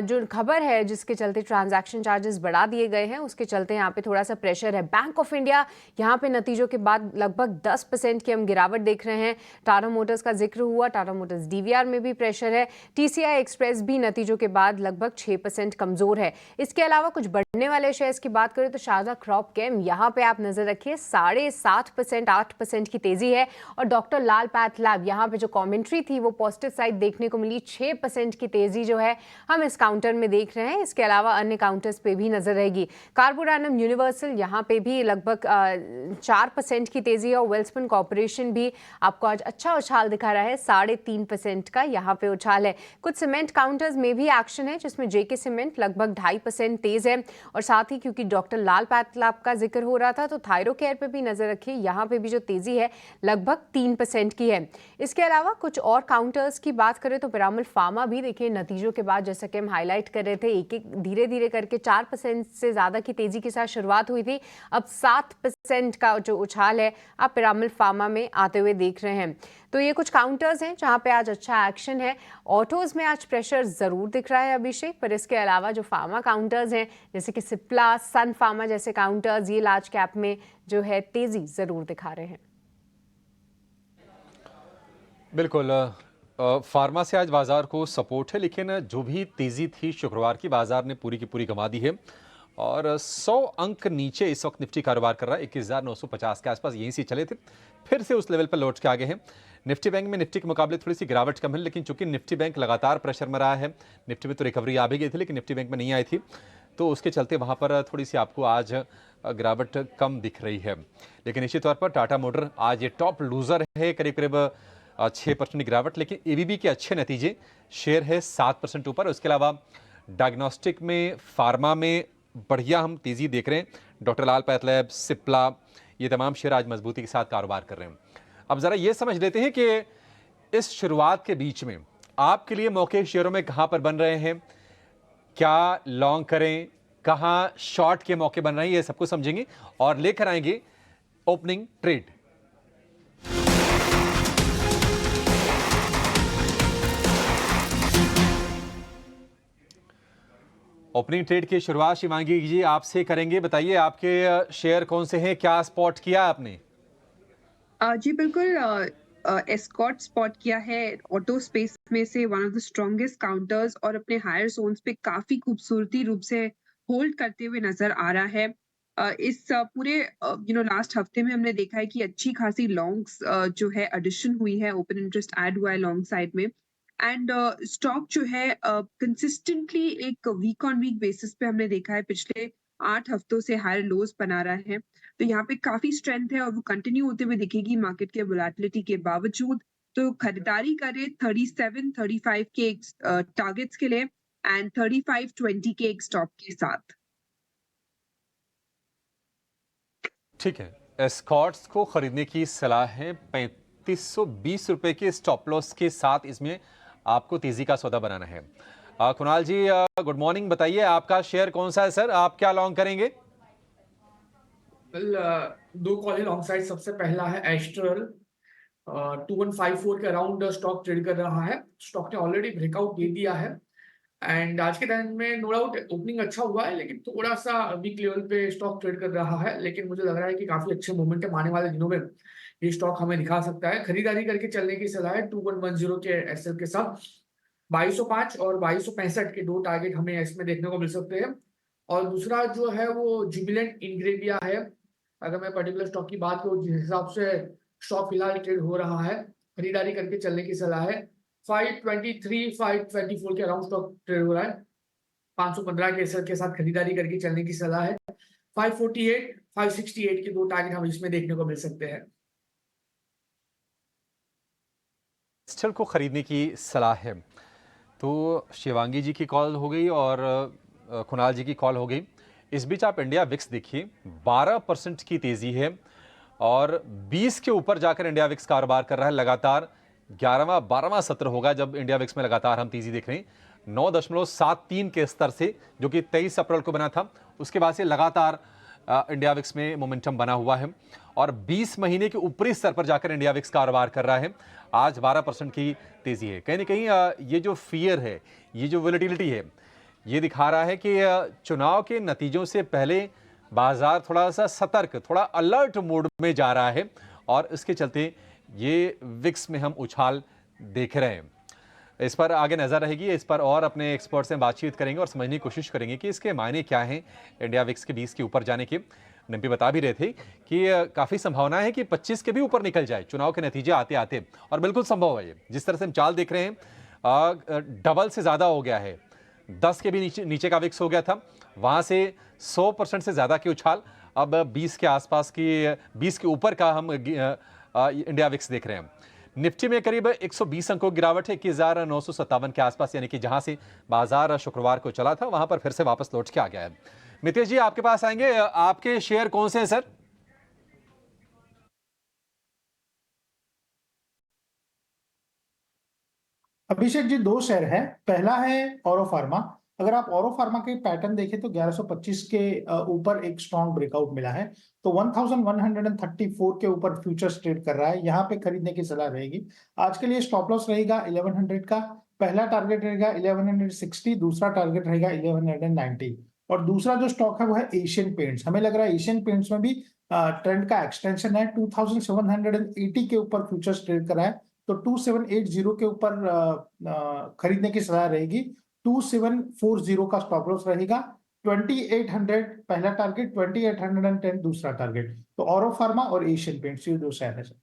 जो खबर है जिसके चलते ट्रांजैक्शन चार्जेस बढ़ा दिए गए हैं, उसके चलते यहाँ पे थोड़ा सा प्रेशर है। बैंक ऑफ इंडिया यहाँ पे नतीजों के बाद लगभग 10% की हम गिरावट देख रहे हैं। टाटा मोटर्स का जिक्र हुआ, टाटा मोटर्स डीवीआर में भी प्रेशर है। टीसीआई एक्सप्रेस भी नतीजों के बाद लगभग 6% कमजोर है। इसके अलावा कुछ बढ़ने वाले शेयर्स की बात करें तो शारदा क्रॉप केम, यहाँ पे आप नजर रखिए 7.5% 8% की तेजी है। और डॉक्टर लाल पैथलैब, यहाँ पे जो कमेंट्री थी वो पॉजिटिव साइड देखने को मिली, 6% की तेजी जो है हम इस काउंटर में देख रहे हैं। इसके अलावा अन्य काउंटर्स पे भी नजर रहेगी। कार्बोरैनम यूनिवर्सल, यहाँ पे भी लगभग 4% की तेजी है। और वेल्सपन कॉर्पोरेशन भी आपको आज अच्छा उछाल दिखा रहा है, 3.5% का यहाँ पे उछाल है। कुछ सीमेंट काउंटर्स में भी एक्शन है, जिसमें जेके सीमेंट लगभग 2.5% तेज है। और साथ ही क्योंकि डॉक्टर लाल पैथलैब का जिक्र हो रहा था तो थायरो केयर पे भी नजर रखिए, यहाँ पे भी जो तेजी है लगभग 3% की है। इसके अलावा कुछ और काउंटर्स की बात करें तो पिरामल फार्मा भी देखिए नतीजों के बाद, जैसा कि हम हाईलाइट कर रहे थे, एक एक धीरे धीरे करके 4% से ज्यादा की तेजी के साथ शुरुआत हुई थी, अब 7% का जो उछाल है आप पिरामल फार्मा में आते हुए देख रहे हैं। तो ये कुछ काउंटर्स हैं जहां पे आज अच्छा एक्शन है। ऑटोज में आज प्रेशर जरूर दिख रहा है अभिषेक, पर इसके अलावा जो फार्मा काउंटर्स हैं जैसे कि सिप्ला, सन फार्मा जैसे काउंटर्स, ये लार्ज कैप में जो है तेजी जरूर दिखा रहे हैं। बिल्कुल, फार्मा से आज बाजार को सपोर्ट है, लेकिन जो भी तेजी थी शुक्रवार की, बाजार ने पूरी की पूरी गंवा दी है। और 100 अंक नीचे इस वक्त निफ्टी कारोबार कर रहा है, 21,950 के आसपास यहीं से चले थे, फिर से उस लेवल पर लौट के आगे हैं। निफ्टी बैंक में निफ्टी के मुकाबले थोड़ी सी गिरावट कम है, लेकिन चूंकि निफ्टी बैंक लगातार प्रेशर में रहा है, निफ्टी में तो रिकवरी आ भी गई थी लेकिन निफ्टी बैंक में नहीं आई थी, तो उसके चलते वहां पर थोड़ी सी आपको आज गिरावट कम दिख रही है। लेकिन निश्चित तौर पर टाटा मोटर आज ये टॉप लूजर है, करीब करीब 6% गिरावट, लेकिन एबीबी के अच्छे नतीजे, शेयर है 7% ऊपर। उसके अलावा डायग्नोस्टिक में, फार्मा में बढ़िया हम तेजी देख रहे हैं। डॉक्टर लाल पैथलैब, सिप्ला, ये तमाम शेयर आज मजबूती के साथ कारोबार कर रहे हैं। अब जरा ये समझ लेते हैं कि इस शुरुआत के बीच में आपके लिए मौके शेयरों में कहां पर बन रहे हैं, क्या लॉन्ग करें, कहां शॉर्ट के मौके बन रहे हैं, ये सब कुछ समझेंगे और लेकर आएंगे ओपनिंग ट्रेड। ओपनिंग ट्रेड की शुरुआत शिवांगी जी आपसे करेंगे। बताइए आपके शेयर कौन से हैं, क्या स्पॉट किया आपने? जी बिल्कुल, एस्कॉर्ट स्पॉट किया है ऑटो स्पेस में से one of the strongest counters, और अपने हायर जोन्स पे काफी खूबसूरती रूप से होल्ड करते हुए नजर आ रहा है। इस पूरे लास्ट हफ्ते में हमने देखा है कि अच्छी खासी लॉन्ग्स जो है एडिशन हुई है, ओपन इंटरेस्ट ऐड हुआ है लॉन्ग साइड में। एंड स्टॉक जो है कंसिस्टेंटली एक वीक ऑन वीक बेसिस पे हमने देखा है पिछले 8 हफ्तों से हायर लोज बना रहा है। तो यहाँ पे काफी स्ट्रेंथ है और वो कंटिन्यू होते हुए दिखेगी मार्केट के वोलेटिलिटी के बावजूद। तो खरीदारी करें 37-35 के टारगेट्स के लिए एंड 35-20 के एक स्टॉप के साथ। ठीक है, एस्कॉर्ट्स को खरीदने की सलाह है 3520 रुपए के स्टॉप लॉस के साथ, इसमें आपको तेजी का सौदा बनाना है। कुणाल जी गुड मॉर्निंग, बताइए आपका शेयर कौन सा है सर, आप क्या लॉन्ग करेंगे? दो कॉल है लॉन्ग साइड। सबसे पहला है एस्ट्रल, 2154 के अराउंड स्टॉक ट्रेड कर रहा है। स्टॉक ने ऑलरेडी ब्रेकआउट दे दिया है एंड आज के दिन में नो डाउट ओपनिंग अच्छा हुआ है, लेकिन थोड़ा सा वीक लेवल पे स्टॉक ट्रेड कर रहा है। लेकिन मुझे लग रहा है कि काफी अच्छे मोमेंटम आने वाले दिनों में ये स्टॉक हमें दिखा सकता है। खरीदारी करके चलने की सलाह है 2110 के एसएल के साथ। 2205 और 2265 के दो टारगेट हमें इसमें देखने को मिल सकते हैं। और दूसरा जो है वो जुबिलेंट इंग्रेविया है। अगर मैं पर्टिकुलर स्टॉक की बात करूँ, जिस हिसाब से स्टॉक फिलहाल ट्रेड हो रहा है, खरीदारी करके चलने की सलाह है। 523 524 के अराउंड स्टॉक ट्रेड हो रहा है। 515 के एसएल के साथ खरीदारी करके चलने की सलाह है। 548 568 के दो टारगेट हम इसमें देखने को मिल सकते हैं। स्टल को खरीदने की सलाह है। तो शिवांगी जी की कॉल हो गई और कुणाल जी की कॉल हो गई। इस बीच आप इंडिया विक्स देखिए, 12% की तेजी है और 20 के ऊपर जाकर इंडिया विक्स कारोबार कर रहा है। लगातार 11वां 12वां सत्र होगा जब इंडिया विक्स में लगातार हम तेजी देख रहे हैं। 9.73 के स्तर से, जो कि 23 अप्रैल को बना था, उसके बाद से लगातार इंडिया विक्स में मोमेंटम बना हुआ है और 20 महीने के ऊपरी स्तर पर जाकर इंडिया विक्स कारोबार कर रहा है। आज 12% की तेजी है। कहीं ना कहीं ये जो फियर है, ये जो वोलेटिलिटी है, ये दिखा रहा है कि चुनाव के नतीजों से पहले बाजार थोड़ा सा सतर्क, थोड़ा अलर्ट मोड में जा रहा है और इसके चलते ये विक्स में हम उछाल देख रहे हैं। इस पर आगे नजर रहेगी, इस पर और अपने एक्सपर्ट से बातचीत करेंगे और समझने की कोशिश करेंगे कि इसके मायने क्या हैं इंडिया विक्स के 20 के ऊपर जाने के। डिम्पी बता भी रहे थे कि काफी संभावना है कि 25 के भी ऊपर निकल जाए चुनाव के नतीजे आते आते, और बिल्कुल संभव है ये। जिस तरह से हम चाल देख रहे हैं डबल से ज्यादा हो गया है, 10 के भी नीचे का विक्स हो गया था, वहां से 100% से ज्यादा की उछाल अब 20 के आसपास की, 20 के ऊपर का हम इंडिया विक्स देख रहे हैं। निफ्टी में करीब 120 अंकों की गिरावट है, 21,957 के आसपास, यानी कि जहां से बाजार शुक्रवार को चला था वहां पर फिर से वापस लौट के आ गया है। मितेश जी आपके पास आएंगे, आपके शेयर कौन से हैं सर? अभिषेक जी, दो शेयर है। पहला है औरो फार्मा। अगर आप औरो फार्मा के पैटर्न देखें तो 1125 के ऊपर एक स्ट्रॉन्ग ब्रेकआउट मिला है, तो 1134 के ऊपर फ्यूचर्स ट्रेड कर रहा है, यहाँ पे खरीदने की सलाह रहेगी। आज के लिए स्टॉप लॉस रहेगा 1100 का, पहला टारगेट रहेगा 1160, दूसरा टारगेट रहेगा 1190। और दूसरा जो स्टॉक है वो है एशियन पेंट्स। हमें लग रहा है एशियन पेंट्स में भी ट्रेंड का एक्सटेंशन है। 2780 के ऊपर फ्यूचर्स ट्रेड कर रहा है, तो 2780 के ऊपर खरीदने की सलाह रहेगी। 2740 का स्टॉप लॉस रहेगा। 2800 पहला टारगेट, 2810 दूसरा टारगेट। तो औरो फार्मा और एशियन पेंट्स, ये दो शेयर है सर।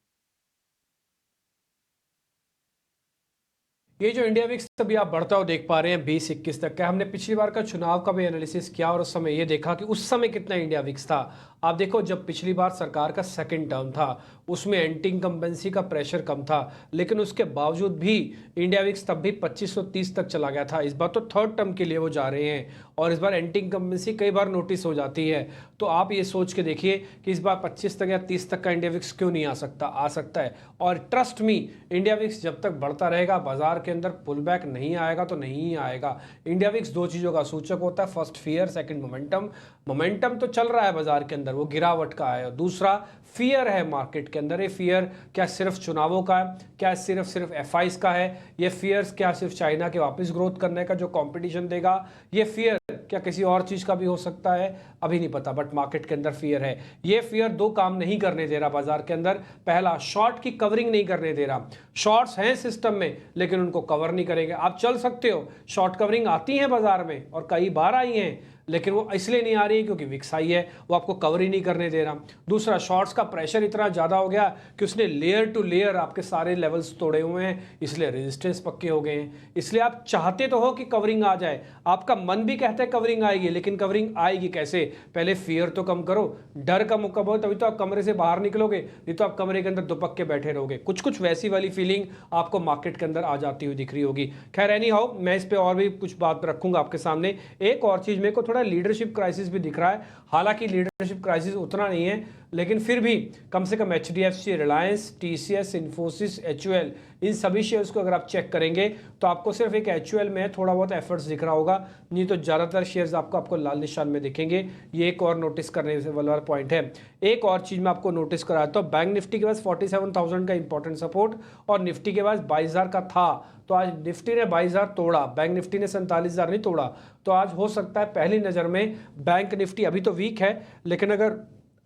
ये जो इंडिया विक्स अभी आप बढ़ता हुआ देख पा रहे हैं 20-21 तक का, हमने पिछली बार का चुनाव का भी एनालिसिस किया और उस समय ये देखा कि उस समय कितना इंडिया विक्स था। आप देखो, जब पिछली बार सरकार का सेकंड टर्म था उसमें एंटी इनकम्बेंसी का प्रेशर कम था, लेकिन उसके बावजूद भी इंडिया विक्स तब भी 2530 तक चला गया था। इस बार तो थर्ड टर्म के लिए वो जा रहे हैं और इस बार एंटी इनकम्बेंसी कई बार नोटिस हो जाती है। तो आप ये सोच के देखिए कि इस बार 25 तक या 30 तक का इंडिया विक्स क्यों नहीं आ सकता, आ सकता है। और ट्रस्ट मी, इंडिया विक्स जब तक बढ़ता रहेगा, बाजार के अंदर पुल बैक नहीं आएगा तो नहीं आएगा। इंडिया विक्स दो चीज़ों का सूचक होता है, first fear, second momentum. Momentum तो चल रहा है बाजार के अंदर, वो गिरावट का है। और दूसरा फियर है मार्केट के अंदर। ये फियर क्या सिर्फ चुनावों का है, क्या सिर्फ एफआईज का है, ये फियर्स क्या सिर्फ चाइना के वापस ग्रोथ करने का जो कंपटीशन देगा, ये फियर क्या किसी और चीज का भी हो सकता है, अभी नहीं पता, बट मार्केट के अंदर फियर है। ये फियर दो काम नहीं करने दे रहा बाजार के अंदर। पहला, शॉर्ट की कवरिंग नहीं करने दे रहा। शॉर्ट्स हैं सिस्टम में लेकिन उनको कवर नहीं करेंगे। आप चल सकते हो, शॉर्ट कवरिंग आती है बाजार में और कई बार आई हैं, लेकिन वो इसलिए नहीं आ रही है क्योंकि विक्स आई है, वो आपको कवर ही नहीं करने दे रहा। दूसरा, शॉर्ट्स का प्रेशर इतना ज़्यादा हो गया कि उसने लेयर टू लेयर आपके सारे लेवल्स तोड़े हुए हैं, इसलिए रेजिस्टेंस पक्के हो गए हैं। इसलिए आप चाहते तो हो कि कवरिंग आ जाए, आपका मन भी कहता है कवरिंग आएगी, लेकिन कवरिंग आएगी कैसे? पहले फियर तो कम करो, डर कम हो, तभी तो आप कमरे से बाहर निकलोगे, नहीं तो आप कमरे के अंदर दुपक के बैठे रहोगे। कुछ कुछ वैसी वाली फीलिंग आपको मार्केट के अंदर आ जाती हुई दिख रही होगी। खैर, एनी हाउ, मैं इस पर और भी कुछ बात रखूंगा आपके सामने। एक और चीज़, मेरे को थोड़ा लीडरशिप क्राइसिस भी दिख रहा है। हालांकि लीडरशिप क्राइसिस उतना नहीं है, लेकिन फिर भी कम से कम HDFC, Reliance, TCS, Infosys, HUL, इन सभी शेयर्स को अगर आप चेक करेंगे तो आपको सिर्फ एक HUL में थोड़ा बहुत एफर्ट्स दिख रहा होगा, नहीं तो ज़्यादातर शेयर्स आपको लाल निशान में दिखेंगे। ये एक और नोटिस करने वाला पॉइंट है। एक और चीज़ मैं आपको नोटिस कराता हूँ, बैंक निफ्टी के पास 47,000 का इंपॉर्टेंट सपोर्ट और निफ्टी के पास 22,000 का था, तो आज निफ्टी ने 22,000 तोड़ा, बैंक निफ्टी ने 47,000 नहीं तोड़ा। तो आज हो सकता है पहली नज़र में बैंक निफ्टी अभी तो वीक है, लेकिन अगर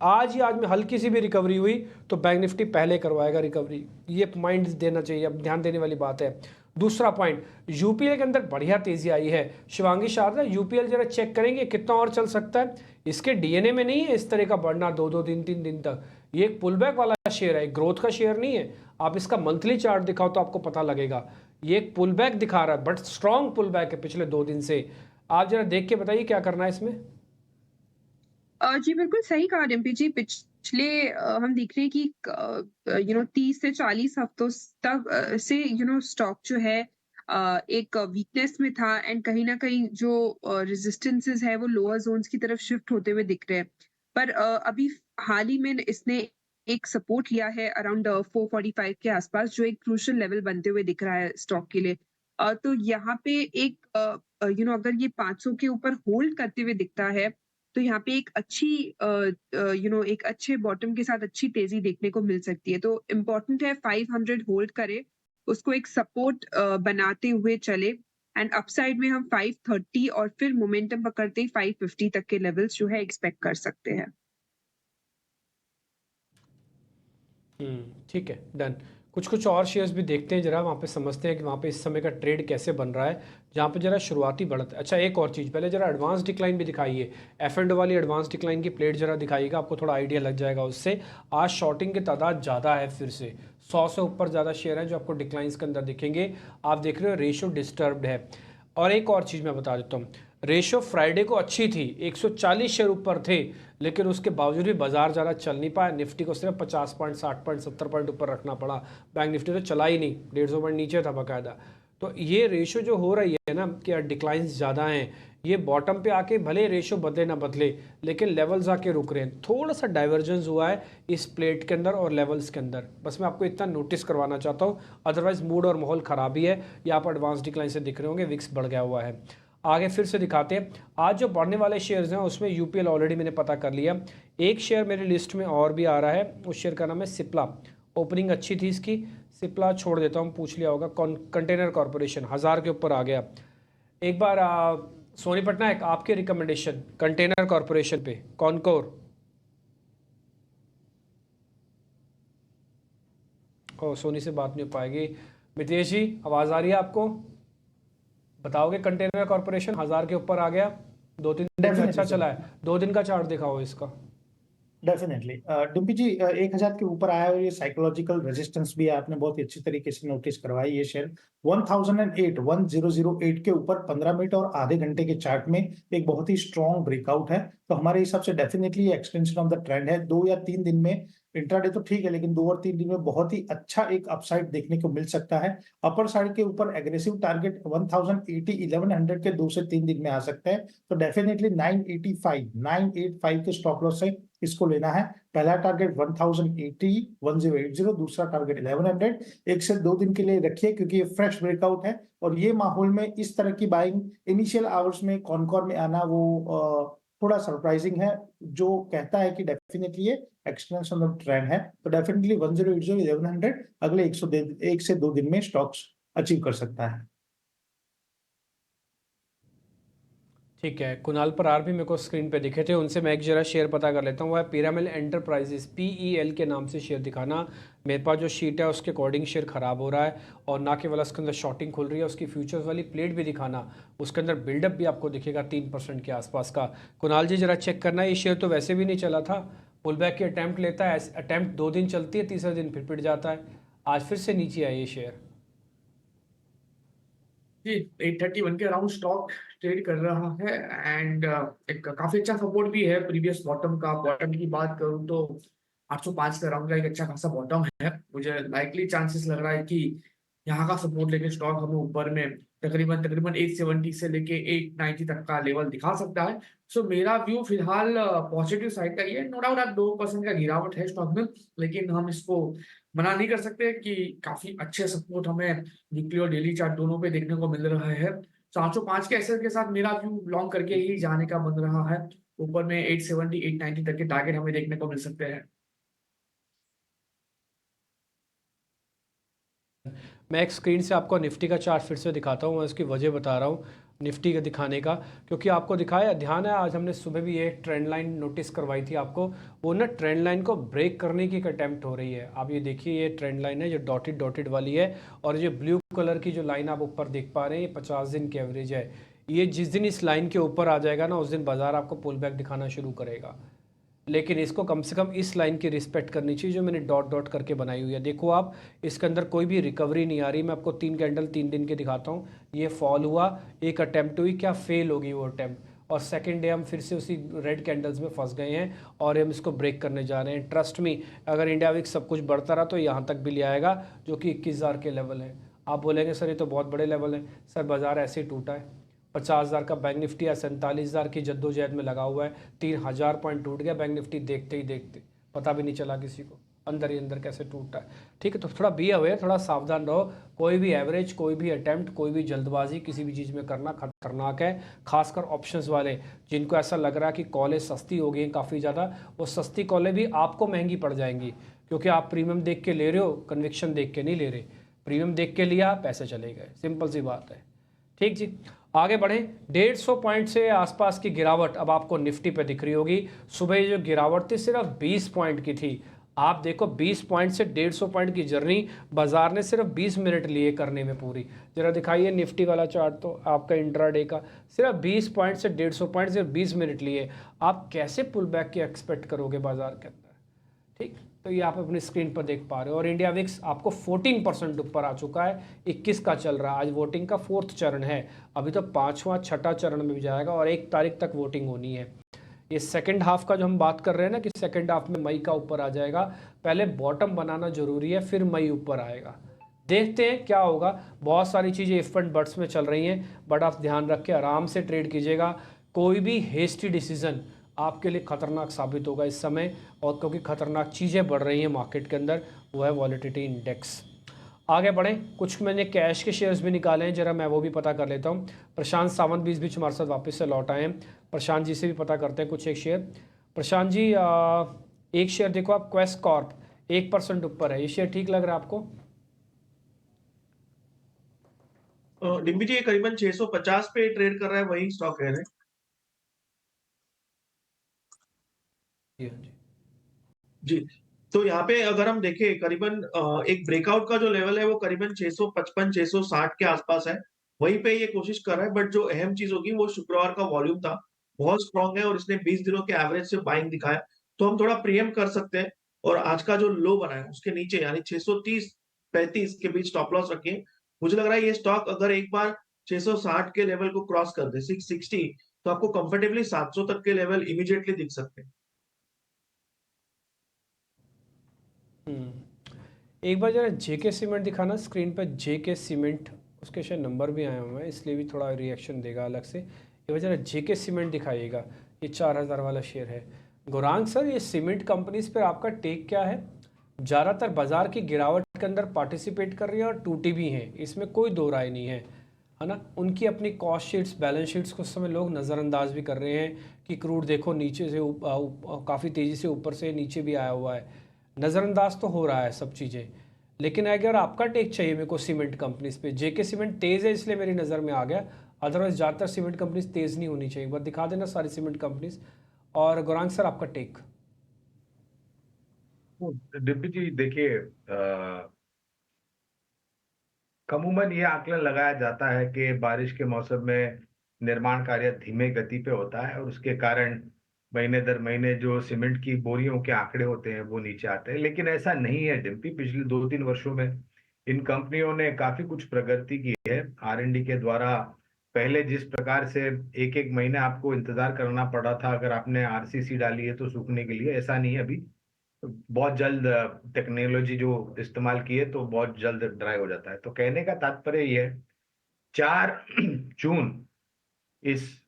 आज में हल्की सी भी रिकवरी हुई तो बैंक निफ्टी पहले करवाएगा रिकवरी। ये माइंड देना चाहिए, अब ध्यान देने वाली बात है। दूसरा पॉइंट, यूपीएल के अंदर बढ़िया तेजी आई है। शिवांगी शारदा, यूपीएल जरा चेक करेंगे कितना और चल सकता है? इसके डीएनए में नहीं है इस तरह का बढ़ना 2-2, 3-3 दिन तक। ये एक पुल बैक वाला शेयर है, ग्रोथ का शेयर नहीं है। आप इसका मंथली चार्ट दिखाओ तो आपको पता लगेगा। ये एक पुल बैक दिखा रहा है, बट स्ट्रॉन्ग पुल बैक है पिछले 2 दिन से। आप जरा देख के बताइए क्या करना है इसमें। जी बिल्कुल सही कहा डिम्पी जी। पिछले हम देख रहे हैं कि 30 से 40 हफ्तों तक से स्टॉक जो है एक वीकनेस में था, एंड कहीं ना कहीं जो रेजिस्टेंसेस है वो लोअर जोन्स की तरफ शिफ्ट होते हुए दिख रहे हैं। पर अभी हाल ही में इसने एक सपोर्ट लिया है अराउंड 445 के आसपास, जो एक क्रूशियल लेवल बनते हुए दिख रहा है स्टॉक के लिए। तो यहाँ पे एक अगर ये 500 के ऊपर होल्ड करते हुए दिखता है तो यहाँ पे एक अच्छी एक अच्छे बॉटम के साथ अच्छी तेजी देखने को मिल सकती है। तो इम्पोर्टेंट है 500 होल्ड करे, उसको एक सपोर्ट बनाते हुए चले, एंड अपसाइड में हम 530 और फिर मोमेंटम पकड़ते ही 550 तक के लेवल्स जो है एक्सपेक्ट कर सकते हैं। ठीक है, डन। कुछ कुछ और शेयर्स भी देखते हैं जरा, वहाँ पे समझते हैं कि वहाँ पे इस समय का ट्रेड कैसे बन रहा है, जहाँ पे जरा शुरुआती बढ़त। अच्छा, एक और चीज़, पहले जरा एडवांस डिक्लाइन भी दिखाइए, एफ एंड वाली एडवांस डिक्लाइन की प्लेट जरा दिखाइएगा, आपको थोड़ा आइडिया लग जाएगा उससे। आज शॉर्टिंग की तादाद ज़्यादा है, फिर से 100 से ऊपर ज़्यादा शेयर हैं जो आपको डिक्लाइंस के अंदर दिखेंगे। आप देख रहे हो रेशो डिस्टर्ब्ड है। और एक और चीज़ मैं बता देता हूँ, रेशो फ्राइडे को अच्छी थी, 140 शेयर ऊपर थे, लेकिन उसके बावजूद भी बाजार ज़्यादा चल नहीं पाया। निफ्टी को सिर्फ 50 पॉइंट, 60 पॉइंट, 70 पॉइंट ऊपर रखना पड़ा। बैंक निफ्टी तो चला ही नहीं, 150 पॉइंट नीचे था बाकायदा। तो ये रेशो जो हो रही है ना कि डिक्लाइंस ज़्यादा हैं, ये बॉटम पे आके भले रेशो बदले ना बदले, लेकिन लेवल्स आके रुक रहे हैं। थोड़ा सा डाइवर्जेंस हुआ है इस प्लेट के अंदर और लेवल्स के अंदर, बस मैं आपको इतना नोटिस करवाना चाहता हूँ। अदरवाइज मूड और माहौल ख़राब ही है। ये आप एडवांस डिक्लाइन से दिख रहे होंगे, विक्स बढ़ गया हुआ है। आगे फिर से दिखाते हैं। आज जो बढ़ने वाले शेयर्स हैं उसमें यूपीएल ऑलरेडी मैंने पता कर लिया। एक शेयर मेरी लिस्ट में और भी आ रहा है, उस शेयर का नाम है सिप्ला। ओपनिंग अच्छी थी इसकी, सिप्ला छोड़ देता हूँ, पूछ लिया होगा। कंटेनर कॉरपोरेशन 1000 के ऊपर आ गया। एक बार सोनी पटनायक, आपके रिकमेंडेशन कंटेनर कॉरपोरेशन पे, कॉनकोर। ओ, सोनी से बात नहीं हो पाएगी। मितेश जी, आवाज़ आ रही है आपको? बताओगे कंटेनर कॉर्पोरेशन 1000 के ऊपर आ गया, 2-3 दिन से अच्छा चला है। 2 दिन का चार्ट दिखाओ इसका। डेफिनेटली डिम्पी जी 1000 के ऊपर आया और ये साइकोलॉजिकल रेजिस्टेंस भी आपने बहुत ही अच्छी तरीके से नोटिस करवाई। ये शेयर 1008 के ऊपर 15 मिनट और आधे घंटे के चार्ट में एक बहुत ही स्ट्रॉन्ग ब्रेकआउट है। तो हमारे हिसाब से definitely extension of the trend है। 2 या 3 दिन में, इंट्राडे तो ठीक है, लेकिन 2 और 3 दिन में बहुत ही अच्छा एक अपसाइड देखने को मिल सकता है। अपर साइड के ऊपर एग्रेसिव टारगेट 1080 1100 के 2 से 3 दिन में आ सकते हैं। तो डेफिनेटली 985 के स्टॉप लॉस से इसको लेना है। पहला टारगेट 1080, दूसरा टारगेट 1100। 1 से 2 दिन के लिए रखिए क्योंकि ये फ्रेश ब्रेकआउट है और ये माहौल में इस तरह की बाइंग इनिशियल आवर्स में कॉनकॉर में आना वो थोड़ा सरप्राइजिंग है, जो कहता है कि डेफिनेटली ये एक्सटेंशन ऑफ ट्रेंड है। तो डेफिनेटली 1080 1100 अगले 1 से 2 दिन में स्टॉक्स अचीव कर सकता है। ठीक है, कुणाल परार भी मेरे को स्क्रीन पे दिखे थे, उनसे मैं एक जरा शेयर पता कर लेता हूँ। वो है पिरामिल एंटरप्राइजेस, PEL के नाम से शेयर दिखाना। मेरे पास जो शीट है उसके अकॉर्डिंग शेयर ख़राब हो रहा है और ना केवल उसके अंदर शॉर्टिंग खुल रही है, उसकी फ्यूचर्स वाली प्लेट भी दिखाना, उसके अंदर बिल्डअप भी आपको दिखेगा 3% के आसपास का। कुणाल जी जरा चेक करना, ये शेयर तो वैसे भी नहीं चला था, पुल बैक की अटैम्प्ट लेता है, अटैम्प्ट 2 दिन चलती है, तीसरे दिन फिर पिट जाता है। आज फिर से नीचे आया ये शेयर जी। 831 के अराउंड स्टॉक ट्रेड कर रहा है एंड एक काफी अच्छा सपोर्ट भी है प्रीवियस बॉटम का। बॉटम की बात करूं तो 805 के अराउंड का एक अच्छा खासा बॉटम है। मुझे लाइकली चांसेस लग रहा है कि यहाँ का सपोर्ट लेके स्टॉक हमें ऊपर में तकरीबन 870 से लेके 890 तक का लेवल दिखा सकता है। सो मेरा व्यू फिलहाल पॉजिटिव साइड का ही है। नो डाउट 2% का गिरावट है स्टॉक में, लेकिन हम इसको मना नहीं कर सकते कि काफी अच्छे सपोर्ट हमें वीकली और डेली चार्ट दोनों पे देखने को मिल रहा है। 405 के एसएल के साथ मेरा व्यू लॉन्ग करके ही जाने का बन रहा है। ऊपर में 870 890 तक के टारगेट हमें देखने को मिल सकते हैं। मैं एक स्क्रीन से आपको निफ्टी का चार्ट फिर से दिखाता हूँ, मैं उसकी वजह बता रहा हूँ निफ्टी का दिखाने का, क्योंकि आपको दिखाया ध्यान है आज हमने सुबह भी ये ट्रेंड लाइन नोटिस करवाई थी आपको। वो ना ट्रेंड लाइन को ब्रेक करने की एक अटैम्प्ट हो रही है। आप ये देखिए, ये ट्रेंड लाइन है जो डॉटेड वाली है, और ये ब्लू कलर की जो लाइन आप ऊपर देख पा रहे हैं, ये 50 दिन की एवरेज है। ये जिस दिन इस लाइन के ऊपर आ जाएगा ना, उस दिन बाजार आपको पुल बैक दिखाना शुरू करेगा, लेकिन इसको कम से कम इस लाइन की रिस्पेक्ट करनी चाहिए जो मैंने डॉट करके बनाई हुई है। देखो आप, इसके अंदर कोई भी रिकवरी नहीं आ रही। मैं आपको 3 कैंडल 3 दिन के दिखाता हूँ। ये फॉल हुआ, एक अटैम्प्ट हुई, क्या फेल होगी वो अटैम्प्ट, और सेकंड डे हम फिर से उसी रेड कैंडल्स में फंस गए हैं और हम इसको ब्रेक करने जा रहे हैं। ट्रस्ट मी, अगर इंडिया विक्स सब कुछ बढ़ता रहा तो यहाँ तक भी ले आएगा, जो कि 21,000 के लेवल है। आप बोलेंगे सर ये तो बहुत बड़े लेवल है। सर बाजार ऐसे ही टूटा है। 50,000 का बैंक निफ्टी या 47,000 की जद्दोजहद में लगा हुआ है, 3,000 पॉइंट टूट गया बैंक निफ्टी, देखते ही देखते पता भी नहीं चला किसी को, अंदर ही अंदर कैसे टूटता है। ठीक है, तो थोड़ा बी अवेयर, थोड़ा सावधान रहो। कोई भी एवरेज, कोई भी अटैम्प्ट, कोई भी जल्दबाजी किसी भी चीज़ में करना खतरनाक है, खासकर ऑप्शंस वाले जिनको ऐसा लग रहा है कि कॉलें सस्ती हो गई हैं काफ़ी ज़्यादा। वो सस्ती कॉलें भी आपको महंगी पड़ जाएंगी, क्योंकि आप प्रीमियम देख के ले रहे हो, कन्विक्शन देख के नहीं ले रहे। प्रीमियम देख के लिया, पैसे चले गए, सिंपल सी बात है। ठीक जी, आगे बढ़ें। 150 पॉइंट से आसपास की गिरावट अब आपको निफ्टी पे दिख रही होगी। सुबह ये जो गिरावट थी सिर्फ 20 पॉइंट की थी। आप देखो 20 पॉइंट से 150 पॉइंट की जर्नी बाजार ने सिर्फ 20 मिनट लिए करने में पूरी। जरा दिखाइए निफ्टी वाला चार्ट तो आपका इंट्राडे का, सिर्फ 20 पॉइंट से 150 पॉइंट सिर्फ 20 मिनट लिए। आप कैसे पुल बैक की एक्सपेक्ट करोगे बाजार के अंदर? ठीक, तो ये आप अपनी स्क्रीन पर देख पा रहे हो। और इंडिया विक्स आपको 14% ऊपर आ चुका है, 21 का चल रहा है। आज वोटिंग का 4th चरण है, अभी तो 5वां 6ठा चरण में भी जाएगा और 1 तारीख तक वोटिंग होनी है। ये सेकंड हाफ का जो हम बात कर रहे हैं ना कि सेकंड हाफ में मई का ऊपर आ जाएगा, पहले बॉटम बनाना जरूरी है, फिर मई ऊपर आएगा। देखते हैं क्या होगा। बहुत सारी चीज़ें इफ एंड बट्स में चल रही हैं, बट आप ध्यान रख के आराम से ट्रेड कीजिएगा। कोई भी हेस्टी डिसीजन आपके लिए खतरनाक साबित होगा इस समय, और क्योंकि खतरनाक चीज़ें बढ़ रही हैं मार्केट के अंदर, वो है वॉलेटिलिटी इंडेक्स। आगे बढ़ें। कुछ मैंने कैश के शेयर्स भी निकाले हैं, जरा मैं वो भी पता कर लेता हूँ। प्रशांत सावंत भी इस बीच हमारे साथ वापस से लौट आए हैं। प्रशांत जी से भी पता करते हैं कुछ एक शेयर। प्रशांत जी एक शेयर देखो आप, क्वेस्ट कॉर्प 1% ऊपर है, ये शेयर ठीक लग रहा है आपको? डिम्पी जी ये करीबन 650 पे ट्रेड कर रहा है, वही स्टॉक है। जी, तो यहाँ पे अगर हम देखें करीबन एक ब्रेकआउट का जो लेवल है वो करीबन 655 660 के आसपास है, वहीं पे ये कोशिश कर रहा है। बट जो अहम चीज होगी वो शुक्रवार का वॉल्यूम था, बहुत स्ट्रांग है और इसने 20 दिनों के एवरेज से बाइंग दिखाया, तो हम थोड़ा प्रीएम कर सकते हैं। और आज का जो लो बना है उसके नीचे यानी 630 35 के बीच स्टॉप लॉस रखिए। मुझे लग रहा है ये स्टॉक अगर एक बार 660 के लेवल को क्रॉस कर दे 660, तो आपको कंफर्टेबली 700 तक के लेवल इमीडिएटली दिख सकते हैं। एक बार जरा जेके सीमेंट दिखाना स्क्रीन पर। जेके सीमेंट, उसके शायद नंबर भी आए हुए हैं इसलिए भी थोड़ा रिएक्शन देगा अलग से। एक बार जरा जेके सीमेंट दिखाइएगा, ये 4000 वाला शेयर है। गौरांग सर, ये सीमेंट कंपनीज पर आपका टेक क्या है? ज़्यादातर बाजार की गिरावट के अंदर पार्टिसिपेट कर रही है और टूटी भी हैं, इसमें कोई दो राय नहीं है ना। उनकी अपनी कॉस्ट शीट्स, बैलेंस शीट्स को उस समय लोग नज़रअंदाज भी कर रहे हैं कि क्रूड देखो नीचे से काफ़ी तेज़ी से ऊपर से नीचे भी आया हुआ है, नज़रअंदाज तो हो रहा है सब चीज़ें। लेकिन अगर आपका टेक चाहिए मेरे को सीमेंट कंपनीज पे, जेके सीमेंट तेज़ है इसलिए मेरी नज़र में आ गया, अदरवाइज ज़्यादातर सीमेंट कंपनीज तेज़ नहीं होनी चाहिए। एक बार दिखा देना सारी सीमेंट कंपनीज। और गौरांग सर आपका टेक। डिम्पी जी देखिए, अमूमन ये आकलन लगाया जाता है कि बारिश के मौसम में निर्माण कार्य धीमे गति पे होता है और उसके कारण महीने दर महीने जो सीमेंट की बोरियों के आंकड़े होते हैं वो नीचे आते हैं। लेकिन ऐसा नहीं है डिम्पी, पिछले 2-3 वर्षों में इन कंपनियों ने काफी कुछ प्रगति की है R&D के द्वारा। पहले जिस प्रकार से एक एक महीने आपको इंतजार करना पड़ा था अगर आपने RCC डाली है तो सूखने के लिए, ऐसा नहीं है अभी। बहुत जल्द टेक्नोलॉजी जो इस्तेमाल की है तो बहुत जल्द ड्राई हो जाता है। तो कहने का तात्पर्य ये है 4 जून इस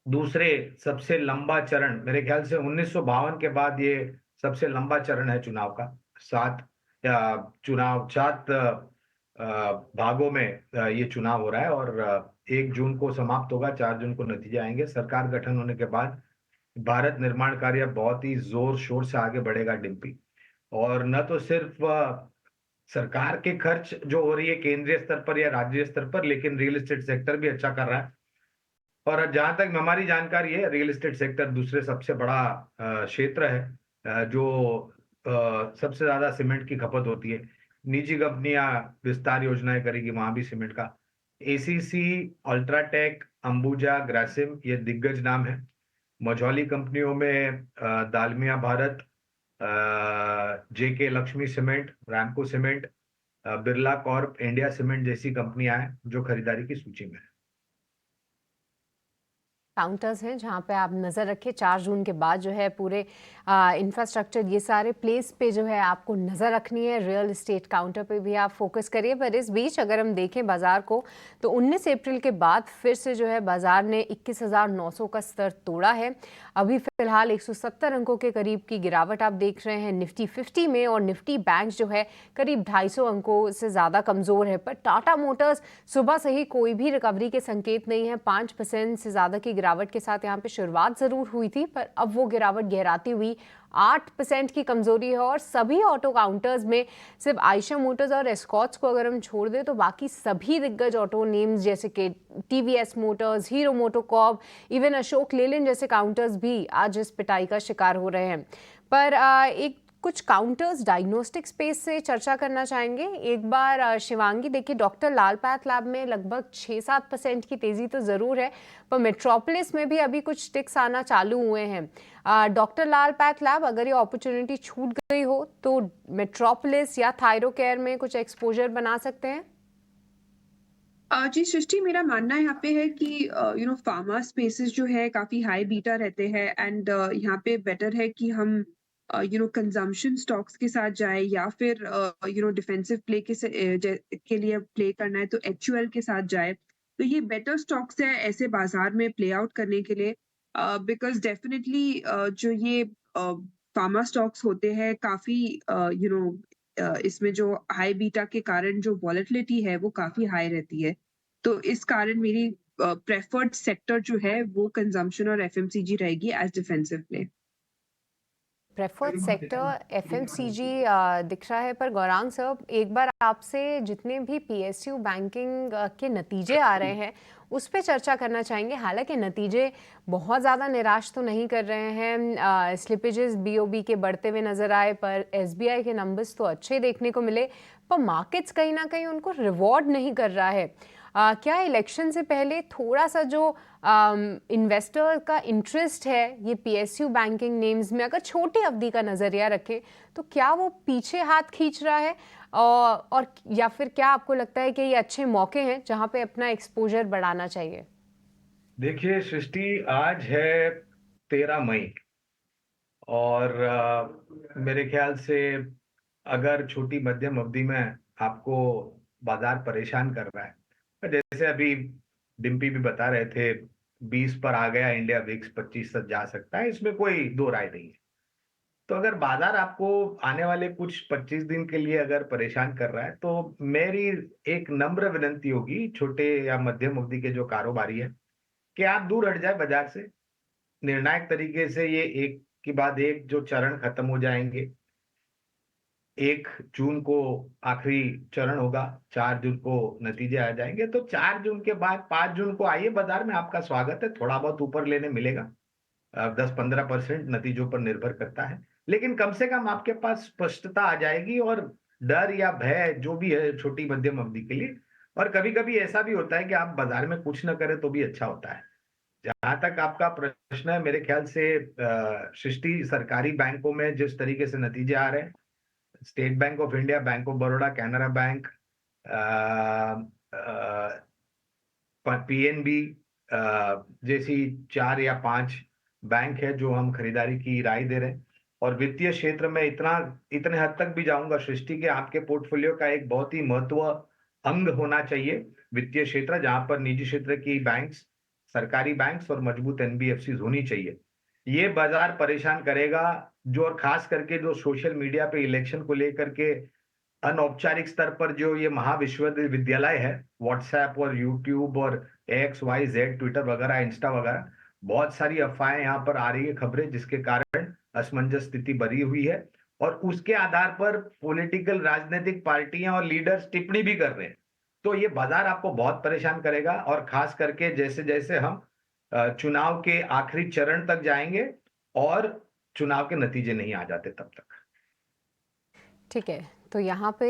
दूसरे सबसे लंबा चरण, मेरे ख्याल से 1952 के बाद ये सबसे लंबा चरण है चुनाव का। 7 भागों में ये चुनाव हो रहा है और 1 जून को समाप्त होगा, 4 जून को नतीजे आएंगे। सरकार गठन होने के बाद भारत निर्माण कार्य बहुत ही जोर शोर से आगे बढ़ेगा डिम्पी। और न तो सिर्फ सरकार के खर्च जो हो रही है केंद्रीय स्तर पर या राज्य स्तर पर, लेकिन रियल एस्टेट सेक्टर भी अच्छा कर रहा है। और जहां तक हमारी जानकारी है रियल एस्टेट सेक्टर दूसरे सबसे बड़ा क्षेत्र है जो सबसे ज्यादा सीमेंट की खपत होती है। निजी कंपनियां विस्तार योजनाएं करेगी, वहां भी सीमेंट का। ACC, अल्ट्राटेक, अंबुजा, ग्रासिम ये दिग्गज नाम है। मझौली कंपनियों में Dalmia Bharat, JK Lakshmi cement, Ramco cement, Birla corp, India cement जैसी कंपनियां हैं जो खरीदारी की सूची में है। काउंटर्स हैं जहां पे आप नज़र रखें। 4 जून के बाद जो है पूरे इंफ्रास्ट्रक्चर ये सारे प्लेस पे जो है आपको नज़र रखनी है। रियल एस्टेट काउंटर पे भी आप फोकस करिए। पर इस बीच अगर हम देखें बाज़ार को तो 19 अप्रैल के बाद फिर से जो है बाज़ार ने 21,900 का स्तर तोड़ा है। अभी फिलहाल 170 अंकों के करीब की गिरावट आप देख रहे हैं निफ्टी 50 में, और निफ्टी बैंक जो है करीब 250 अंकों से ज़्यादा कमज़ोर है। पर टाटा मोटर्स सुबह से ही कोई भी रिकवरी के संकेत नहीं है, 5% से ज़्यादा की गिरावट के साथ यहाँ पे शुरुआत ज़रूर हुई थी, पर अब वो गिरावट गहराती हुई 8% की कमजोरी है। और सभी ऑटो काउंटर्स में सिर्फ आयशर मोटर्स और एस्कॉर्ट्स को अगर हम छोड़ दें तो बाकी सभी दिग्गज ऑटो नेम्स जैसे कि TVS Motors, hero MotoCorp, even Ashok Leyland जैसे काउंटर्स भी आज इस पिटाई का शिकार हो रहे हैं। पर एक कुछ काउंटर्स डायग्नोस्टिक स्पेस से चर्चा करना चाहेंगे। एक बार शिवांगी, देखिए डॉक्टर लाल पैथ लैब में लगभग 6-7% की तेज़ी तो ज़रूर है, पर मेट्रोपोलिस में भी अभी कुछ टिक्स आना चालू हुए हैं। डॉक्टर लाल पैथ लैब, अगर ये अपॉर्चुनिटी छूट गई हो तो मेट्रोपोलिस या थायरोकेयर में कुछ एक्सपोजर बना सकते हैं? जी सृष्टि, मेरा मानना यहाँ पे है कि फार्मा स्पेसेस जो है काफी हाई बीटा रहते हैं एंड यहाँ पे बेटर है कि हम कंजम्पशन स्टॉक्स के साथ जाए या फिर डिफेंसिव प्ले के लिए प्ले करना है तो एचयूएल के साथ जाए। तो ये बेटर स्टॉक्स है ऐसे बाजार में प्ले आउट करने के लिए, बिकॉज डेफिनेटली जो ये फार्मा स्टॉक्स होते हैं काफी इसमें जो हाई बीटा के कारण जो वॉलेटिलिटी है वो काफी हाई रहती है। तो इस कारण मेरी प्रेफर्ड सेक्टर जो है वो कंजम्पशन और एफएमसीजी रहेगी as defensive play. Preferred sector FMCG दिख रहा है। पर गौरांग सर, एक बार आपसे जितने भी पीएसयू बैंकिंग के नतीजे आ रहे हैं उस पर चर्चा करना चाहेंगे। हालांकि नतीजे बहुत ज़्यादा निराश तो नहीं कर रहे हैं, स्लिपेजेस बीओबी के बढ़ते हुए नज़र आए, पर एसबीआई के नंबर्स तो अच्छे देखने को मिले, पर मार्केट्स कहीं ना कहीं उनको रिवॉर्ड नहीं कर रहा है। क्या इलेक्शन से पहले थोड़ा सा जो इन्वेस्टर का इंटरेस्ट है ये पीएसयू बैंकिंग नेम्स में, अगर छोटी अवधि का नज़रिया रखें तो क्या वो पीछे हाथ खींच रहा है, और या फिर क्या आपको लगता है कि ये अच्छे मौके हैं जहां पे अपना एक्सपोजर बढ़ाना चाहिए? देखिए सृष्टि, आज है 13 मई और मेरे ख्याल से अगर छोटी मध्यम अवधि में आपको बाजार परेशान कर रहा है, जैसे अभी डिम्पी भी बता रहे थे 20 पर आ गया इंडिया विक्स, 25 तक जा सकता है, इसमें कोई दो राय नहीं है। तो अगर बाजार आपको आने वाले कुछ 25 दिन के लिए अगर परेशान कर रहा है तो मेरी एक नम्र विनती होगी छोटे या मध्यम अवधि के जो कारोबारी है कि आप दूर हट जाए बाजार से। निर्णायक तरीके से ये एक के बाद एक जो चरण खत्म हो जाएंगे। 1 जून को आखिरी चरण होगा, 4 जून को नतीजे आ जाएंगे, तो 4 जून के बाद 5 जून को आइए बाजार में, आपका स्वागत है। थोड़ा बहुत ऊपर लेने मिलेगा, 10-15% नतीजों पर निर्भर करता है, लेकिन कम से कम आपके पास स्पष्टता आ जाएगी और डर या भय जो भी है छोटी मध्यम अवधि के लिए। और कभी कभी ऐसा भी होता है कि आप बाजार में कुछ न करें तो भी अच्छा होता है। जहां तक आपका प्रश्न है, मेरे ख्याल से सृष्टि, सरकारी बैंकों में जिस तरीके से नतीजे आ रहे हैं, state bank of India, bank of Baroda, Canara bank, PNB जैसी 4 या 5 बैंक है जो हम खरीदारी की राय दे रहे हैं। और वित्तीय क्षेत्र में इतने हद तक भी जाऊंगा सृष्टि के, आपके पोर्टफोलियो का एक बहुत ही महत्व अंग होना चाहिए वित्तीय क्षेत्र, जहां पर निजी क्षेत्र की बैंक्स, सरकारी बैंक्स और मजबूत एनबीएफसी होनी चाहिए। ये बाजार परेशान करेगा जो, और खास करके जो सोशल मीडिया पे इलेक्शन को लेकर के अनौपचारिक स्तर पर जो ये महाविश्वविद्यालय है, व्हाट्सएप और यूट्यूब और XYZ, ट्विटर वगैरह, इंस्टा वगैरह, बहुत सारी अफवाहें यहाँ पर आ रही है, खबरें, जिसके कारण असमंजस स्थिति बनी हुई है और उसके आधार पर पॉलिटिकल राजनीतिक पार्टियां और लीडर्स टिप्पणी भी कर रहे हैं। तो ये बाजार आपको बहुत परेशान करेगा, और खास करके जैसे जैसे हम चुनाव के आखिरी चरण तक जाएंगे और चुनाव के नतीजे नहीं आ जाते तब तक। ठीक है, तो यहाँ पे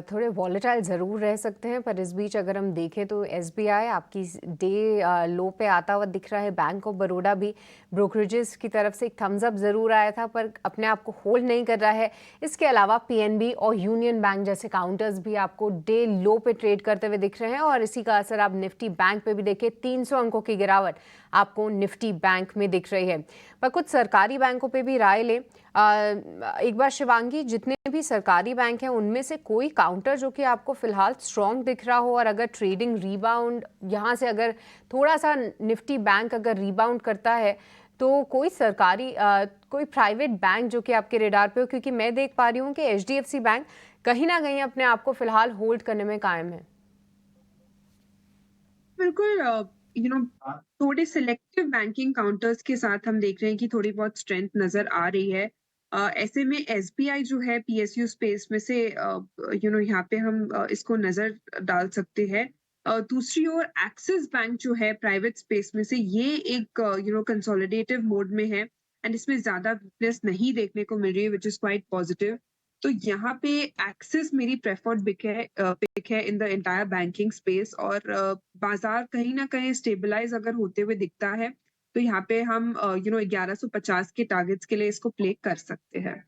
थोड़े वॉलेटाइल ज़रूर रह सकते हैं, पर इस बीच अगर हम देखें तो एसबीआई आपकी डे लो पे आता हुआ दिख रहा है। बैंक ऑफ बड़ौदा भी ब्रोकरेजेस की तरफ से एक थम्स अप ज़रूर आया था, पर अपने आप को होल्ड नहीं कर रहा है। इसके अलावा पीएनबी और यूनियन बैंक जैसे काउंटर्स भी आपको डे लो पे ट्रेड करते हुए दिख रहे हैं, और इसी का असर आप निफ्टी बैंक पे भी देखें, 300 अंकों की गिरावट आपको निफ्टी बैंक में दिख रही है। पर कुछ सरकारी बैंकों पे भी राय लें। एक बार शिवांगी, जितने भी सरकारी बैंक हैं उनमें से कोई काउंटर जो कि आपको फिलहाल स्ट्रॉन्ग दिख रहा हो, और अगर ट्रेडिंग रीबाउंड यहाँ से अगर थोड़ा सा निफ्टी बैंक अगर रीबाउंड करता है तो कोई सरकारी कोई प्राइवेट बैंक जो कि आपके रेडार पे हो? क्योंकि मैं देख पा रही हूँ कि HDFC बैंक कहीं ना कहीं अपने आप को फिलहाल होल्ड करने में कायम है। बिल्कुल, थोड़े सिलेक्टिव बैंकिंग काउंटर्स के साथ हम देख रहे हैं कि थोड़ी बहुत स्ट्रेंथ नजर आ रही है। ऐसे में एसबीआई जो है पीएसयू स्पेस में से यहाँ पे हम इसको नजर डाल सकते हैं। दूसरी ओर एक्सिस बैंक जो है प्राइवेट स्पेस में से ये एक कंसोलिडेटिव मोड में है एंड इसमें ज्यादा वीकनेस नहीं देखने को मिल रही है विच इज क्वाइट पॉजिटिव। तो यहाँ पे एक्सिस मेरी प्रेफर्ड पिक है in the entire banking space और बाजार कहीं ना कहीं स्टेबलाइज अगर होते हुए दिखता है तो यहाँ पे हम 1150 के टारगेट्स के लिए इसको प्ले कर सकते हैं।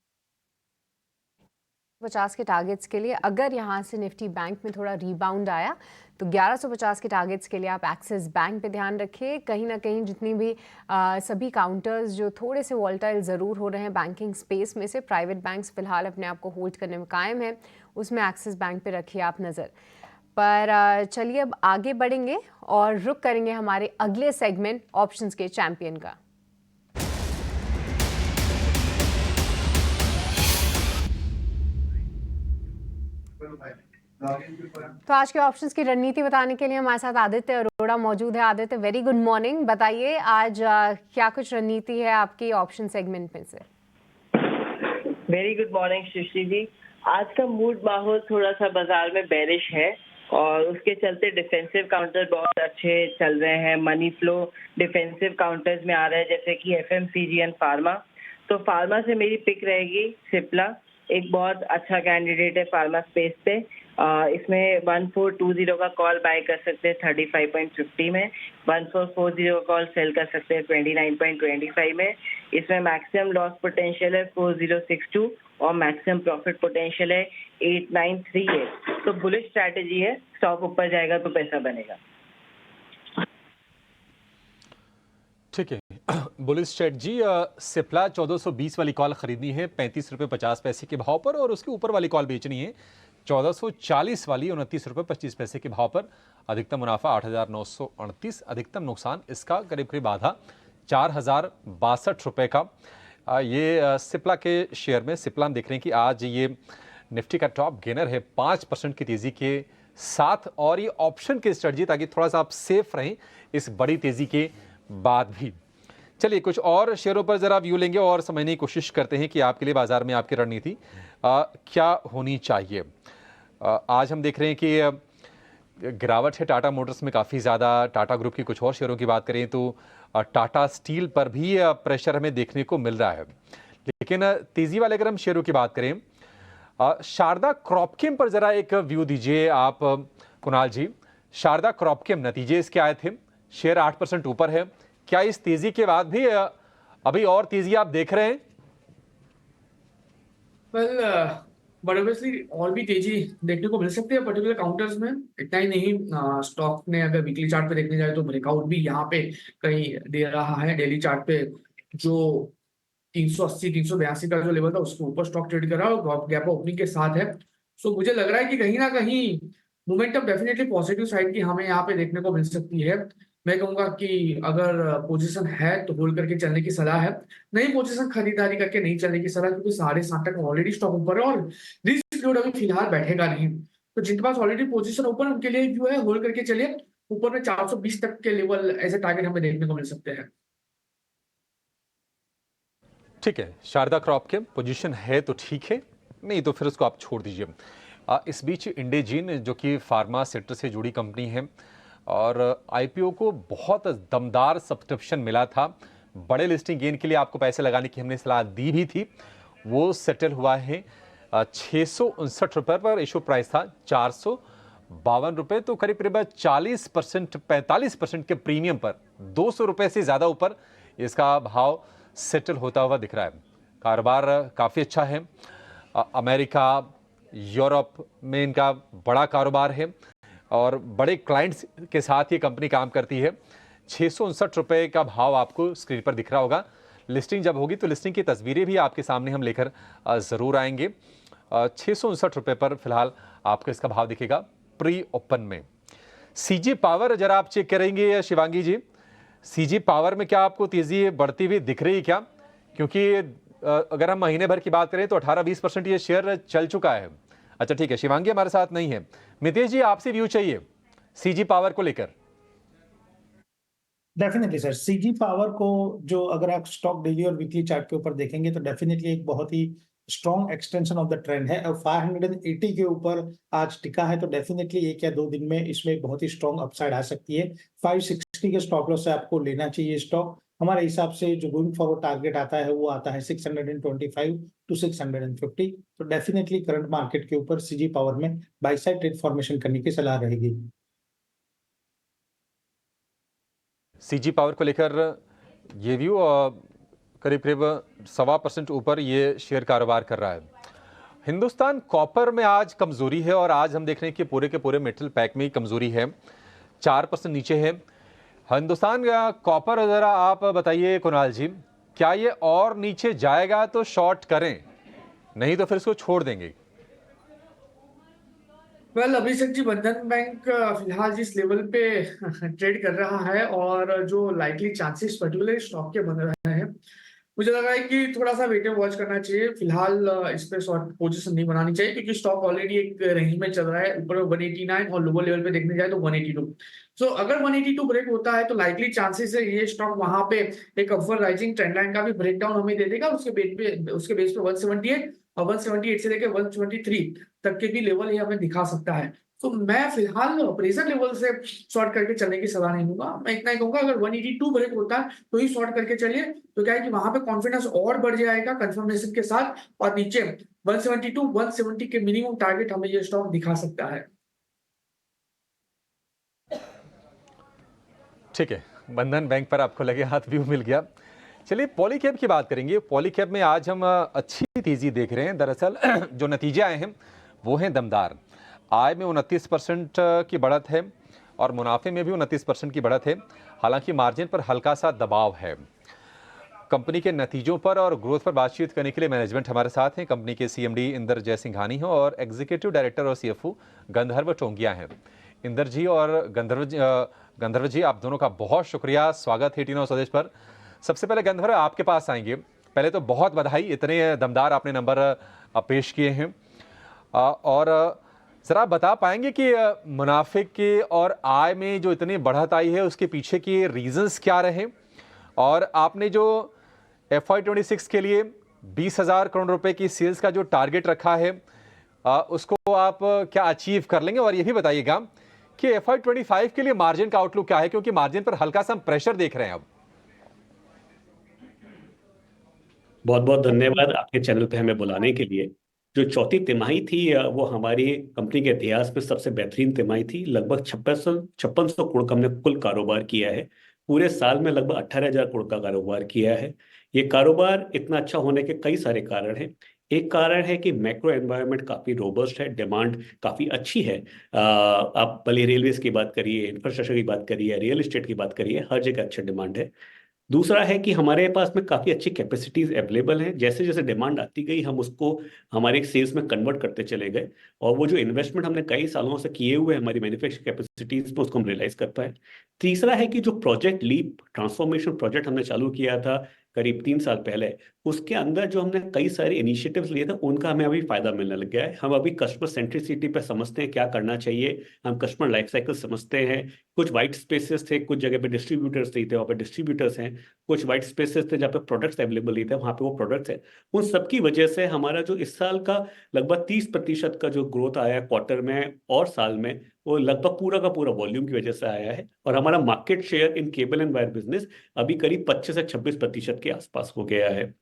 50 के टारगेट्स के लिए अगर यहाँ से निफ्टी बैंक में थोड़ा रीबाउंड आया तो 1150 के टारगेट्स के लिए आप एक्सिस बैंक पे ध्यान रखिए। कहीं ना कहीं जितनी भी सभी काउंटर्स जो थोड़े से वॉलेटाइल ज़रूर हो रहे हैं बैंकिंग स्पेस में से, प्राइवेट बैंक्स फिलहाल अपने आप को होल्ड करने में कायम है, उसमें एक्सिस बैंक पे रखिए आप नज़र। पर चलिए अब आगे बढ़ेंगे और रुक करेंगे हमारे अगले सेगमेंट ऑप्शंस के चैंपियन का। तो आज के ऑप्शंस की रणनीति बताने के लिए हमारे साथ आदित्य अरोड़ा मौजूद है। Aditya, very good morning. बताइए आज क्या कुछ रणनीति है आपकी ऑप्शन सेगमेंट में से? Very good morning Srishti ji. आज का मूड माहौल थोड़ा सा बाजार में बेरिश है और उसके चलते डिफेंसिव काउंटर बहुत अच्छे चल रहे हैं। मनी फ्लो डिफेंसिव काउंटर्स में आ रहा है जैसे कि एफएमसीजी एंड फार्मा। तो फार्मा से मेरी पिक रहेगी सिप्ला, एक बहुत अच्छा कैंडिडेट है फार्मा स्पेस पे। इसमें 1420 का कॉल बाय कर सकते हैं 35.50 में, 1440 का कॉल सेल कर सकते हैं 29.25 में। इसमें मैक्सिमम लॉस पोटेंशियल है 4062 और मैक्सिमम प्रॉफिट पोटेंशियल है 8938। तो बुलिश स्ट्रैटेजी है, स्टॉक ऊपर जाएगा तो पैसा बनेगा। ठीक है, बुलिश स्ट्रेटजी। सिप्ला 1420 वाली कॉल खरीदनी है 35 रुपये 50 पैसे के भाव पर और उसके ऊपर वाली कॉल बेचनी है 1440 वाली 29 रुपये 25 पैसे के भाव पर। अधिकतम मुनाफा 8,938, अधिकतम नुकसान इसका करीब करीब आधा 4,062 रुपये का। ये सिप्ला के शेयर में सिप्ला हम देख रहे हैं कि आज ये निफ्टी का टॉप गेनर है 5% की तेज़ी के साथ और ये ऑप्शन की स्ट्रेटजी ताकि थोड़ा सा आप सेफ रहें इस बड़ी तेज़ी के बाद भी। चलिए कुछ और शेयरों पर ज़रा व्यू लेंगे और समझने की कोशिश करते हैं कि आपके लिए बाजार में आपकी रणनीति क्या होनी चाहिए। आज हम देख रहे हैं कि गिरावट है टाटा मोटर्स में काफ़ी ज़्यादा। टाटा ग्रुप की कुछ और शेयरों की बात करें तो टाटा स्टील पर भी प्रेशर हमें देखने को मिल रहा है। लेकिन तेज़ी वाले अगर हम शेयरों की बात करें, शारदा क्रॉपकेम पर ज़रा एक व्यू दीजिए आप कुणाल जी। शारदा क्रॉपकेम नतीजे इसके आए थे, शेयर 8% ऊपर है। क्या इस तेजी के बाद भी अभी और तेजी आप देख रहे हैं? वेल बट ऑब्वियसली और भी तेजी देखने को मिल सकती है पर्टिकुलर काउंटर्स में। इतना ही नहीं, स्टॉक ने अगर वीकली चार्ट पे देखने जाए तो ब्रेकआउट भी यहाँ पे कहीं दे रहा है। डेली चार्ट पे जो 380 382 का जो लेवल था उसके ऊपर स्टॉक ट्रेड कर रहा है और गैप ओपनिंग के साथ है। सो मुझे लग रहा है कि कहीं ना कहीं मोमेंटम डेफिनेटली पॉजिटिव साइड की हमें यहाँ पे देखने को मिल सकती है। मैं कहूंगा कि अगर पोजीशन है तो होल्ड करके चलने की सलाह है, नई पोजीशन खरीदारी करके नहीं चलने की सलाह, क्योंकि 7.5 तक ऑलरेडी स्टॉक ऊपर है और रिस्क लोड अभी फिलहाल बैठेगा नहीं। तो जिनके पास ऑलरेडी पोजीशन ऊपर उनके लिए जो है होल्ड करके चलिए। ऊपर में 420 तक के लेवल ऐसे टारगेट हमें देखने को मिल सकते हैं। ठीक है, शारदा क्रॉप के पोजीशन है तो ठीक है, नहीं तो फिर उसको आप छोड़ दीजिए। इस बीच इंडेजीन जो कि फार्मा सेक्टर से जुड़ी कंपनी है और आईपीओ को बहुत दमदार सब्सक्रिप्शन मिला था। बड़े लिस्टिंग गेन के लिए आपको पैसे लगाने की हमने सलाह दी भी थी, वो सेटल हुआ है 659 रुपये पर। इशू प्राइस था 452 रुपये, तो करीब करीब 40% 45% के प्रीमियम पर 200 रुपये से ज़्यादा ऊपर इसका भाव सेटल होता हुआ दिख रहा है। कारोबार काफ़ी अच्छा है, अमेरिका यूरोप में इनका बड़ा कारोबार है और बड़े क्लाइंट्स के साथ ये कंपनी काम करती है। 659 रुपये का भाव आपको स्क्रीन पर दिख रहा होगा। लिस्टिंग जब होगी तो लिस्टिंग की तस्वीरें भी आपके सामने हम लेकर ज़रूर आएंगे। 659 रुपये पर फिलहाल आपको इसका भाव दिखेगा प्री ओपन में। सीजी पावर जरा आप चेक करेंगे शिवांगी जी, सीजी पावर में क्या आपको तेज़ी बढ़ती हुई दिख रही है क्या? क्योंकि अगर हम महीने भर की बात करें तो 18-20% ये शेयर चल चुका है। अच्छा ठीक है, शिवांगी हमारे साथ नहीं है। मितेश जी आपसे व्यू चाहिए सीजी पावर को लेकर। डेफिनेटली सर, सीजी पावर को जो अगर आप स्टॉक डेली और वीकली चार्ट के ऊपर देखेंगे तो डेफिनेटली एक बहुत ही strong extension of the trend है। और 580 के ऊपर आज टिका है तो डेफिनेटली 1 या 2 दिन में इसमें बहुत ही स्ट्रॉन्ग अपसाइड आ सकती है। 560 के स्टॉप लॉस से आपको लेना चाहिए स्टॉक। हमारे हिसाब से जो गोइंग फॉरवर्ड टारगेट आता है वो आता है 625 टू 650। तो डेफिनेटली करंट मार्केट के ऊपर सीजी पावर में बाय साइड ट्रेड फॉर्मेशन करने की सलाह रहेगी। सीजी पावर को लेकर ये व्यू करीब करीब 1.25% ऊपर ये शेयर कारोबार कर रहा है। हिंदुस्तान कॉपर में आज कमजोरी है और आज हम देख रहे हैं कि पूरे के पूरे मेटल पैक में ही कमजोरी है, 4% नीचे है हिंदुस्तान का कॉपर। जरा आप बताइए कुणाल जी, क्या ये और नीचे जाएगा तो शॉर्ट करें, नहीं तो फिर इसको छोड़ देंगे? वेल अभिषेक जी, बंधन बैंक फिलहाल जिस लेवल पे ट्रेड कर रहा है और जो लाइकली चांसेस पर्टिकुलर स्टॉक के बन रहे हैं, मुझे लग रहा है कि थोड़ा सा वेट एंड वॉच करना चाहिए। फिलहाल इस पे शॉर्ट पोजीशन नहीं बनानी चाहिए क्योंकि स्टॉक ऑलरेडी एक रेंज में चल रहा है, ऊपर 189 और लोअर लेवल पे देखने जाए तो 182। सो अगर 182 ब्रेक होता है तो लाइकली चांसेस है ये स्टॉक वहां पे एक अपवर्ड राइजिंग ट्रेंड लाइन का भी ब्रेकडाउन हमें दे देगा। उसके बेस पे 178 और 178 से लेकर 123 तक के भी लेवल ये हमें दिखा सकता है। तो मैं फिलहाल प्रेजेंट लेवल से शॉर्ट करके चलने की सलाह नहीं दूंगा। मैं इतना ही कहूंगा अगर 182 ब्रेक होता है तो ही शॉर्ट करके चलिए, तो क्या है कि वहां पे कॉन्फिडेंस और बढ़ जाएगा कंफर्मेशन के साथ, और नीचे 172 170 के मिनिमम टारगेट हमें ये स्टॉक दिखा सकता है। ठीक है, बंधन बैंक पर आपको लगे हाथ व्यू मिल गया। चलिए पॉलीकैब की बात करेंगे। पॉलीकैब में आज हम अच्छी तेजी देख रहे हैं। दरअसल जो नतीजे आए हैं वो हैं दमदार। आय में 29% की बढ़त है और मुनाफे में भी 29% की बढ़त है। हालांकि मार्जिन पर हल्का सा दबाव है। कंपनी के नतीजों पर और ग्रोथ पर बातचीत करने के लिए मैनेजमेंट हमारे साथ हैं। कंपनी के सीएमडी इंदर जयसिंघानी हैं और एग्जीक्यूटिव डायरेक्टर और सीएफओ गंधर्व टोंगिया हैं। इंदर जी और गंधर्व जी, आप दोनों का बहुत शुक्रिया, स्वागत है टी9 स्वदेश पर। सबसे पहले गंधर्व आपके पास आएंगे। पहले तो बहुत बधाई, इतने दमदार आपने नंबर पेश किए हैं। और जरा बता पाएंगे कि मुनाफे के और आय में जो इतनी बढ़त आई है उसके पीछे के रीजंस क्या रहे, और आपने जो FY26 के लिए 20,000 करोड़ रुपए की सेल्स का जो टारगेट रखा है उसको आप क्या अचीव कर लेंगे? और ये भी बताइएगा कि FY25 के लिए मार्जिन का आउटलुक क्या है, क्योंकि मार्जिन पर हल्का सा प्रेशर देख रहे हैं अब। बहुत बहुत धन्यवाद आपके चैनल पे हमें बुलाने के लिए। जो चौथी तिमाही थी वो हमारी कंपनी के इतिहास में सबसे बेहतरीन तिमाही थी। लगभग 5600 करोड़ का हमने कुल कारोबार किया है। पूरे साल में लगभग 18,000 करोड़ का कारोबार किया है। ये कारोबार इतना अच्छा होने के कई सारे कारण हैं। एक कारण है कि मैक्रो एनवायरनमेंट काफी रोबस्ट है, डिमांड काफी अच्छी है। आप भले रेलवेज की बात करिए, इंफ्रास्ट्रक्चर की बात करिए, रियल एस्टेट की बात करिए, हर जगह अच्छा डिमांड है। दूसरा है कि हमारे पास में काफ़ी अच्छी कैपेसिटीज अवेलेबल हैं। जैसे जैसे डिमांड आती गई हम उसको हमारे सेल्स में कन्वर्ट करते चले गए, और वो जो इन्वेस्टमेंट हमने कई सालों से किए हुए हमारी मैन्युफैक्चरिंग कैपेसिटीज में उसको हम रियलाइज कर पाए। तीसरा है कि जो प्रोजेक्ट लीप ट्रांसफॉर्मेशन प्रोजेक्ट हमने चालू किया था करीब 3 साल पहले, उसके अंदर जो हमने कई सारे इनिशिएटिव्स लिए थे उनका हमें अभी फायदा मिलने लग गया है। हम अभी कस्टमर सेंट्रिसिटी पे समझते हैं क्या करना चाहिए, हम कस्टमर लाइफ साइकिल समझते हैं। कुछ वाइट स्पेसेस थे, कुछ जगह पे डिस्ट्रीब्यूटर्स थे, वहाँ पे डिस्ट्रीब्यूटर्स हैं। कुछ वाइट स्पेसेस थे जहाँ पे प्रोडक्ट्स अवेलेबल नहीं थे, वहाँ पे वो प्रोडक्ट्स है। उन सब की वजह से हमारा जो इस साल का लगभग 30% का जो ग्रोथ आया क्वार्टर में और साल में, वो लगभग पूरा का पूरा वॉल्यूम की वजह से आया है। और हमारा market share in cable and wire business अभी करीब 25 से 26% के आसपास हो गया है।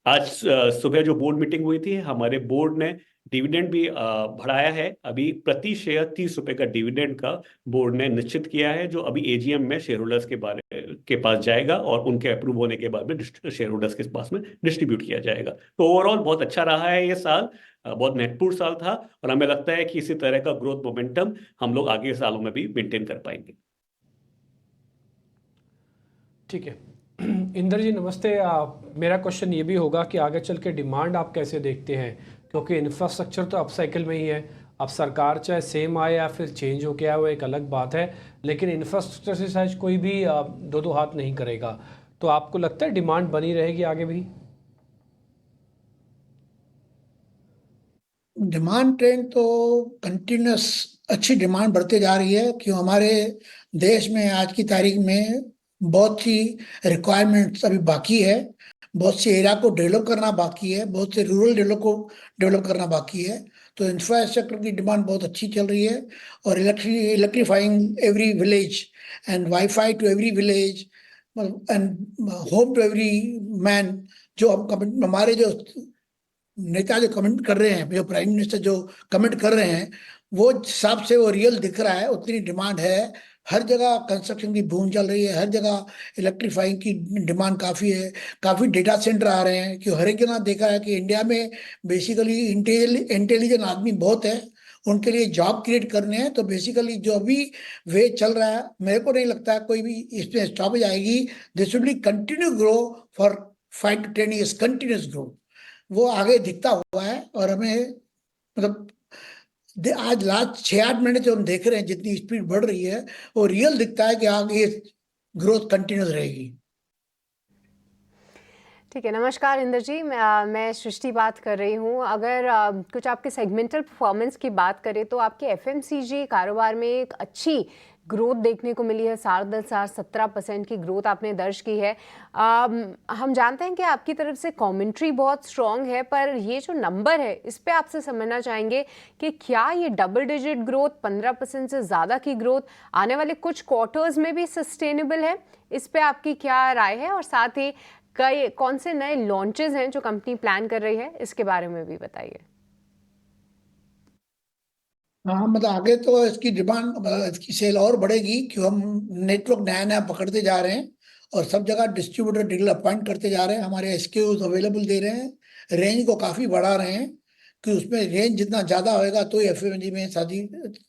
आज सुबह जो बोर्ड मीटिंग हुई थी, हमारे बोर्ड ने डिविडेंड भी बढ़ाया है। अभी प्रति शेयर 30 रुपए का डिविडेंड का बोर्ड ने निश्चित किया है, जो अभी एजीएम में शेयर होल्डर्स के पास जाएगा और उनके अप्रूव होने के बाद में शेयर होल्डर्स के पास में डिस्ट्रीब्यूट किया जाएगा। तो ओवरऑल बहुत अच्छा रहा है ये साल, बहुत महत्वपूर्ण साल था, और हमें लगता है कि इसी तरह का ग्रोथ मोमेंटम हम लोग आगे सालों में भी मेंटेन कर पाएंगे। ठीक है इंदर जी, नमस्ते। मेरा क्वेश्चन ये भी होगा कि आगे चल के डिमांड आप कैसे देखते हैं, क्योंकि इंफ्रास्ट्रक्चर तो अप साइकिल में ही है। अब सरकार चाहे सेम आए या फिर चेंज हो गया, वो एक अलग बात है, लेकिन इंफ्रास्ट्रक्चर से शायद कोई भी दो हाथ नहीं करेगा। तो आपको लगता है डिमांड बनी रहेगी आगे भी? डिमांड ट्रेंड तो कंटिन्यूस अच्छी डिमांड बढ़ते जा रही है, क्यों हमारे देश में आज की तारीख में बहुत सी रिक्वायरमेंट्स अभी बाकी है, बहुत सी एरिया को डेवलप करना बाकी है, बहुत से रूरल डेवलप को डेवलप करना बाकी है। तो इंफ्रास्ट्रक्चर की डिमांड बहुत अच्छी चल रही है और electrifying every village and WiFi to every village and home to every man, जो हम हमारे जो नेता जो कमेंट कर रहे हैं, जो प्राइम मिनिस्टर जो कमेंट कर रहे हैं, वो हिसाब से वो रियल दिख रहा है, उतनी डिमांड है। हर जगह कंस्ट्रक्शन की बूम चल रही है, हर जगह इलेक्ट्रीफाइंग की डिमांड काफी है, काफी डेटा सेंटर आ रहे हैं। कि हर एक जगह देखा है कि इंडिया में बेसिकली इंटेलिजेंट आदमी बहुत है, उनके लिए जॉब क्रिएट करने हैं। तो बेसिकली जो अभी वे चल रहा है, मेरे को नहीं लगता है कोई भी इसमें स्टॉपेज आएगी। This will be continue grow for 5 to 10 years, continuous grow वो आगे दिखता हुआ है। और हमें मतलब आज लास्ट 6-8 महीने जो हम देख रहे हैं, जितनी स्पीड बढ़ रही है, वो रियल दिखता है कि आगे ग्रोथ कंटिन्यूस रहेगी। ठीक है, नमस्कार इंदर जी, मैं सृष्टि बात कर रही हूँ। अगर कुछ आपके सेगमेंटल परफॉर्मेंस की बात करें तो आपके एफएमसीजी कारोबार में एक अच्छी ग्रोथ देखने को मिली है। 17% की ग्रोथ आपने दर्ज की है। हम जानते हैं कि आपकी तरफ से कमेंट्री बहुत स्ट्रॉन्ग है, पर ये जो नंबर है इस पे आपसे समझना चाहेंगे कि क्या ये डबल डिजिट ग्रोथ, 15% से ज़्यादा की ग्रोथ आने वाले कुछ क्वार्टर्स में भी सस्टेनेबल है? इस पे आपकी क्या राय है? और साथ ही कौन से नए लॉन्चेस हैं जो कंपनी प्लान कर रही है, इसके बारे में भी बताइए। हाँ, मतलब आगे तो इसकी डिमांड, इसकी सेल और बढ़ेगी, क्यों हम नेटवर्क नया नया पकड़ते जा रहे हैं और सब जगह डिस्ट्रीब्यूटर डीलर अपॉइंट करते जा रहे हैं, हमारे एसक्यूज अवेलेबल दे रहे हैं, रेंज को काफ़ी बढ़ा रहे हैं कि उसमें रेंज जितना ज़्यादा होएगा तो एफएमजी में शादी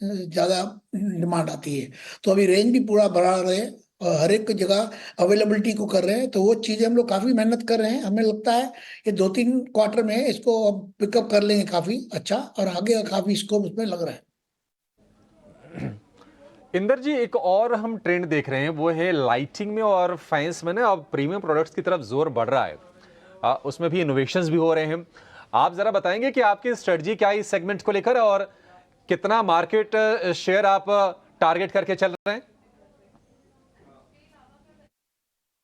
ज़्यादा डिमांड आती है। तो अभी रेंज भी पूरा बढ़ा रहे हैं और हर एक जगह अवेलेबिलिटी को कर रहे हैं। तो वो चीज़ें हम लोग काफ़ी मेहनत कर रहे हैं। हमें लगता है ये 2-3 क्वार्टर में इसको अब पिकअप कर लेंगे काफ़ी अच्छा, और आगे काफ़ी स्कोप उसमें लग रहा है। इंदर जी, एक और हम ट्रेंड देख रहे हैं, वो है लाइटिंग में और फैंस में ना अब प्रीमियम प्रोडक्ट्स की तरफ जोर बढ़ रहा है। उसमें भी इनोवेशंस भी हो रहे हैं। आप जरा बताएंगे कि आपकी स्ट्रेटजी क्या है इस सेगमेंट को लेकर और कितना मार्केट शेयर आप टारगेट करके चल रहे हैं?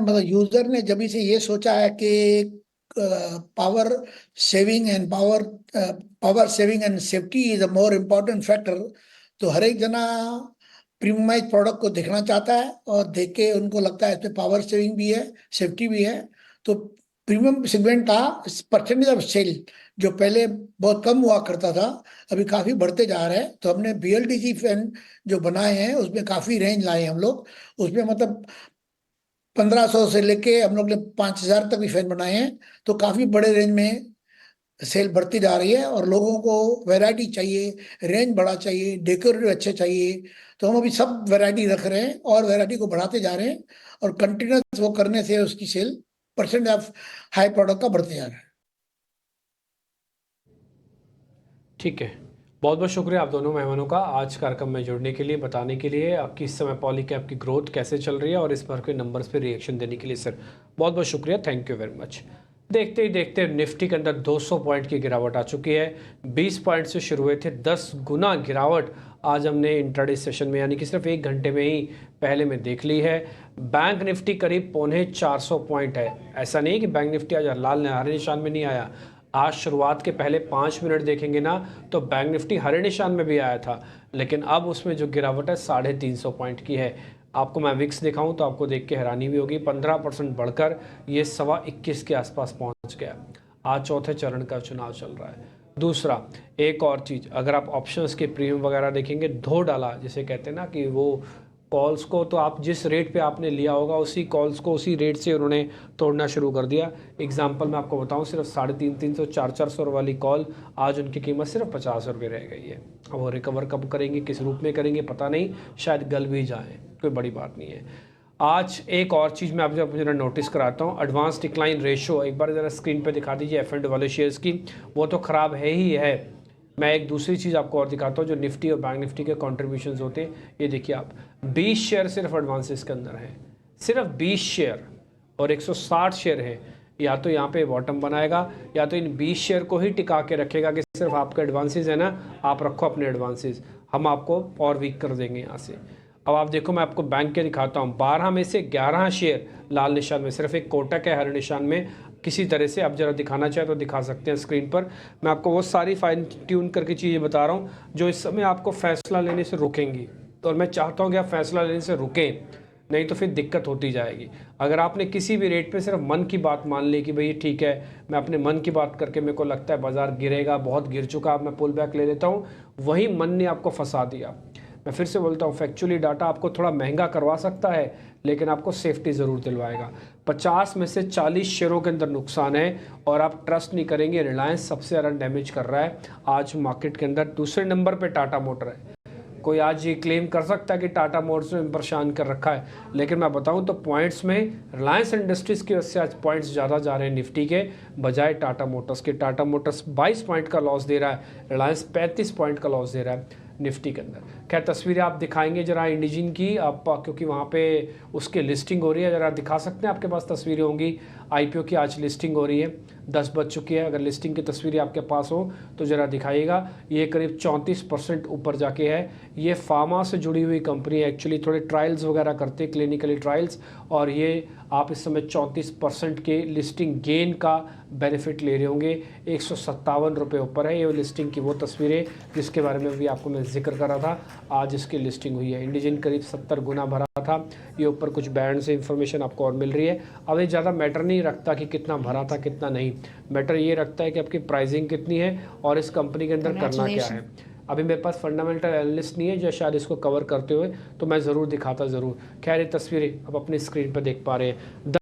मतलब यूजर ने जब से ये सोचा है कि power saving and safety is a more important factor, तो हर एक जना प्रीमियमाइज प्रोडक्ट को देखना चाहता है और देख के उनको लगता है इसमें पावर सेविंग भी है, सेफ्टी भी है। तो प्रीमियम सेगमेंट का परसेंटेज ऑफ सेल जो पहले बहुत कम हुआ करता था, अभी काफी बढ़ते जा रहे हैं। तो हमने BLDC फैन जो बनाए हैं उसमें काफी रेंज लाए हम लोग। उसमें मतलब 1500 से लेके हम लोग ने 5000 तक भी फैन बनाए हैं। तो काफी बड़े रेंज में सेल बढ़ती जा रही है और लोगों को वैरायटी चाहिए, रेंज बड़ा चाहिए, डेकोरेटिव अच्छे चाहिए। तो हम अभी सब वैरायटी रख रहे हैं और वैरायटी को बढ़ाते जा रहे हैं और कंटिन्यूस वो करने से उसकी sale percent of high product का बढ़ते जा रहा है। ठीक है, बहुत बहुत शुक्रिया आप दोनों मेहमानों का आज कार्यक्रम में जुड़ने के लिए, बताने के लिए आपकी इस समय पॉलीकैब की ग्रोथ कैसे चल रही है और इस पर के नंबर्स पे रिएक्शन देने के लिए सर बहुत बहुत शुक्रिया, थैंक यू वेरी मच। देखते ही देखते निफ्टी के अंदर 200 पॉइंट की गिरावट आ चुकी है। 20 पॉइंट से शुरू हुए थे, 10 गुना गिरावट आज हमने इंट्राडे सेशन में यानी कि सिर्फ 1 घंटे में ही पहले में देख ली है। बैंक निफ्टी करीब 450 पॉइंट है। ऐसा नहीं कि बैंक निफ्टी आज लाल हरे निशान में नहीं आया, आज शुरुआत के पहले 5 मिनट देखेंगे ना तो बैंक निफ्टी हरे निशान में भी आया था, लेकिन अब उसमें जो गिरावट है 350 पॉइंट की है। आपको मैं विक्स दिखाऊं तो आपको देख के हैरानी भी होगी, 15% बढ़कर ये 21.25 के आसपास पहुंच गया। आज चौथे चरण का चुनाव चल रहा है। दूसरा एक और चीज़, अगर आप ऑप्शंस के प्रीमियम वगैरह देखेंगे, धो डाला जिसे कहते हैं ना कि वो कॉल्स को तो आप जिस रेट पे आपने लिया होगा उसी कॉल्स को उसी रेट से उन्होंने तोड़ना शुरू कर दिया। एग्जांपल मैं आपको बताऊं, सिर्फ 350, 400 वाली कॉल आज उनकी कीमत सिर्फ 50 रुपये रह गई है। अब वो रिकवर कब करेंगे, किस रूप में करेंगे पता नहीं, शायद गल भी जाए, कोई बड़ी बात नहीं है। आज एक और चीज़ मैं आपसे जरा नोटिस कराता हूँ, एडवांस डिक्लाइन रेशो एक बार ज़रा स्क्रीन पर दिखा दीजिए F&O वाले शेयर्स की, वो तो ख़राब है ही है। मैं एक दूसरी चीज़ आपको और दिखाता हूँ जो निफ्टी और बैंक निफ्टी के कंट्रीब्यूशंस होते हैं। ये देखिए आप, 20 शेयर सिर्फ एडवांसेस के अंदर हैं, सिर्फ 20 शेयर और 160 शेयर हैं। या तो यहाँ पे बॉटम बनाएगा या तो इन 20 शेयर को ही टिका के रखेगा कि सिर्फ आपके एडवांसेस है ना, आप रखो अपने एडवांसेस, हम आपको और वीक कर देंगे यहाँ से। अब आप देखो, मैं आपको बैंक के दिखाता हूँ, 12 में से 11 शेयर लाल निशान में, सिर्फ एक कोटक है हरे निशान में। किसी तरह से आप जरा दिखाना चाहे तो दिखा सकते हैं स्क्रीन पर। मैं आपको वो सारी फाइन ट्यून करके चीज़ें बता रहा हूँ जो इस समय आपको फैसला लेने से रोकेंगी, तो मैं चाहता हूँ कि आप फैसला लेने से रुकें, नहीं तो फिर दिक्कत होती जाएगी। अगर आपने किसी भी रेट पे सिर्फ मन की बात मान ली कि भाई ठीक है, मैं अपने मन की बात करके मेरे को लगता है बाजार गिरेगा, बहुत गिर चुका, अब मैं पुल बैक ले लेता हूँ, वही मन ने आपको फंसा दिया। मैं फिर से बोलता हूँ, फैक्चुअली डाटा आपको थोड़ा महंगा करवा सकता है, लेकिन आपको सेफ्टी ज़रूर दिलवाएगा। 50 में से 40 शेयरों के अंदर नुकसान है और आप ट्रस्ट नहीं करेंगे, रिलायंस सबसे ज़्यादा डैमेज कर रहा है आज मार्केट के अंदर। दूसरे नंबर पे टाटा मोटर है। कोई आज ये क्लेम कर सकता है कि टाटा मोटर्स ने परेशान कर रखा है, लेकिन मैं बताऊं तो पॉइंट्स में रिलायंस इंडस्ट्रीज़ की वजह से आज पॉइंट्स ज़्यादा जा रहे हैं निफ्टी के बजाय टाटा मोटर्स के। टाटा मोटर्स 22 पॉइंट का लॉस दे रहा है, रिलायंस 35 पॉइंट का लॉस दे रहा है निफ्टी के अंदर। खैर, तस्वीरें आप दिखाएंगे जरा इंडिजिन की, आप क्योंकि वहाँ पे उसकी लिस्टिंग हो रही है, जरा दिखा सकते हैं, आपके पास तस्वीरें होंगी। आईपीओ की आज लिस्टिंग हो रही है, 10 बज चुकी है। अगर लिस्टिंग की तस्वीरें आपके पास हो तो ज़रा दिखाइएगा। ये करीब 34% ऊपर जाके है। ये फार्मा से जुड़ी हुई कंपनी है, एक्चुअली थोड़े ट्रायल्स वगैरह करते हैं, क्लिनिकली ट्रायल्स, और ये आप इस समय 34% के लिस्टिंग गेन का बेनिफिट ले रहे होंगे। 157 रुपये ऊपर है। ये लिस्टिंग की वो तस्वीरें जिसके बारे में भी आपको मैं जिक्र कर रहा था, आज इसकी लिस्टिंग हुई है। इंडिजिन करीब 70 गुना भरा था। ये ऊपर कुछ बैंड से इंफॉर्मेशन आपको और मिल रही है। अब ये ज़्यादा मैटर नहीं रखता कि कितना भरा था कितना नहीं, मैटर ये रखता है कि आपकी प्राइसिंग कितनी है और इस कंपनी के अंदर करना क्या है। अभी मेरे पास फंडामेंटल एनालिस्ट नहीं है जो शायद इसको कवर करते हुए, तो मैं ज़रूर दिखाता ज़रूर। खैर, ये तस्वीरें आप अपनी स्क्रीन पर देख पा रहे हैं।